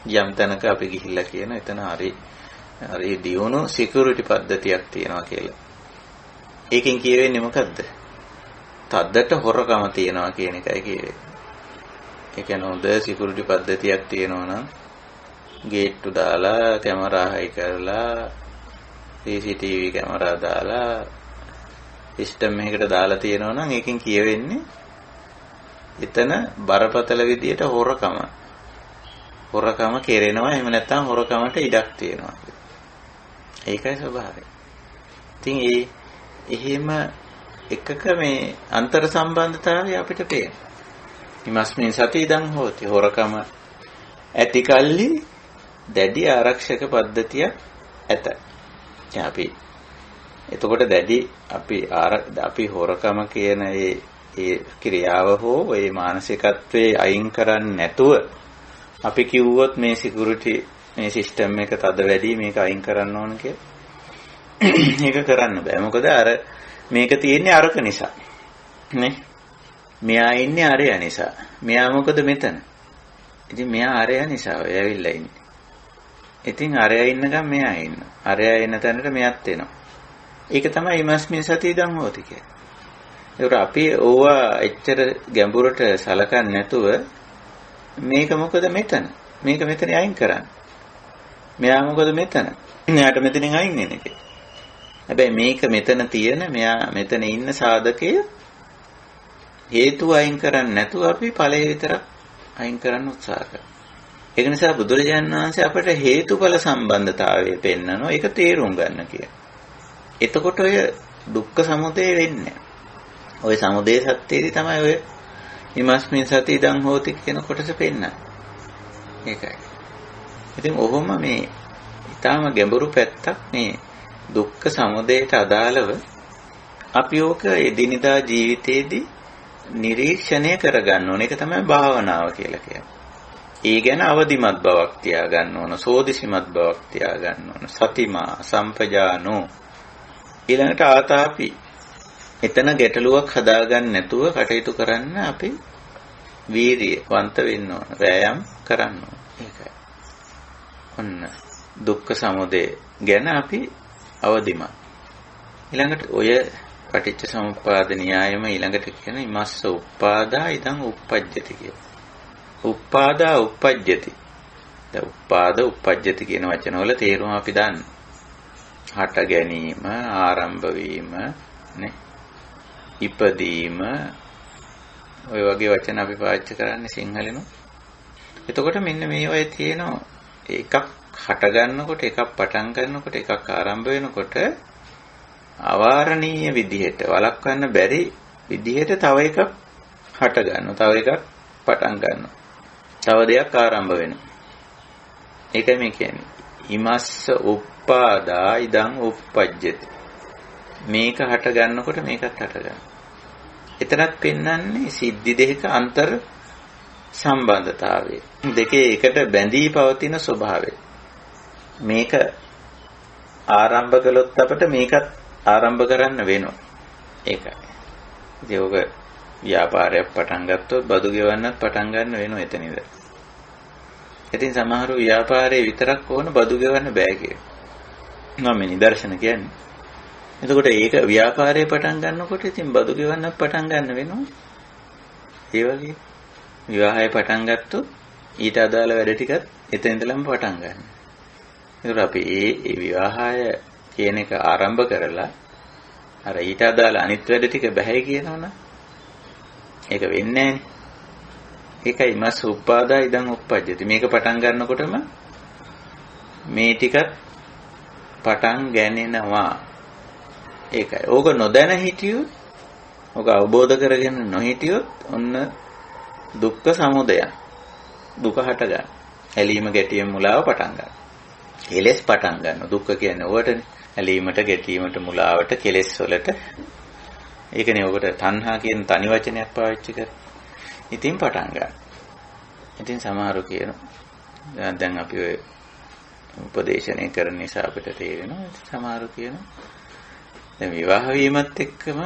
යම් තැනක අපි ගිහිල්ලා කියන එතන හරි දියුණු සිකියුරිටි පද්ධතියක් තියෙනවා කියලා. ඒකෙන් කියවෙන්නේ මොකද්ද? තද්දට හොරකම තියෙනවා කියන එකයි කියවෙන්නේ. ඒ කියන්නේ හොඳ සිකියුරිටි පද්ධතියක් තියෙනවා නම් ගේට්ටු දාලා කැමරා හයි කරලා CCTV කැමරා දාලා සිස්ටම් එකකට දාලා තියෙනවා නම් ඒකෙන් කියවෙන්නේ එතන බරපතල විදියට හොරකම කෙරෙනවා. එහෙම නැත්නම් හොරකමට ඉඩක් තියෙනවා. ඒකයි ස්වභාවය. ඉතින් එහෙම එකක මේ අන්තර් සම්බන්ධතාවය අපිට පේනවා. ඉමස්මින් සති ඉදං හෝති. හොරකම ඇති කල්ලි දැඩි ආරක්ෂක පද්ධතිය ඇත. අපි එතකොට දැඩි අපි හොරකම කියන ඒ ක්‍රියාව හෝ ඒ මානසිකත්වයේ අයින් කරන්නේ නැතුව අපි කිව්වොත් මේ සිකියුරිටි මේ සිස්ටම් එක තද වැඩි මේක අයින් කරන්න ඕන කියලා. ඒක කරන්න බෑ. මොකද මේක තියෙන්නේ අරක නිසා. නේ? මෙයා ඉන්නේ අරය නිසා. මෙයා මොකද මෙතන? ඉතින් මෙයා අරය නිසා ඔය ඇවිල්ලා ඉන්නේ. ඉතින් අරය ඉන්නකම් මෙයා ඉන්නවා. අරය එන තැනට මෙයත් එනවා. ඒක තමයි ඉමස්මින් සති ඉදං හෝති කියන්නේ. ඒක අපි ඕවා එච්චර ගැඹුරට සලකන්නේ නැතුව මේක මොකද මෙතන? මේක මෙතන අයින් කරන්න. මෙයා මොකද මෙතන? මෙයාට මෙතනින් අයින් වෙන එක. හැබැයි මේක මෙතන තියෙන මෙයා මෙතන ඉන්න සාධකය හේතු අයින් කරන්නේ නැතුව අපි ඵලය විතරක් අයින් කරන්න උත්සාහ කරනවා. ඒක නිසා බුදුරජාණන් වහන්සේ අපට හේතුඵල සම්බන්ධතාවය පෙන්නනවා. ඒක තේරුම් ගන්න කියලා. එතකොට ඔය දුක්ඛ සමුදය වෙන්නේ. ඔය සමුදය සත්‍යයේදී තමයි ඔය ඉමස්මින් සති ඉදං හෝති කියන කොටස පෙන්නන්නේ. ඒකයි. ඉතින් ඔහොම මේ ඊටාම ගැඹුරු පැත්තක් මේ දුක්ඛ සමුදයට අදාළව අපි ඕක එදිනදා ජීවිතේදී නිරීක්ෂණය කරගන්න ඕන. ඒක තමයි භාවනාව කියලා කියන්නේ. ඒ ගැන අවදිමත් බවක් තියාගන්න ඕන, සෝදිසිමත් බවක් තියාගන්න ඕන. සතිමා සම්පජානෝ ඊළඟට ආතාපි එතන ගැටලුවක් හදාගන්න නැතුව කටයුතු කරන්න අපි වීර්යවන්ත වෙන්න ඕන. වෑයම් කරන්න ඕන. ඒකයි. ඔන්න දුක්ඛ සමුදය ගැන අපි අවදිමත්. ඊළඟට ඔය පටිච්ච සමුප්පාද න්‍යායම ඊළඟට කියන ඉමස්ස උප්පාදා ඉදං උප්පජ්ජති කියලා. උප්පාදා උප්පජ්ජති. දැන් උප්පාද උප්පජ්ජති කියන වචනවල තේරුම අපි දන්න. හට ගැනීම, ආරම්භ වීම, නේ? ඉපදීම ඔය වගේ වචන අපි පාවිච්චි කරන්නේ සිංහලෙනු. එතකොට මෙන්න මේ ඔය තියෙන එකක් හට ගන්නකොට, එකක් පටන් ගන්නකොට, එකක් ආරම්භ වෙනකොට අවාරණීය විදිහට වළක්වන්න බැරි විදිහට තව එකක් හට ගන්නවා, තව එකක් පටන් ගන්නවා, තව දෙයක් ආරම්භ වෙනවා. ඒකයි මේ කියන්නේ. ඉමස්ස උප්පාදා ඉදං උප්පජ්ජති. මේක හට ගන්නකොට මේකත් හට ගන්නවා. එතනත් පෙන්වන්නේ සිද්ධි දෙක අන්තර් සම්බන්ධතාවය. දෙකේ එකට බැඳී පවතින ස්වභාවය. මේක ආරම්භ කළොත් අපිට මේකත් ආරම්භ කරන්න වෙනවා. ඒකයි. ඉතින් ඔක ව්‍යාපාරයක් පටන් ගත්තොත් බදු ගෙවන්නත් පටන් ගන්න වෙනවා එතනද. ඉතින් සමහර ව්‍යාපාරේ විතරක් ඕන බදු ගෙවන්න බෑ කියලා. මම නිදර්ශන කියන්නේ. එතකොට ඒක ව්‍යාපාරේ පටන් ගන්නකොට ඉතින් බදු ගෙවන්නත් පටන් ගන්න වෙනවා. ඒ වගේ විවාහය පටන් ගත්තොත් ඊට අදාළ වැඩ ටිකත් එතන ඉඳලම පටන් ගන්න. ඒකට අපි මේ විවාහය කියන එක ආරම්භ කරලා අර ඊට අදාළ අනිත් වැඩ ටික බැහැ කියනවනේ. ඒක වෙන්නේ නැහැ. ඒකයි මස් උපාදා ඉදන් උප්පජ්ජති. මේක පටන් ගන්නකොටම මේ ටිකත් පටන් ගන්නවා. ඒකයි. ඕක නොදැන හිටියොත්, ඕක අවබෝධ කරගෙන නොහිටියොත් ඔන්න දුක්ඛ සමුදය. දුක හට ගන්න. ඇලීම ගැටීම මුලාව පටන් ගන්න. කෙලෙස් පටන් ගන්න. දුක්ඛ කියන්නේ ඕකටනේ. ඇලීමට ගැටීමට මුලාවට කෙලෙස් වලට. ඒකනේ ඔකට තණ්හා කියන තනි වචනයක් පාවිච්චි කරන්නේ. ඉතින් පටන් ගන්න. ඉතින් සමහරව කියනවා දැන් අපි ඔය උපදේශනය කරන නිසා අපිට තේරෙනවා සමහරව කියනවා දැන් විවාහ වීමත් එක්කම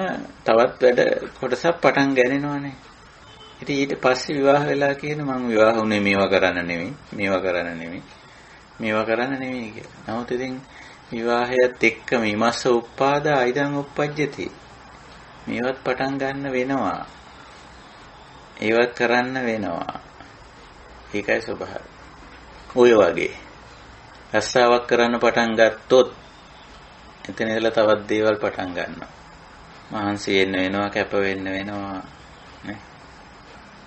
තවත් වැඩ කොටසක් පටන් ගන්නනවානේ. ඉතින් ඊට පස්සේ විවාහ වෙලා කියන මම විවාහ වුණේ මේවා කරන්න නෙමෙයි, මේවා කරන්න නෙමෙයි, මේවා කරන්න නෙමෙයි කියලා. නමුත් ඉතින් විවාහයත් එක්කම ඉමස්ස උප්පාදා ඉදං උප්පජ්ජති. මේවත් පටන් ගන්න වෙනවා. ඒවත් කරන්න වෙනවා. ඒකයි ස්වභාවය. ඔය වගේ රස්සාවක් කරන්න පටන් ගත්තොත් එතන ඉඳලා තවත් දේවල් පටන් ගන්නවා. මහන්සි වෙන්න වෙනවා, කැප වෙන්න වෙනවා නේ.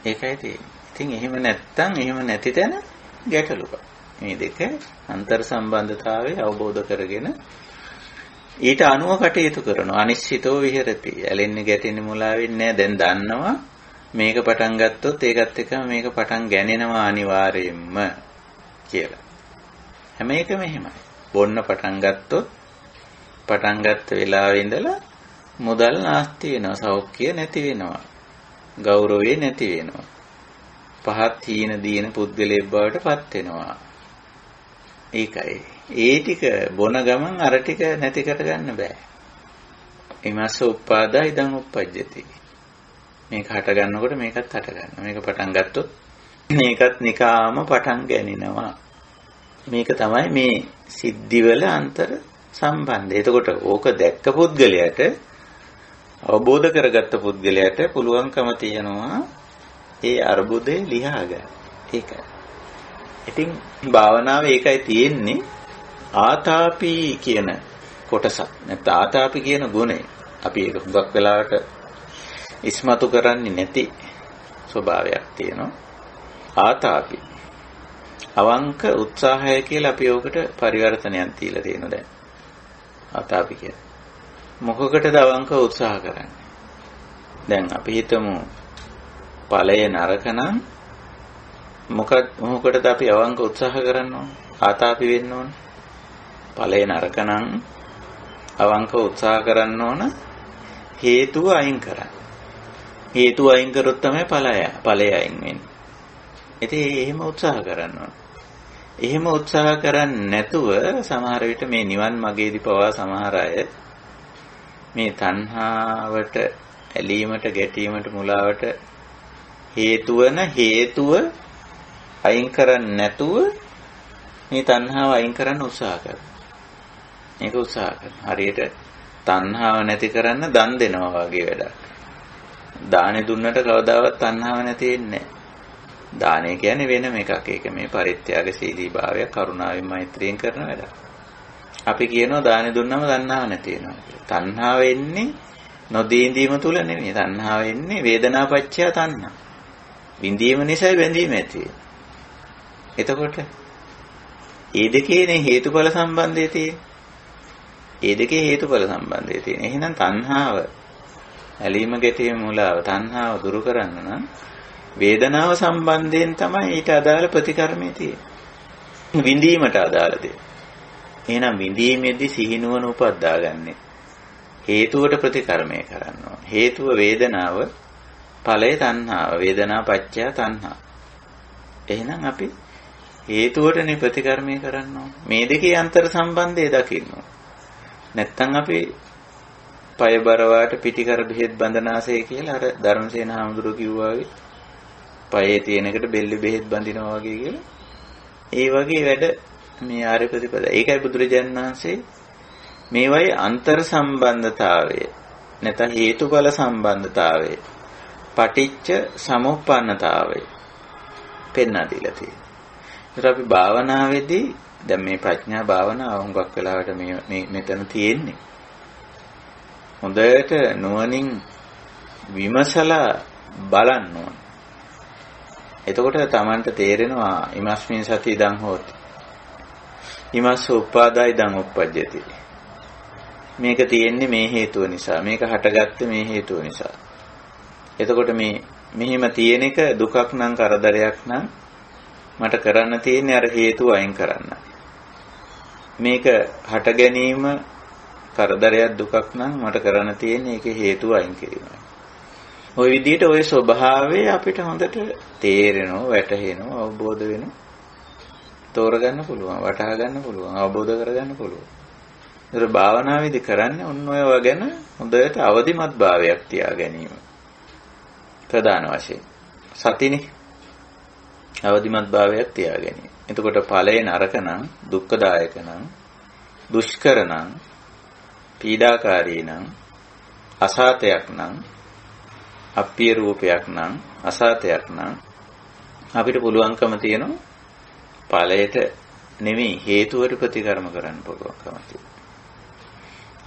ඒකයි තියෙන්නේ. ඉතින් එහෙම නැත්තම් එහෙම නැති තැන ගැටලුවක්. මේ දෙක අන්තර් සම්බන්ධතාවය අවබෝධ කරගෙන ඊට අනුව කටයුතු කරනවා. අනිශ්චිතෝ විහෙරති. ඇලෙන්නේ ගැටෙන්නේ මුලා වෙන්නේ නැහැ. දැන් දන්නවා මේක පටන් ගත්තොත් ඒකත් එක්කම මේක පටන් ගන්නනවා අනිවාර්යයෙන්ම කියලා. හැම එකම එහෙමයි. බොන්න පටන් ගත්තොත් පටන් ගත්ත වෙලාවේ ඉඳලා මුදල් නාස්ති වෙනවා, සෞඛ්‍ය නැති වෙනවා, ගෞරවය නැති වෙනවා, පහත් හීන දීන පුද්ගලයෙක් බවට පත් වෙනවා. ඒකයි. ඒ ටික බොන ගමන් අර ටික නැති කරගන්න බෑ. ඉමස්ස උප්පාදා ඉදං උප්පජ්ජති. මේක හට ගන්නකොට මේකත් හට ගන්නවා. මේක පටන් ගත්තොත් මේකත් නිකාම පටන් ගනිනවා. මේක තමයි මේ සිද්ධිවල අන්තර් සම්බන්ධය. එතකොට ඕක දැක්ක පුද්ගලයාට අවබෝධ කරගත්ත පුද්ගලයාට පුළුවන්කම තියෙනවා ඒ අර්බුදේ ලියා ගන්න. ඒකයි. ඉතින් භාවනාවේ ඒකයි තියෙන්නේ ආතාපි කියන කොටසක්. නැත්නම් ආතාපි කියන ගුණය. අපි ඒක හුඟක් වෙලාවට ඉස්මතු කරන්නේ නැති ස්වභාවයක් තියෙනවා. ආතාපි. අවංක උත්සාහය කියලා අපි ඕකට පරිවර්තනයක් තියලා තියෙනවා දැන්. ආතාපි කියන්නේ. මොකකටද අවංක උත්සාහ කරන්නේ? දැන් අපි හිතමු ඵලය නරක නම් මොකටද අපි අවංක උත්සාහ කරන්න ඕන? ආතාපි වෙන්න ඕන. ඵලය නරක නම් අවංක උත්සාහ කරන්න ඕන හේතුව අයින් කරන්න. හේතුව අයින් කරොත් තමයි ඵලය අයින් වෙන්නේ. ඉතින් එහෙම උත්සාහ කරන්න ඕන. එහෙම උත්සාහ කරන්නේ නැතුව සමහර විට මේ නිවන් මාර්ගයේදී පවා සමහර අය මේ තණ්හාවට ඇලීමට ගැටීමට මුලාවට හේතුව අයින් කරන්නේ නැතුව මේ තණ්හාව අයින් කරන්න උත්සාහ කරනවා. මේක උත්සාහ කරනවා. හරියට තණ්හාව නැති කරන්න දන් දෙනවා වගේ වැඩක්. දානෙ දුන්නට කවදාවත් තණ්හාව නැති වෙන්නේ නැහැ. දානය කියන්නේ වෙනම එකක්. ඒක මේ පරිත්‍යාගශීලී භාවය කරුණාවෙන් මෛත්‍රියෙන් කරන වැඩක්. අපි කියනවා දානෙ දුන්නම තණ්හාව නැති වෙනවා කියලා. තණ්හාව එන්නේ නොදීඳීම තුල නෙමෙයි. තණ්හාව එන්නේ වේදනාපච්චය තණ්හා. විඳීම නිසා බැඳීම ඇති වෙනවා. එතකොට ඒ දෙකේනේ හේතුඵල සම්බන්ධය තියෙන්නේ. ඒ දෙකේ හේතුඵල සම්බන්ධය තියෙන්නේ. එහෙනම් තණ්හාව ඇලීම ගැටීම මුලාව තණ්හාව දුරු කරන්න නම් වේදනාව සම්බන්ධයෙන් තමයි ඊට අදාළ ප්‍රතිකර්මය තියෙන්නේ. විඳීමට අදාළ දේ. එහෙනම් විඳීමේදී සිහිනුවන උපද්දාගන්නේ හේතුවට ප්‍රතිකර්මය කරනවා. හේතුව වේදනාව, ඵලය තණ්හාව. වේදනා පත්‍ය තණ්හා. එහෙනම් අපි හේතුවටනේ ප්‍රතිකර්මය කරනවා. මේ දෙකේ අන්තර් සම්බන්ධය දකින්න. නැත්තම් අපි පය බරවාට පිටිකර බෙහෙත් බඳනාසේ කියලා අර ධර්මසේන හාමුදුරුවෝ කිව්වා වගේ පයේ තියෙන එකට බෙල්ල බෙහෙත් බඳිනවා වගේ කියලා. ඒ වගේ වැඩ මේ ආර්ය ප්‍රතිපද. ඒකයි බුදුරජාණන් වහන්සේ මේවයි අන්තර් සම්බන්ධතාවය නැත්නම් හේතුඵල සම්බන්ධතාවය පටිච්ච සමුප්පන්නතාවය පෙන්වා දීලා තියෙනවා. ඒත් අපි භාවනාවේදී දැන් මේ ප්‍රඥා භාවනාව හුඟක් වෙලාවට මේ මෙතන තියෙන්නේ. හොඳට නුවණින් විමසලා බලන්න ඕන. එතකොට Tamanට තේරෙනවා ඉමස්මින් සති ඉදං හෝති. ඉමස්ස උපාදාය ඉදං උප්පජ්ජති. මේක තියෙන්නේ මේ හේතුව නිසා. මේක හටගත්තේ මේ හේතුව නිසා. එතකොට මේ මෙහිම තියෙන එක දුකක් නම් කරදරයක් නම් මට කරන්න තියෙන්නේ අර හේතුව අයින් කරන්න. මේක හට ගැනීම කරදරයක් දුකක් නම් මට කරන්න තියෙන්නේ ඒකේ හේතුව අයින් කිරීමයි. ওই විදිහට ওই ස්වභාවය අපිට හොඳට තේරෙනවා, වැටහෙනවා, අවබෝධ වෙනවා. තෝරගන්න පුළුවන්, වටහා ගන්න පුළුවන්, අවබෝධ කරගන්න පුළුවන්. ඒතර භාවනාවේදී කරන්නේ ඔන්න ඔය වගේන හොඳට අවදිමත් භාවයක් තියා ගැනීම. ප්‍රධාන වශයෙන් සතිනේ අවදිමත් භාවයක් තියා ගැනීම. එතකොට ඵලේ නරක නම්, දුක්ඛදායක නම්, දුෂ්කර නම්, පීඩාකාරී නම්, අසාතයක් නම්, අප්පිය රූපයක් නම්, අසාතයක් නම් අපිට පුළුවන්කම තියෙනවා ඵලයට නෙමෙයි හේතුවට ප්‍රතිකර්ම කරන්න පුළුවන්කම තියෙනවා.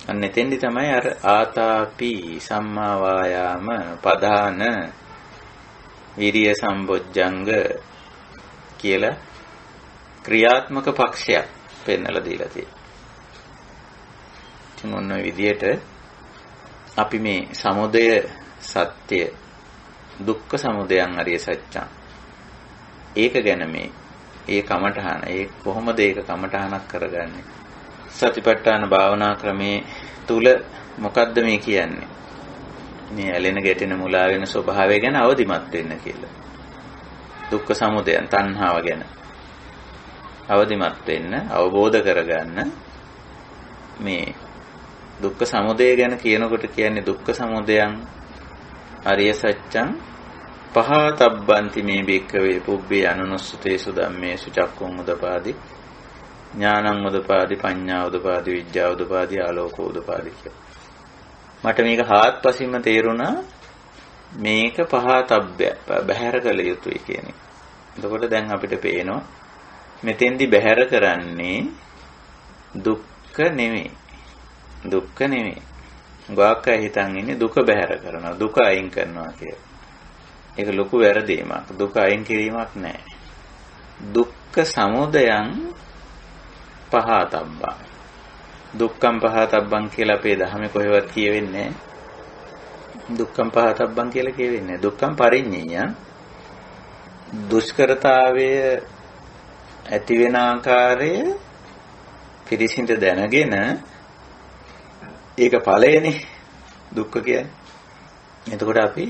අන්න එතෙන්දි තමයි අර ආතාපි සම්මා වායාම පදාන විරිය සම්බොජ්ජංග කියලා ක්‍රියාත්මක පක්ෂයක් පෙන්වලා දීලා තියෙනවා. ඉතින් ඔන්න ඔය විදිහට අපි මේ සමුදය සත්‍ය දුක්ඛ සමුදයං අරිය සත්‍යං ඒක ගැන ඒ කමඨහන ඒ කොහොමද ඒක කමඨහනක් කරගන්නේ සතිපට්ඨාන භාවනා ක්‍රමේ තුල මොකද්ද මේ කියන්නේ මේ ඇලෙන ගැටෙන මුලා වෙන ස්වභාවය ගැන අවදිමත් වෙන්න කියලා දුක්ඛ සමුදයන් තණ්හාව ගැන අවදිමත් වෙන්න අවබෝධ කරගන්න මේ දුක්ඛ සමුදය ගැන කියනකොට කියන්නේ දුක්ඛ සමුදයං අරිය සත්‍යං පහතබ්බන්ති මේ බික්කවේ පුබ්බේ අනුනුස්සතේසු ධම්මේසු චක්කුං උදපාදි ඥානං උදපාදි පඤ්ඤා උදපාදි විඥා උදපාදි ආලෝකෝ උදපාදි කියලා. මට මේක හාත්පසින්ම තේරුණා මේක පහතබ්බය බහැර කළ යුතුයි කියන එක. එතකොට දැන් අපිට පේනවා මෙතෙන්දි බහැර කරන්නේ දුක්ඛ නෙමෙයි. දුක්ඛ නෙමෙයි. ගාක හිතන් ඉන්නේ දුක බහැර කරනවා, දුක අයින් කරනවා කියලා. ඒක ලොකු වැරදීමක්. දුක අයින් කිරීමක් නෑ. දුක්ඛ සමුදයං පහතබ්බං. දුක්ඛං පහතබ්බං කියලා අපේ ධර්මයේ කොහෙවත් කියවෙන්නේ නෑ. දුක්ඛං පහතබ්බං කියලා කියවෙන්නේ. දුක්ඛං පරිඤ්ඤය. දුෂ්කරතාවය ඇති වෙන ආකාරය පිරිසිඳ දැනගෙන ඒක ඵලයනේ දුක්ඛ කියන්නේ. එතකොට අපි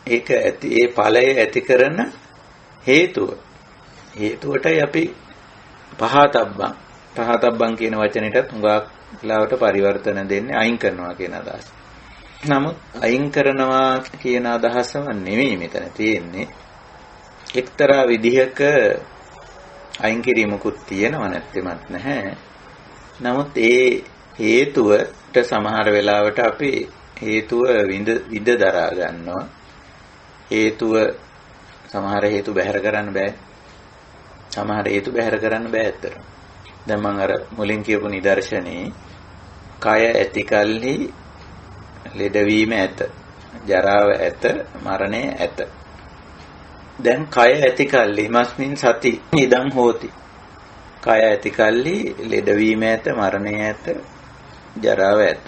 ඒක ඇති ඒ ඵලය ඇති කරන හේතුවටයි අපි පහතබ්බං කියන වචනෙටත් හුඟක් වෙලාවට පරිවර්තන දෙන්නේ අයින් කරනවා කියන අදහස. නමුත් අයින් කරනවා කියන අදහසම නෙමෙයි මෙතන තියෙන්නේ. එක්තරා විදිහක අයින් කිරීමකුත් තියෙනවා නැත්temat නැහැ. නමුත් ඒ හේතුවට සමහර වෙලාවට අපි හේතුව විඳ දරා ගන්නවා. හේතුව සමහර හේතු බැහැර කරන්න බෑ. සමහර හේතු බැහැර කරන්න බෑ ඇත්තට. දැන් මම අර මුලින් කියපු නිදර්ශනේ කය ඇති කල්හි ලෙඩවීම ඇත, ජරාව ඇත, මරණය ඇත. දැන් කය ඇති කල්හි මස්මින් සති ඉදං හෝති. කය ඇති කල්හි ලෙඩවීම ඇත, මරණය ඇත, ජරාව ඇත.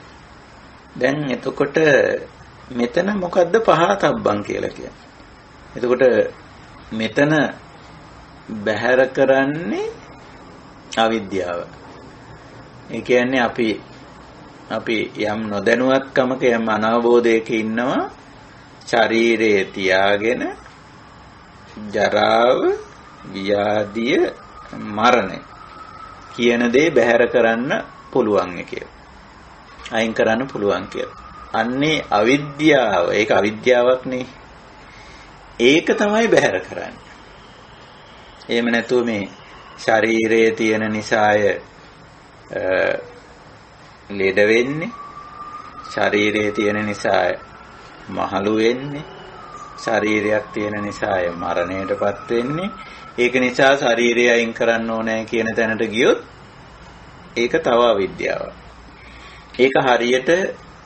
දැන් එතකොට මෙතන මොකද්ද පහතබ්බං කියලා කියන්නේ? එතකොට මෙතන බැහැර කරන්නේ අවිද්‍යාව. ඒ කියන්නේ අපි යම් නොදැනුවත්කමක යම් අනවබෝධයක ඉන්නවා. ශරීරයේ තියාගෙන ජරාව, ව්‍යාධිය, මරණය කියන දේ බැහැර කරන්න පුළුවන් කියලා. අයින් කරන්න පුළුවන් කියලා. අන්නේ අවිද්‍යාව, ඒක අවිද්‍යාවක් නේ. ඒක තමයි බැහැර කරන්නේ. එහෙම නැතුව මේ ශරීරයේ තියෙන නිසාය ලෙඩ වෙන්නේ, ශරීරයේ තියෙන නිසාය මහලු වෙන්නේ, ශරීරයක් තියෙන නිසාය මරණයටපත් වෙන්නේ. ඒක නිසා ශරීරය අයින් කරන්න ඕනේ කියන තැනට ගියොත් ඒක තව අවිද්‍යාවක්. ඒක හරියට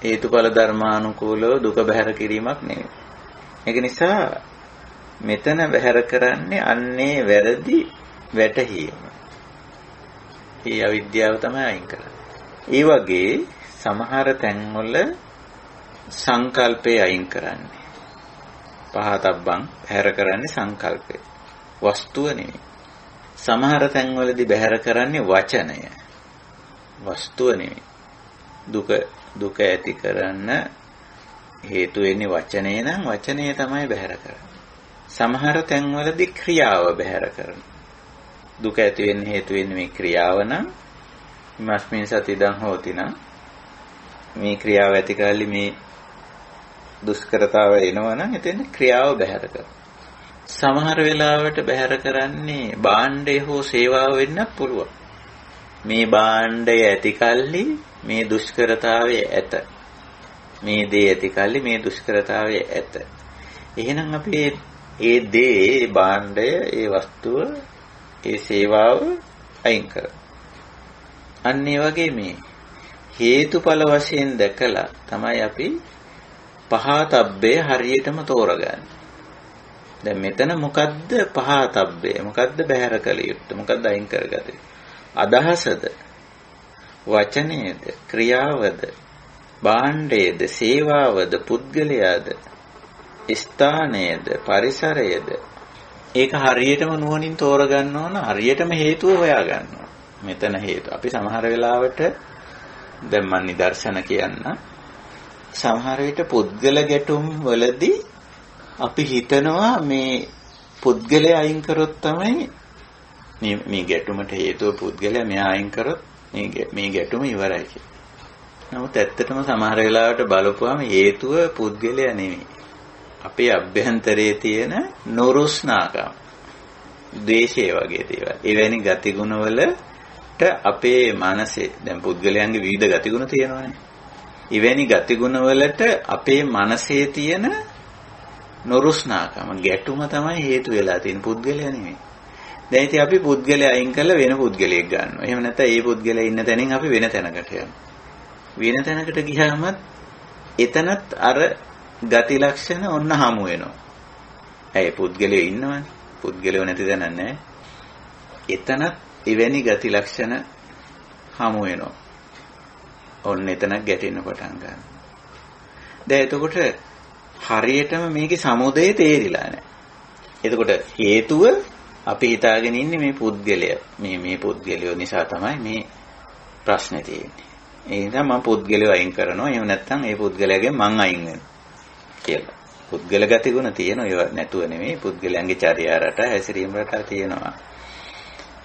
හේතුඵල ධර්මානුකූලව දුක බැහැර කිරීමක් නෙවෙයි. ඒක නිසා මෙතන බැහැර කරන්නේ අන්නේ වැරදි වැටහීම. ඒ අවිද්‍යාව තමයි අයින් කරන්නේ. ඒ වගේ සමහර තැන්වල සංකල්පය අයින් කරන්නේ. පහතබ්බං බැහැර කරන්නේ සංකල්පය. වස්තුව නෙවෙයි. සමහර තැන්වලදී බැහැර කරන්නේ වචනය. වස්තුව නෙවෙයි. දුක ඇති කරන්න හේතු වෙන්නේ වචනේ නම් වචනය තමයි බැහැර කරන්නේ. සමහර තැන්වලදී ක්‍රියාව බැහැර කරනවා. දුක ඇති වෙන්න හේතු වෙන්නේ මේ ක්‍රියාව නම් මස්මින් සතිදං හෝති නම් මේ ක්‍රියාව ඇති කරලි මේ දුෂ්කරතාව එනවා නම් එතෙන් ක්‍රියාව බැහැර කරනවා. සමහර වෙලාවට බැහැර කරන්නේ භාණ්ඩය හෝ සේවාව වෙන්නත් පුළුවන්. මේ භාණ්ඩය ඇති කල්ලි මේ දුෂ්කරතාවය ඇත. මේ දේ ඇති කල්ලි මේ දුෂ්කරතාවය ඇත. එහෙනම් අපි ඒ දේ, භාණ්ඩය, ඒ වස්තුව, ඒ සේවාව අයින් කරනවා. අන්න ඒ වගේ මේ හේතුඵල වශයෙන් දැකලා තමයි අපි පහතබ්බේ හරියටම තෝරගන්නේ. දැන් මෙතන මොකද්ද පහතබ්බේ? මොකද්ද බැහැර කළ යුත්තේ? මොකද්ද අයින් කරගත්තේ? අදහසද? වචනයේද? ක්‍රියාවද? භාණ්ඩයේද? සේවාවද? පුද්ගලයාද? ස්ථානයේද? පරිසරයේද? ඒක හරියටම නුවණින් තෝරගන්න ඕන. හරියටම හේතුව හොයාගන්න ඕන. මෙතන හේතු. අපි සමහර වෙලාවට දැන් මම නිදර්ශන කියන්න. සමහර විට පුද්ගල ගැටුම් වලදී අපි හිතනවා මේ පුද්ගලයා අයින් කරොත් තමයි මේ ගැටුමට හේතුව පුද්ගලයා මෙයා අයින් කරොත් මේ ගැටුම ඉවරයි කියලා. නමුත් ඇත්තටම සමහර වෙලාවට බලපුවාම හේතුව පුද්ගලයා නෙමෙයි. අපේ අභ්‍යන්තරයේ තියෙන නොරුස්නාකම්, ද්වේෂය වගේ දේවල්. එවැනි ගතිගුණ වලට අපේ මනසේ දැන් පුද්ගලයන්ගේ විවිධ ගතිගුණ තියෙනවානේ. එවැනි ගතිගුණ වලට අපේ මනසේ තියෙන නොරුස්නාකම ගැටුම තමයි හේතු වෙලා තියෙන පුද්ගලයා නෙමෙයි. දැන් ඉතින් අපි පුද්ගලයා අයින් කරලා වෙන පුද්ගලයෙක් ගන්නවා. එහෙම නැත්නම් ඒ පුද්ගලයා ඉන්න තැනින් අපි වෙන තැනකට යනවා. වෙන තැනකට ගියාම එතනත් අර ගති ලක්ෂණ ඔන්න හමු වෙනවා. ඇයි පුද්ගලයා ඉන්නවනේ. පුද්ගලයෝ නැති තැන නැහැ. එතනත් එවැනි ගති ලක්ෂණ හමු වෙනවා. ඔන්න එතනක් ගැටෙන්න පටන් ගන්නවා. දැන් එතකොට හරියටම මේකේ සමුදය තේරිලා නැහැ. එතකොට හේතුව අපි හිතාගෙන ඉන්නේ මේ පුද්ගලයා මේ පුද්ගලයෝ නිසා තමයි මේ ප්‍රශ්නේ තියෙන්නේ. ඒ නිසා මම පුද්ගලයෝ අයින් කරනවා. එහෙම නැත්නම් ඒ පුද්ගලයාගෙන් මං අයින් වෙනවා කියලා. පුද්ගල ගතිගුණ තියෙනවා. ඒව නැතුව නෙමෙයි. පුද්ගලයන්ගේ චර්යා රට හැසිරීම රට තියෙනවා.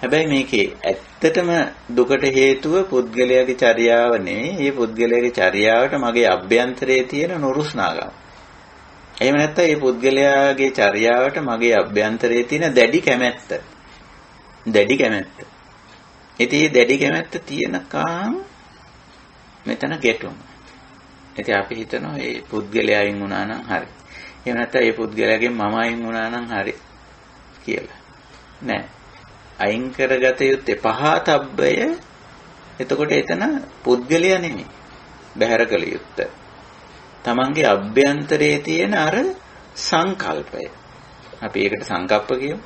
හැබැයි මේකේ ඇත්තටම දුකට හේතුව පුද්ගලයාගේ චර්යාව නෙමෙයි. මේ පුද්ගලයාගේ චර්යාවට මගේ අභ්‍යන්තරයේ තියෙන නුරුස්නාකම. එහෙම නැත්නම් මේ පුද්ගලයාගේ චර්යාවට මගේ අභ්‍යන්තරයේ තියෙන දැඩි කැමැත්ත. දැඩි කැමැත්ත. ඉතින් මේ දැඩි කැමැත්ත තියෙනකම් මෙතන ගැටුම්. ඉතින් අපි හිතනවා මේ පුද්ගලයා අයින් වුණා නම් හරි. එහෙම නැත්නම් මේ පුද්ගලයාගෙන් මම අයින් වුණා නම් හරි කියලා. නෑ. අයින් කරගත යුත්තේ පහතබ්බය. එතකොට එතන පුද්ගලයා නෙමෙයි. බැහැර කළ යුත්තේ. තමන්ගේ අභ්‍යන්තරයේ තියෙන අර සංකල්පය. අපි ඒකට සංකප්ප කියමු.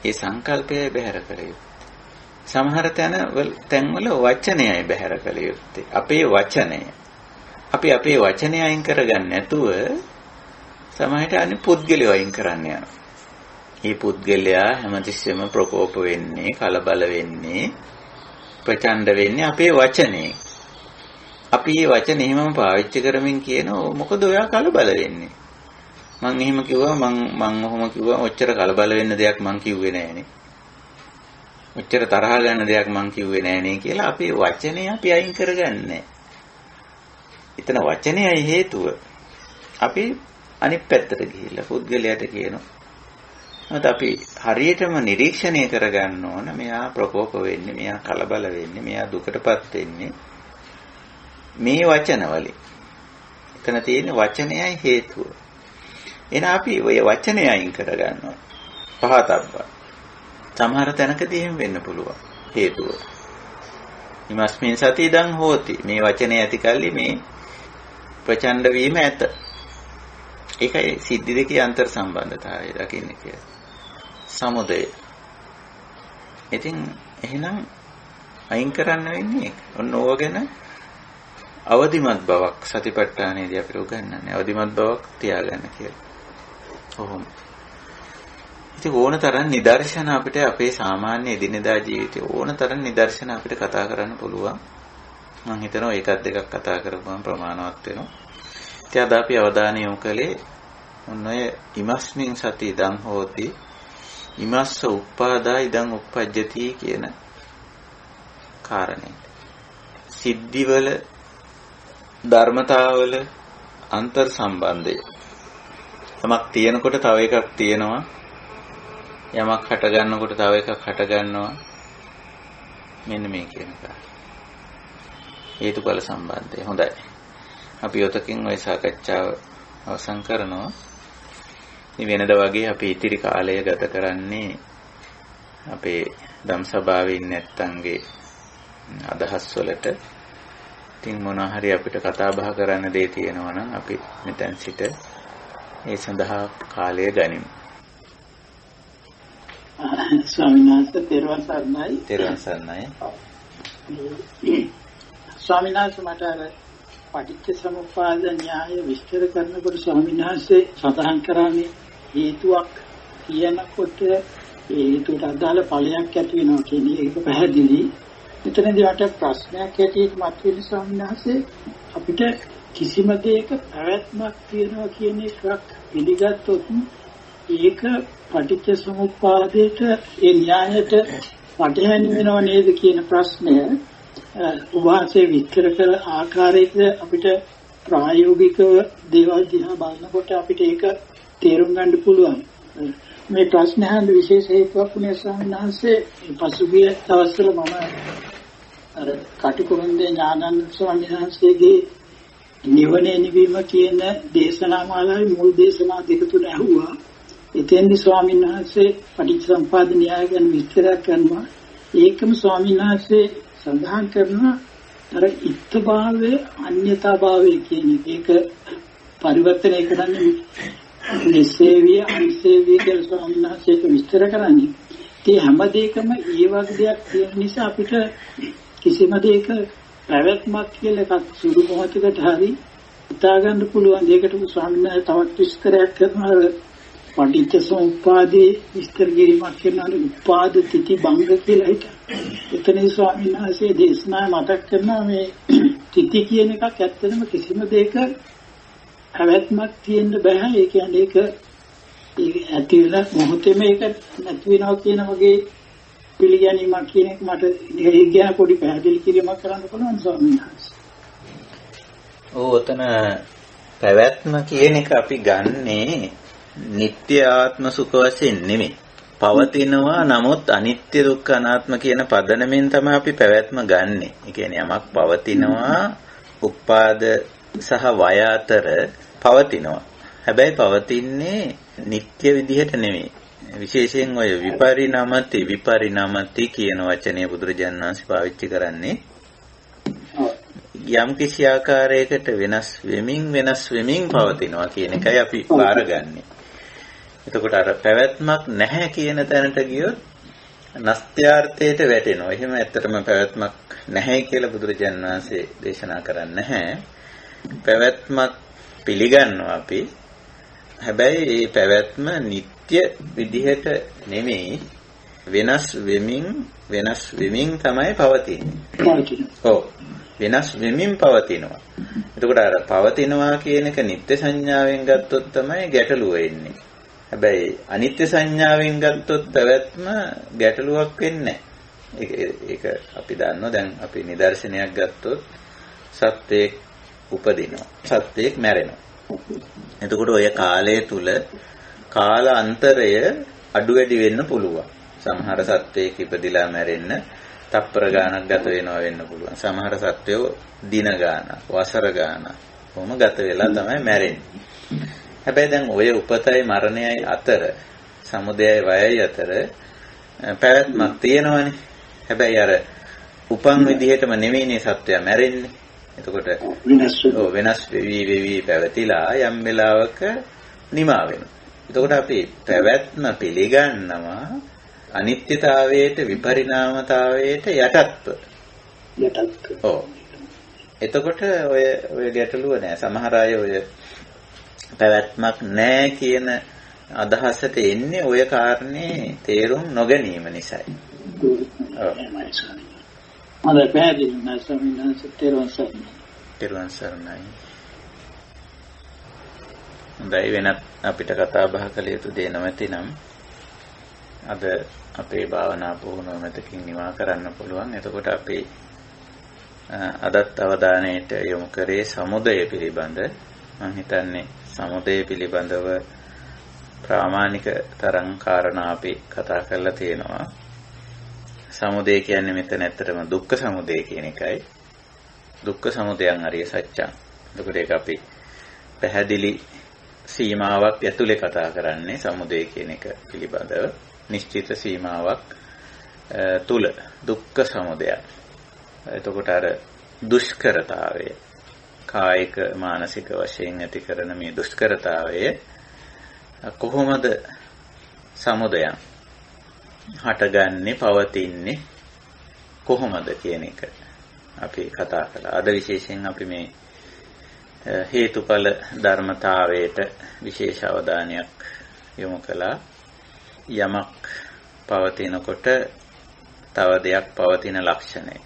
ඒ සංකල්පය බැහැර කළ යුත්තේ. සමහර තැන්වල වචනයයි බැහැර කළ යුත්තේ. අපේ වචනය. අපි අපේ වචනය අයින් කරගන්න නැතුව සමහරට අනිත් පුද්ගලයෝ අයින් කරන්න යනවා. මේ පුද්ගලයා හැමතිස්සෙම ප්‍රකෝප වෙන්නේ, කලබල වෙන්නේ, ප්‍රචණ්ඩ වෙන්නේ අපේ වචනේ. අපි මේ වචනේ එහෙමම පාවිච්චි කරමින් කියනවා මොකද ඔයා කලබල වෙන්නේ? මං එහෙම කිව්වා මං ඔහොම කිව්වා ඔච්චර කලබල වෙන්න දෙයක් මං කිව්වේ නෑනේ. ඔච්චර තරහ ගන්න දෙයක් මං කිව්වේ නෑනේ කියලා අපේ වචනේ අපි අයින් කරගන්නේ. එතන වචනයයි හේතුව. අපි අනිත් පැත්තට ගිහිල්ලා පුද්ගලයාට කියනවා. මොකද අපි හරියටම නිරීක්ෂණය කරගන්න ඕන මෙයා ප්‍රකෝප වෙන්නේ, මෙයා කලබල වෙන්නේ, මෙයා දුකටපත් වෙන්නේ මේ වචන වලින්. එතන තියෙන වචනයයි හේතුව. එන අපි ඔය වචනය අයින් කරගන්නවා. පහතබ්බ. සමහර තැනකදී එහෙම වෙන්න පුළුවන්. හේතුව. ඉමස්මින් සති ඉදං හෝති. මේ වචනේ ඇති කල්ලි මේ ප්‍රචණ්ඩ වීම ඇත. ඒකයි සිද්ධි දෙකේ අන්තර් සම්බන්ධතාවය දකින්න කියලා. සමුදය. ඉතින් එහෙනම් අයින් කරන්න වෙන්නේ ඒක. ඔන්න ඕව ගැන අවදිමත් බවක් සතිපට්ඨානයේදී අපිට උගන්වන්නේ. අවදිමත් බවක් තියාගන්න කියලා. කොහොම. ඉතින් ඕනතරම් නිදර්ශන අපිට අපේ සාමාන්‍ය එදිනෙදා ජීවිතේ ඕනතරම් නිදර්ශන අපිට කතා කරන්න පුළුවන්. මම හිතනවා එකක් දෙකක් කතා කරපුවම ප්‍රමාණවත් වෙනවා. ඉතින් අද අපි අවධානය යොමු කළේ ඔන්න ඔය ඉමස්මින් සති ඉදං හෝති ඉමස්ස උප්පාදා ඉදං උප්පජ්ජති කියන කාරණේ. සිද්ධිවල ධර්මතාවල අන්තර් සම්බන්ධය. යමක් තියෙනකොට තව එකක් තියෙනවා. යමක් හට ගන්නකොට තව එකක් හට ගන්නවා. මෙන්න මේ කියන එක. හේතුඵල සම්බන්ධය. හොඳයි. අපි ඔතකින් ওই සාකච්ඡාව අවසන් කරනවා. මේ වෙනද වගේ අපි ඉතිරි කාලය ගත කරන්නේ අපේ ධම්සභාවේ ඉන්න නැත්තන්ගේ අදහස් වලට. ඉතින් මොනවා හරි අපිට කතා බහ කරන්න දෙය තියෙනවා නම් අපි මෙතෙන් සිට ඒ සඳහා කාලය ගනිමු. ස්වාමීන් වහන්සේ තෙරුවන් සරණයි. තෙරුවන් සරණයි. ස්වාමීන් වහන්සේ මට අර පටිච්ච සමුප්පාද න්‍යාය විස්තර කරනකොට ස්වාමීන් වහන්සේ සඳහන් කරන්නේ හේතුවක් කියනකොට ඒ හේතුවට අදාළ ඵලයක් ඇති වෙනවා කියන එක පැහැදිලි. මෙතනදී මට ප්‍රශ්නයක් ඇටියෙත් මතුවෙන ස්වාමීන් වහන්සේ අපිට කිසිම දෙයක පැවැත්මක් තියෙනවා කියන එකක් පිළිගත්තොත් ඒක පටිච්ච සමුප්පාදයට ඒ න්‍යායයට පටහැනි වෙනව නේද කියන ප්‍රශ්නය උභාසයේ විස්තර කළ ආකාරයක අපිට ප්‍රායෝගිකව දේවල් දිහා බලනකොට අපිට ඒක තේරුම් ගන්න පුළුවන්. මේ ප්‍රශ්න අහන්න විශේෂ හේතුවක් වුණේ ස්වාමීන් වහන්සේ පසුගිය දවස්වල මම අර කටුකුරුන්දේ ඥානানন্দ ස්වාමීන් වහන්සේගේ නිවනේ නිවීම කියන දේශනා මාලාවේ මුල් දේශනා දෙක තුන ඇහුවා. එතෙන්දී ස්වාමීන් වහන්සේ පටිච්චසමුප්පාද න්‍යාය ගැන විස්තර කරනවා. ඒකම ස්වාමීන් වහන්සේ සඳහන් කරනවා අර ඉත්තභාවයේ අන්‍යතාභාවයේ කියන එක පරිවර්තනය කරන්නේ නිසේවිය අනිසේවිය කියලා ස්වාමීන් වහන්සේ විස්තර කරන්නේ. ඒ හැම දෙයකම ඒ වගේ දෙයක් තියෙන නිසා අපිට කිසිම දෙයක පැවැත්මක් කියලා එකක් සුළු මොහොතකට හරි හිතා ගන්න පුළුවන් දෙයකට ස්වාමීන් වහන්සේ තවත් විස්තරයක් කරනවා. පටිච්ච සමුප්පාදේ විස්තර කිරීමක් කරනවා උපාද තිති භංග කියලා හිත. එතනදී ස්වාමීන් වහන්සේ දේශනා මතක් කරනවා මේ තිති කියන එකක් ඇත්තටම කිසිම දෙයක පැවැත්මක් තියෙන්න බෑ. ඒ කියන්නේ ඒක ඇති වෙන මොහොතේම ඒක නැති වෙනවා කියන වගේ පිළිගැනීමක් කියන එක මට ඒ ගැන පොඩි පැහැදිලි කිරීමක් කරන්න පුළුවන් ස්වාමීන් වහන්සේ. ඔතන පැවැත්ම කියන එක අපි ගන්නේ නිට්ටය ආත්ම සුඛ වශයෙන් නෙමෙයි. පවතිනවා නමුත් අනිත්‍ය දුක්ඛ අනාත්ම කියන පදනමෙන් තමයි අපි පැවැත්ම ගන්නෙ. ඒ කියන්නේ යමක් පවතිනවා උපාද සහ වය අතර පවතිනවා. හැබැයි පවතින්නේ නිට්ටය විදිහට නෙමෙයි. විශේෂයෙන් ඔය විපරිණමති කියන වචනය බුදුරජාණන් වහන්සේ පාවිච්චි කරන්නේ යම් කිසි ආකාරයකට වෙනස් වෙමින් පවතිනවා කියන එකයි අපි බාරගන්නේ. එතකොට අර පැවැත්මක් නැහැ කියන තැනට ගියොත් නස්ත්‍යාර්ථයට වැටෙනවා. එහෙම ඇත්තටම පැවැත්මක් නැහැ කියලා බුදුරජාණන් වහන්සේ දේශනා කරන්නේ නැහැ. පැවැත්මක් පිළිගන්නවා අපි. හැබැයි මේ පැවැත්ම නිට්ටය විදිහට නෙමෙයි වෙනස් වෙමින් තමයි පවතින්නේ. ඔව්. වෙනස් වෙමින් පවතිනවා. එතකොට අර පවතිනවා කියන එක නිත්‍ය සංඥාවෙන් ගත්තොත් තමයි ගැටලුව එන්නේ. හැබැයි අනිත්‍ය සංඥාවෙන් ගත්තොත් පැවැත්ම ගැටලුවක් වෙන්නේ නැහැ. ඒක අපි දන්නවා. දැන් අපි නිදර්ශනයක් ගත්තොත් සත්‍යයක් උපදිනවා. සත්‍යයක් මැරෙනවා. එතකොට ඔය කාලය තුල කාල අන්තරය අඩු වැඩි වෙන්න පුළුවන්. සමහර සත්‍යයක් ඉපදිලා මැරෙන්න තප්පර ගානක් ගත වෙන්න පුළුවන්. සමහර සත්වෝ දින ගානක්, වසර ගානක් කොහොම ගත වෙලා තමයි මැරෙන්නේ. හැබැයි දැන් ඔය උපතයි මරණයයි අතර, සමුදයයි වයයි අතර පැවැත්මක් තියෙනවනේ. හැබැයි අර උපන් විදිහටම නෙමෙයිනේ සත්වයා මැරෙන්නේ. එතකොට වෙනස් වෙවි පැවතිලා යම් වෙලාවක නිමා වෙනවා. එතකොට අපි පැවැත්ම පිළිගන්නවා අනිත්‍යතාවයට විපරිණාමතාවයට යටත්ව. ඔව්. එතකොට ඔය ගැටලුව නෑ. සමහර අය ඔය පැවැත්මක් නෑ කියන අදහසට එන්නේ ඔය කාරණේ තේරුම් නොගැනීම නිසායි. ඔව්. මම පැහැදිලි නැසමින් තෙරුවන් සරණයි. හොඳයි වෙනත් අපිට කතා බහ කළ යුතු දේ නැතිනම් අද අපේ භාවනා පුහුණුව මෙතකින් නිමා කරන්න පුළුවන්. එතකොට අපි අදත් අවධානයට යොමු කරේ සමුදය පිළිබඳ. මම හිතන්නේ සමුදය පිළිබඳව ප්‍රාමාණික තරම් කාරණා අපි කතා කරලා තියෙනවා. සමුදය කියන්නේ මෙතන ඇත්තටම දුක්ඛ සමුදය කියන එකයි. දුක්ඛ සමුදයං අරිය සත්‍යං. එතකොට ඒක අපි පැහැදිලි සීමාවක් ඇතුලේ කතා කරන්නේ සමුදය කියන එක පිළිබඳව. නිශ්චිත සීමාවක් තුල දුක්ඛ සමුදය. එතකොට අර දුෂ්කරතාවය කායික මානසික වශයෙන් ඇති කරන මේ දුෂ්කරතාවය කොහොමද සමුදයන් හටගන්නේ පවතින්නේ කොහොමද කියන එක අපි කතා කළා. අද විශේෂයෙන් අපි මේ හේතුඵල ධර්මතාවයට විශේෂ අවධානයක් යොමු කළා. යමක් පවතිනකොට තව දෙයක් පවතින ලක්ෂණය.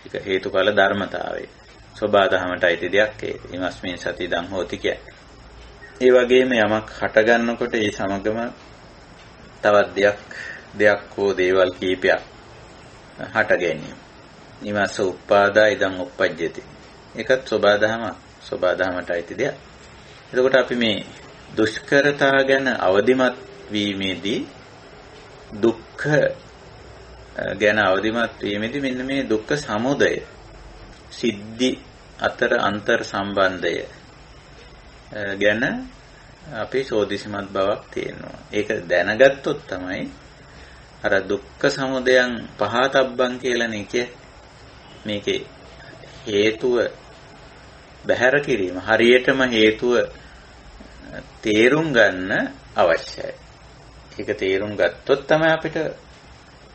ඒක හේතුඵල ධර්මතාවය. සබාධමයට අයිති දෙයක් ඒක. ීමස්මින් සතිදං හෝති කියන්නේ. ඒ වගේම යමක් හට ගන්නකොට ඒ සමගම තවත් දෙයක් හෝ දේවල් කීපයක් හට ගැනීම. ීමස්ස උප්පාදා ඉදං උප්පජ්ජති. ඒකත් සබාධමයට අයිති දෙයක්. එතකොට අපි මේ දුෂ්කරතා ගැන අවදිමත් වීමේදී දුක්ඛ ගැන අවදිමත් වීමේදී මෙන්න මේ දුක්ඛ සමුදය සිද්ධි අතර අන්තර් සම්බන්ධය ගැන අපි සෝදිසිමත් බවක් තියෙනවා. ඒක දැනගත්තොත් තමයි අර දුක්ඛ සමුදයං පහතබ්බං කියලානේ කියේ. මේකේ හේතුව බැහැර කිරීම හරියටම හේතුව තේරුම් ගන්න අවශ්‍යයි. ඒක තේරුම් ගත්තොත් තමයි අපිට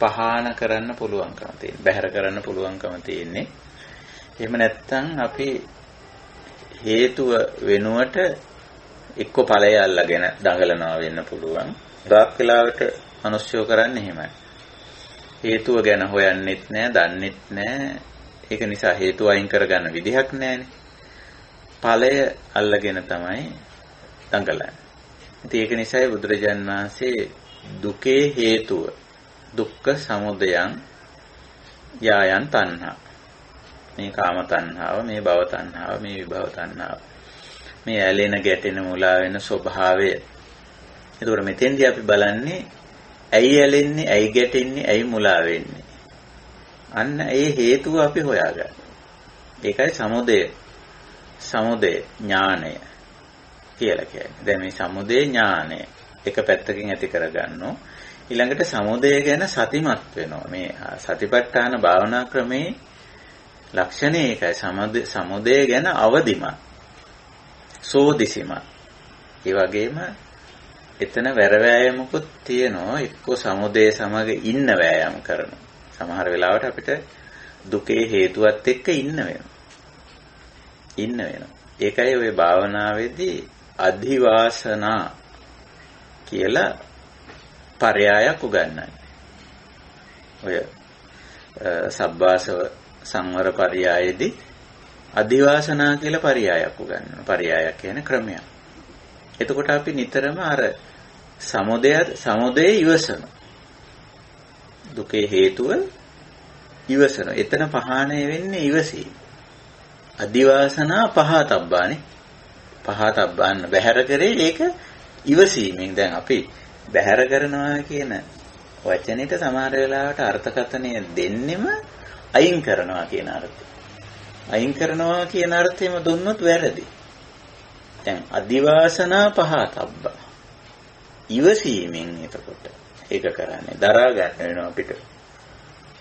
පහාන කරන්න පුළුවන්කම තියෙන්නේ. බැහැර කරන්න පුළුවන්කම තියෙන්නේ. එහෙම නැත්නම් අපි හේතුව වෙනුවට එක්ක ඵලය අල්ලගෙන දඟලනවා වෙන්න පුළුවන්. ගාක් වෙලාවට මිනිස්සුયો කරන්නේ එහෙමයි. හේතුව ගැන හොයන්නෙත් නෑ, දන්නෙත් නෑ. ඒක නිසා හේතුව අයින් කරගන්න විදිහක් නෑනේ. ඵලය අල්ලගෙන තමයි දඟලන්නේ. ඉතින් ඒක නිසායි බුදුරජාණන් වහන්සේ දුකේ හේතුව දුක්ඛ සමුදයං යායන් තණ්හා. මේ කාම තණ්හාව, මේ භව තණ්හාව, මේ විභව තණ්හාව. මේ ඇලෙන ගැටෙන මුලා වෙන ස්වභාවය. ඒතකොට මෙතෙන්දී අපි බලන්නේ ඇයි ඇලෙන්නේ, ඇයි ගැටෙන්නේ, ඇයි මුලා වෙන්නේ. අන්න ඒ හේතුව අපි හොයාගන්න. ඒකයි සමුදය ඥානය කියලා කියන්නේ. දැන් මේ සමුදය ඥානය එක පැත්තකින් ඇති කරගන්නෝ. ඊළඟට සමුදය ගැන සතිමත් වෙනවා. මේ සතිපට්ඨාන භාවනා ක්‍රමේ ලක්ෂණය ඒකයි. සමුදය ගැන අවදිමත්. සෝදිසිමත්. ඒ වගේම එතන වැර වෑයමකුත් තියෙනවා. එක්කෝ සමුදය සමග ඉන්න වෑයම් කරනවා. සමහර වෙලාවට අපිට දුකේ හේතුවත් එක්ක ඉන්න වෙනවා. ඒකයි ওই භාවනාවේදී අධිවාසනා කියලා පරයයක් උගන්වන්නේ. ඔය සබ්බාසව සංවර පරයයේදී අධිවාසනා කියලා පරයයක් උගන්වනවා. පරයයක් කියන්නේ ක්‍රමයක්. එතකොට අපි නිතරම අර සමුදය ඉවසන. දුකේ හේතුව ඉවසන. එතන පහාණය වෙන්නේ ඉවසීම. අදිවාසනා පහතබ්බානේ. පහතබ්බාන්න බැහැර කරේ ඒක ඉවසීමෙන්. දැන් අපි බැහැර කරනවා කියන වචනෙට සමහර වෙලාවට අර්ථකථනය දෙන්නෙම අයින් කරනවා කියන අර්ථය. අයින් කරනවා කියන අර්ථයම දුන්නොත් වැරදි. දැන් අදිවාසනා පහතබ්බා. ඉවසීමෙන් එතකොට ඒක කරන්නේ දරා ගන්න වෙනවා අපිට.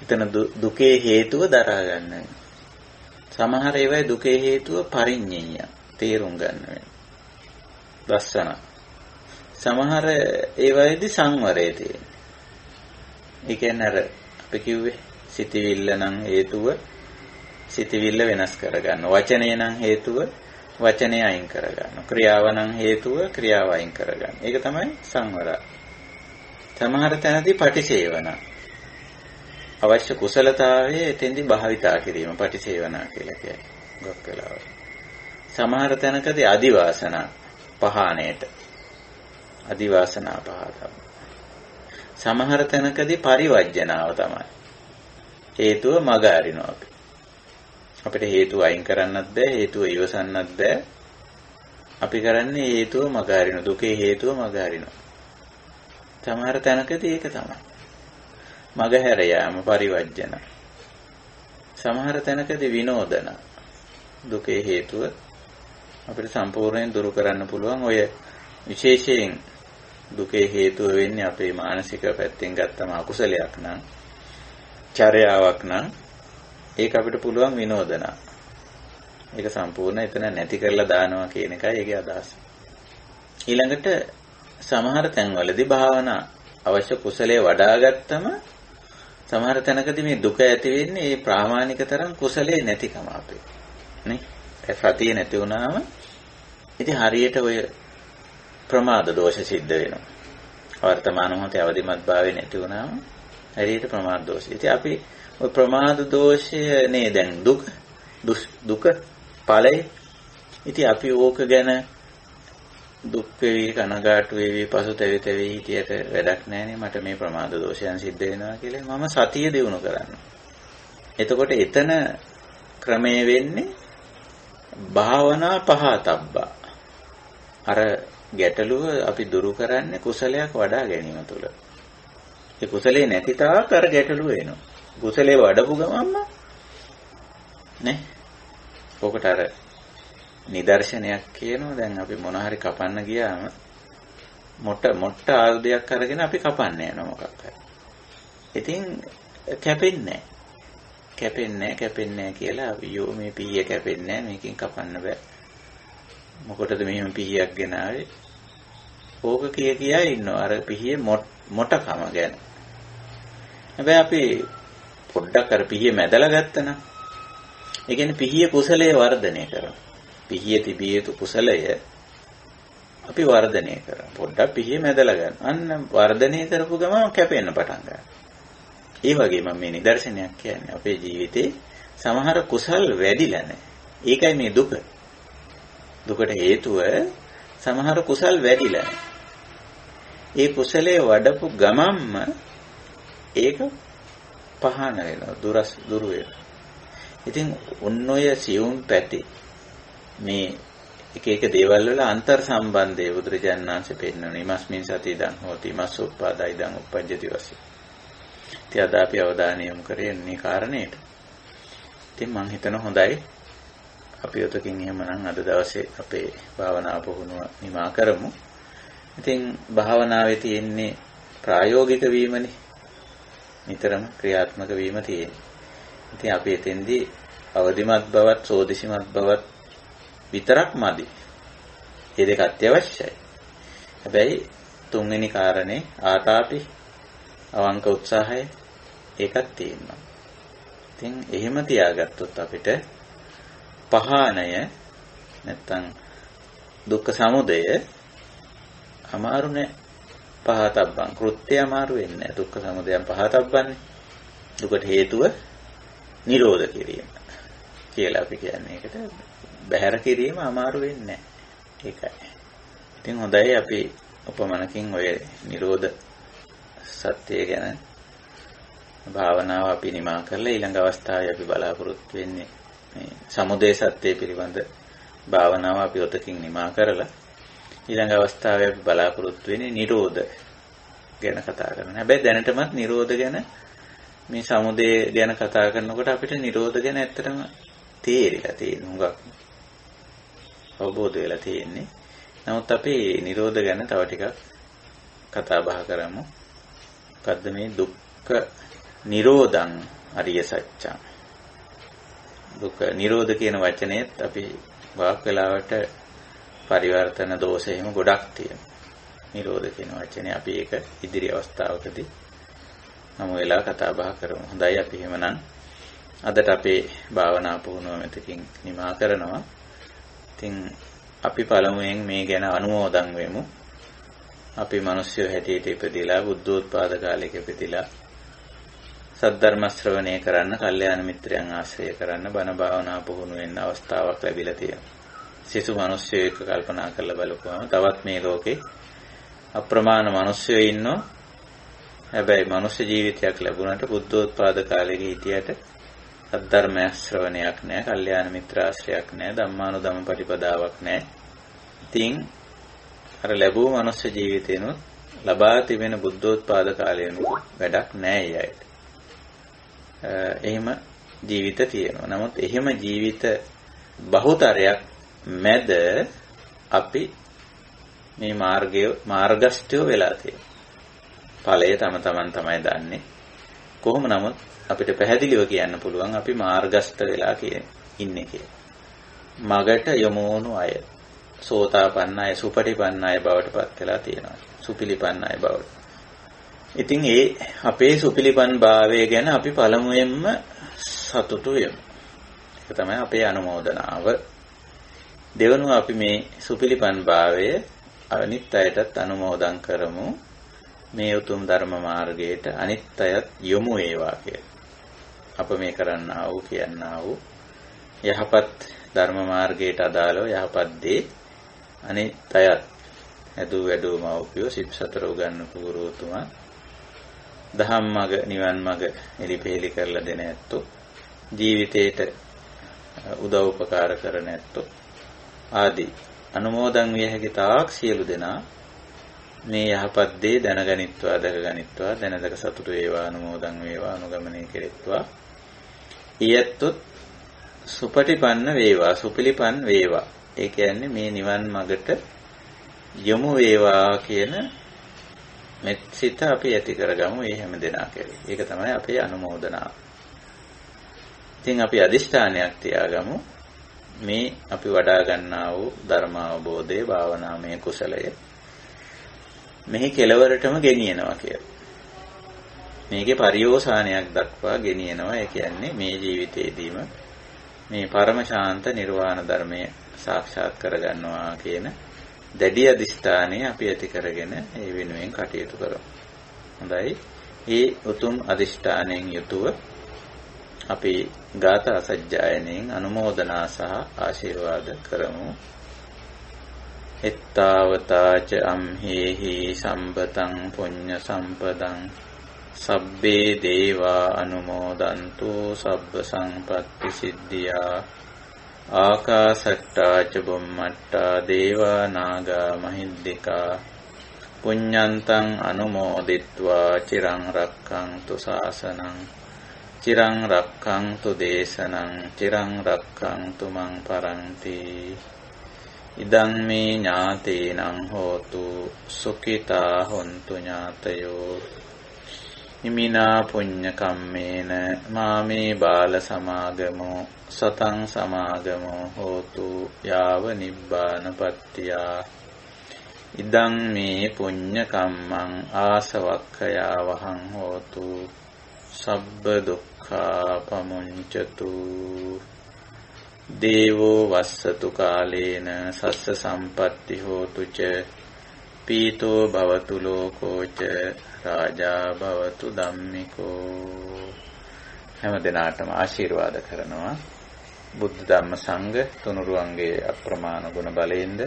එතන දුකේ හේතුව දරා ගන්න වෙනවා. සමහර ඒවායි දුකේ හේතුව පරිඤ්ඤය තේරුම් ගන්න වෙනවා. දස්සන. සමහර ඒවායිදී සංවරය තියෙනවා. ඒ කියන්නේ අර අපි කිව්වේ සිතවිල්ල නම් හේතුව සිතවිල්ල වෙනස් කරගන්න. වචනය නම් හේතුව වචනය අයින් කරගන්න. ක්‍රියාව නම් හේතුව ක්‍රියාව අයින් කරගන්න. ඒක තමයි සංවරය. සමහර තැනදී පටිසේවන අවශ්‍ය කුසලතාවයේ එතෙන්දී භාවිතා කිරීම පටිසේවනා කියලා කියන්නේ. ගොක් වෙලාවට. සමහර තැනකදී අදිවාසනා පහාණයට අදිවාසනා පහතම. සමහර තැනකදී පරිවර්ජනාව තමයි. හේතුව මග අරිනවා අපි. අපිට හේතුව අයින් කරන්නත් බෑ, හේතුව ඉවසන්නත් බෑ. අපි කරන්නේ හේතුව මග අරිනවා. දුකේ හේතුව මග අරිනවා. සමහර තැනකදී ඒක තමයි. මග හැර යාම පරිවර්ජන. සමහර තැනකදී විනෝදන. දුකේ හේතුව අපිට සම්පූර්ණයෙන් දුරු කරන්න පුළුවන්. ඔය විශේෂයෙන් දුකේ හේතුව වෙන්නේ අපේ මානසික පැත්තෙන් ගත්තම අකුසලයක් නම්, චර්යාවක් නම් ඒක අපිට පුළුවන් විනෝදන. ඒක සම්පූර්ණ එතන නැති කරලා දානවා කියන එකයි ඒකේ අදහස. ඊළඟට සමහර තැන්වලදී භාවනා අවශ්‍ය කුසලයේ වඩා ගත්තම සමහර තැනකදී මේ දුක ඇති වෙන්නේ ඒ ප්‍රාමාණික තරම් කුසලයේ නැතිකම අපේ. නේ? ඒ සතිය නැති වුණාම ඉතින් හරියට ඔය ප්‍රමාද දෝෂ සිද්ධ වෙනවා. වර්තමාන මොහොතේ අවදිමත් භාවය නැති වුණාම හරියට ප්‍රමාද දෝෂ. ඉතින් අපි ඔය ප්‍රමාද දෝෂය නේ දැන් දුක ඵලය. ඉතින් අපි ඕක ගැන දුක් වේවි කනගාටු වේවි පසුතැවි හිටියට වැඩක් නැහැනේ. මට මේ ප්‍රමාද දෝෂයන් සිද්ධ වෙනවා කියලා මම සතිය දිනු කරනවා. එතකොට එතන ක්‍රමයේ වෙන්නේ භාවනා පහතබ්බා. අර ගැටලුව අපි දුරු කරන්නේ කුසලයක් වඩා ගැනීම තුළ. ඒ කුසලේ නැති තාක් අර ගැටලුව එනවා. කුසලේ වඩපු ගමන්ම නේ ඔකට අර නිදර්ශනයක් කියනවා. දැන් අපි මොන හරි කපන්න ගියාම මොට්ට ආයුධයක් අරගෙන අපි කපන්න යනවා මොකක් හරි. ඉතින් කැපෙන්නේ නැහැ කියලා අපි යෝ මේ පීය කැපෙන්නේ නැහැ මේකෙන් කපන්න බෑ. මොකටද මෙහෙම පීයක් ගෙනාවේ? ඕක කියා ඉන්නවා අර පීයේ මොටකම ගැන. හැබැයි අපි පොඩ්ඩක් අර පීයේ මැදලා ගත්තනම් ඒ කියන්නේ පීයේ කුසලයේ වර්ධනය කරනවා. පීයේ තිබිය යුතු කුසලය අපි වර්ධනය කරනවා. පොඩ්ඩක් පීයේ මැදලා ගන්න. අන්න වර්ධනය කරපු ගමන් කැපෙන්න පටන් ගන්නවා. ඒ වගේ මම මේ නිදර්ශනයක් කියන්නේ අපේ ජීවිතේ සමහර කුසල් වැඩිලා නැහැ. ඒකයි මේ දුක. දුකට හේතුව සමහර කුසල් වැඩිලා නැහැ. ඒ කුසලයේ වඩපු ගමන්ම ඒක පහන වෙනවා, දුරු වෙනවා. ඉතින් ඔන්නෝය සියුම් පැති මේ එක එක දේවල් වල අන්තර් සම්බන්ධය බුදුරජාණන් වහන්සේ පෙන්නන ඉමස්මින් සති දන් හෝති මස්සෝප්පාදයි දන් උපජ්ජති වශයෙන්. ඉතින් අද අපි අවධානය යොමු කරේ මේ කාරණේට. ඉතින් මම හිතන හොඳයි අපි ඔතකින් එහෙමනම් අද දවසේ අපේ භාවනා පුහුණුව නිමා කරමු. ඉතින් භාවනාවේ තියෙන්නේ ප්‍රායෝගික වීමනේ. නිතරම ක්‍රියාත්මක වීම තියෙන්නේ. ඉතින් අපි එතෙන්දී අවදිමත් බවත් සෝදිසිමත් බවත් විතරක් මදි. මේ දෙක අත්‍යවශ්‍යයි. හැබැයි තුන්වෙනි කාරණේ ආතාපි අවංක උත්සාහය ඒකක් තියෙනවා. ඉතින් එහෙම තියාගත්තොත් අපිට පහානය නැත්තම් දුක්ඛ සමුදය අමාරු නෑ. පහතබ්බන් කෘත්‍ය අමාරු වෙන්නේ නෑ. දුක්ඛ සමුදයන් පහතබ්බන්නේ. දුකට හේතුව නිරෝධ කිරීම කියලා අපි කියන්නේ. ඒකට බැහැර කිරීම අමාරු වෙන්නේ නෑ. ඒකයි. ඉතින් හොඳයි අපි උපමනකින් ඔය නිරෝධ සත්‍ය ගැන භාවනාව අපි නිමා කරලා ඊළඟ අවස්ථාවේ අපි බලාපොරොත්තු වෙන්නේ මේ සමුදය සත්‍ය පිළිබඳ භාවනාව අපි ඔතකින් නිමා කරලා ඊළඟ අවස්ථාවේ අපි බලාපොරොත්තු වෙන්නේ නිරෝධ ගැන කතා කරන්න. හැබැයි දැනටමත් නිරෝධ ගැන මේ සමුදය ගැන කතා කරනකොට අපිට නිරෝධ ගැන ඇත්තටම තේරිලා තියෙන හුඟක් අවබෝධ වෙලා තියෙන්නේ. නමුත් අපි නිරෝධ ගැන තව ටිකක් කතා බහ කරමු. මොකද්ද මේ දුක්ඛ නිරෝධං අරිය සත්‍යං. දුක්ඛ නිරෝධ කියන වචනේත් අපි වාක් වෙලාවට පරිවර්තන දෝෂ එහෙම ගොඩක් තියෙනවා. නිරෝධ කියන වචනේ අපි ඒක ඉදිරි අවස්ථාවකදී නම වෙලා කතා බහ කරමු. හොඳයි අපි එහෙමනම් අදට අපේ භාවනා පුහුණුව මෙතකින් නිමා කරනවා. ඉතින් අපි පළමුවෙන් මේ ගැන අනුමෝදන් වෙමු. අපි මිනිස්සු හැටියට ඉපදිලා බුද්ධෝත්පාද කාලයක ඉපදිලා සද්ධර්ම ශ්‍රවණය කරන්න, කල්යාණ මිත්‍රයන් ආශ්‍රය කරන්න, බණ භාවනා පුහුණු වෙන්න අවස්ථාවක් ලැබිලා තියෙනවා. සිසු මිනිස්සු එක්ක කල්පනා කරලා බලපුවම තවත් මේ ලෝකේ අප්‍රමාණ මිනිස්සු ඉන්නෝ. හැබැයි මනුෂ්‍ය ජීවිතයක් ලැබුණාට බුද්ධෝත්පාද කාලෙක හිටියට සද්ධර්ම ශ්‍රවණයක් නැහැ, කල්යාණ මිත්‍ර ආශ්‍රයයක් නැහැ, ධම්මානුධම්ම ප්‍රතිපදාවක් නැහැ. ඉතින් අර ලැබුව මනුෂ්‍ය ජීවිතේනොත් ලබා තිබෙන බුද්ධෝත්පාද කාලයනොත් වැඩක් නැහැ යයිට. එහෙම ජීවිත තියෙනවා. නමුත් එහෙම ජීවිත බහුතරයක් මැද අපි මේ මාර්ගස්ත්‍යෝ වෙලා තියෙනවා. ඵලය තම තමන් තමයි දන්නේ. කොහොම නමුත් අපිට පැහැදිලිව කියන්න පුළුවන් අපි මාර්ගස්ත වෙලා ඉන්නේ කියලා. මගට යොමු වුණු අය, සෝතාපන්න අය, සුපටිපන්න අය බවට පත් වෙලා තියෙනවා. සුපිලිපන්න අය බවට. ඉතින් ඒ අපේ සුපිලිපන් භාවය ගැන අපි පළමුවෙන්ම සතුටු වෙමු. ඒක තමයි අපේ අනුමෝදනාව. දෙවනුව අපි මේ සුපිලිපන් භාවය අනිත් අයටත් අනුමෝදන් කරමු. මේ උතුම් ධර්ම මාර්ගයට අනිත් අයත් යොමු වේවා කියලා. අප මේ කරන්නා වූ කියන්නා වූ යහපත් ධර්ම මාර්ගයට අදාළව යහපත් දේ අනිත් අයත් ඇදූ වැඩූ මව්පියෝ සිත් සතර උගන්වපු ගුරුතුමා දහම් මඟ නිවන් මඟ එලිපෙහෙලි කරලා දෙන ඇත්තෝ ජීවිතේට උදව් උපකාර කරන ඇත්තෝ ආදී අනුමෝදන් විය හැකි තාක් සියලු දෙනා මේ යහපත් දේ දැනගනිත්වා දැකගනිත්වා දැනදක සතුටු වේවා අනුමෝදන් වේවා අනුගමනය කෙරෙත්වා ඊයත්ොත් සුපටිපන්න වේවා, සුපිලිපන් වේවා. ඒ කියන්නේ මේ නිවන් මඟට යමු වේවා කියන මෙත් සිත අපි ඇති කරගමු මේ හැම දෙනා කෙරේ. ඒක තමයි අපේ අනුමෝදනාව. ඉතින් අපි අදිෂ්ඨානයක් තියාගමු මේ අපි වඩා ගන්නා වූ ධර්ම අවබෝධයේ භාවනාමය කුසලය මෙහි කෙලවරටම ගෙනියනවා කියලා. මේකේ පරිෝසානයක් දක්වා ගෙනියනවා. ඒ කියන්නේ මේ ජීවිතේදීම මේ පරම ශාන්ත නිර්වාණ ධර්මය සාක්ෂාත් කරගන්නවා කියන දැඩි අදිෂ්ඨානය අපි ඇති කරගෙන ඒ වෙනුවෙන් කටයුතු කරමු. හොඳයි. මේ උතුම් අදිෂ්ඨානයෙන් යුතුව අපි ගාථා සජ්ජායනයෙන් අනුමෝදනා සහ ආශිර්වාද කරමු. එත්තාවතාච අම්හෙහි සම්පතං පුඤ්ඤ සම්පදං සබ්බේ දේවා අනුමෝදන්තු සබ්බ සංපත්ති සිද්ධියා ආකාසට්ටා ච බුම්මට්ටා දේවා නාග මහිද්దికා පුඤ්ඤන්තං අනුමෝදිත්වා චිරං රක්ඛන්තු ශාසනං චිරං රක්ඛන්තු දේශනං චිරං රක්ඛන්තු මං පරන්ති ඉදං මේ ඥාතේනං හෝතු සුඛිතා හොන්තු ඥාතයෝ ඉමිනා පුඤ්ඤ කම්මේන මාමේ බාල සමාගමෝ සතං සමාගමෝ හෝතු යාව නිබ්බානපත්තියා ඉදං මේ පුඤ්ඤ කම්මං ආසවක්ඛයා වහං හෝතු සබ්බ දුක්ඛා පමුඤ්චතු දේවෝ වස්සතු කාලේන සස්ස සම්පatti හෝතු ච පීතෝ භවතු ලෝකෝ ච රාජා භවතු ධම්මිකෝ. හැම දිනාටම ආශිර්වාද කරනවා. බුද්ධ ධම්ම සංඝ තුනුරුවන්ගේ අප්‍රමාණ ගුණ බලයෙන්ද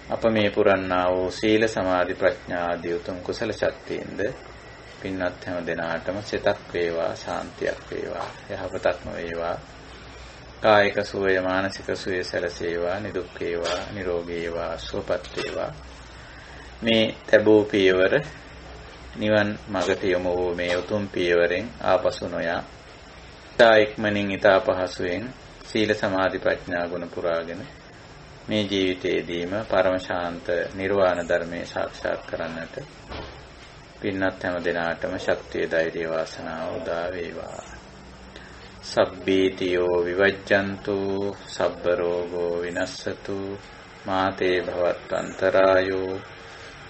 අප මේ පුරන්නා වූ සීල සමාධි ප්‍රඥා ආදී උතුම් කුසල ශක්තියින්ද පින්වත් හැම දිනාටම සිතක් වේවා, ශාන්තියක් වේවා, යහපතක්ම වේවා. කායික සුවය, මානසික සුවය සැලසේවා, නිදුක් වේවා, නිරෝගී වේවා, සුවපත් වේවා. මේ තැබූ පියවර නිවන් මඟට යොමු වූ මේ උතුම් පියවරෙන් ආපසු නොයා ඉතා ඉක්මනින් ඉතා පහසුවෙන් සීල සමාධි ප්‍රඥා ගුණ පුරාගෙන මේ ජීවිතයේදීම පරම ශාන්ත නිර්වාණ ධර්මයේ සාක්ෂාත් කරන්නට පින්වත් හැම දිනාටම ශක්තිය, ධෛර්ය, වාසනාව උදා වේවා. සබ්බීතියෝ විවජ්ජන්තු සබ්බ රෝගෝ විනස්සතු මාතේ භවත්වන්තරායෝ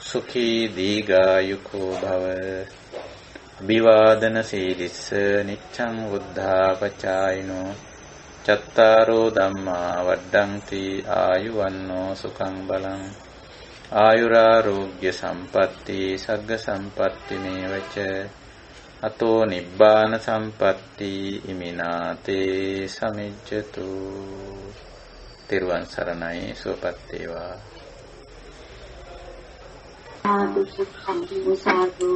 සුඛී දීඝායුකෝ භව. අභිවාදන සීලිස්ස නිච්ඡං වුද්ධාපචායිනෝ චත්තාරෝ ධම්මා වඩ්ඩಂತಿ ආයුවන්නෝ සුඛං බලං ආයුරාෝග්‍ය සම්පatti සග්ග සම්පatti මේවච අතෝ නිබ්බාන සම්පatti ඉමිනාතේ සමිජ්ජතු. තෙරුවන් සරණයි. සුවපත් වේවා. සාදු සාදු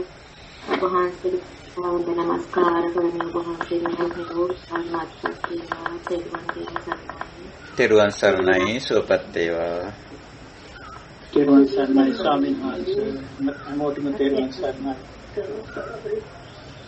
වහන්සේ සාදු නමස්කාර කරන වහන්සේලා තෙරුවන් සරණයි. සුවපත් වේවා. තෙරුවන් සරණයි ස්වාමීන් වහන්සේ. මොටිම තෙරුවන් සරණයි.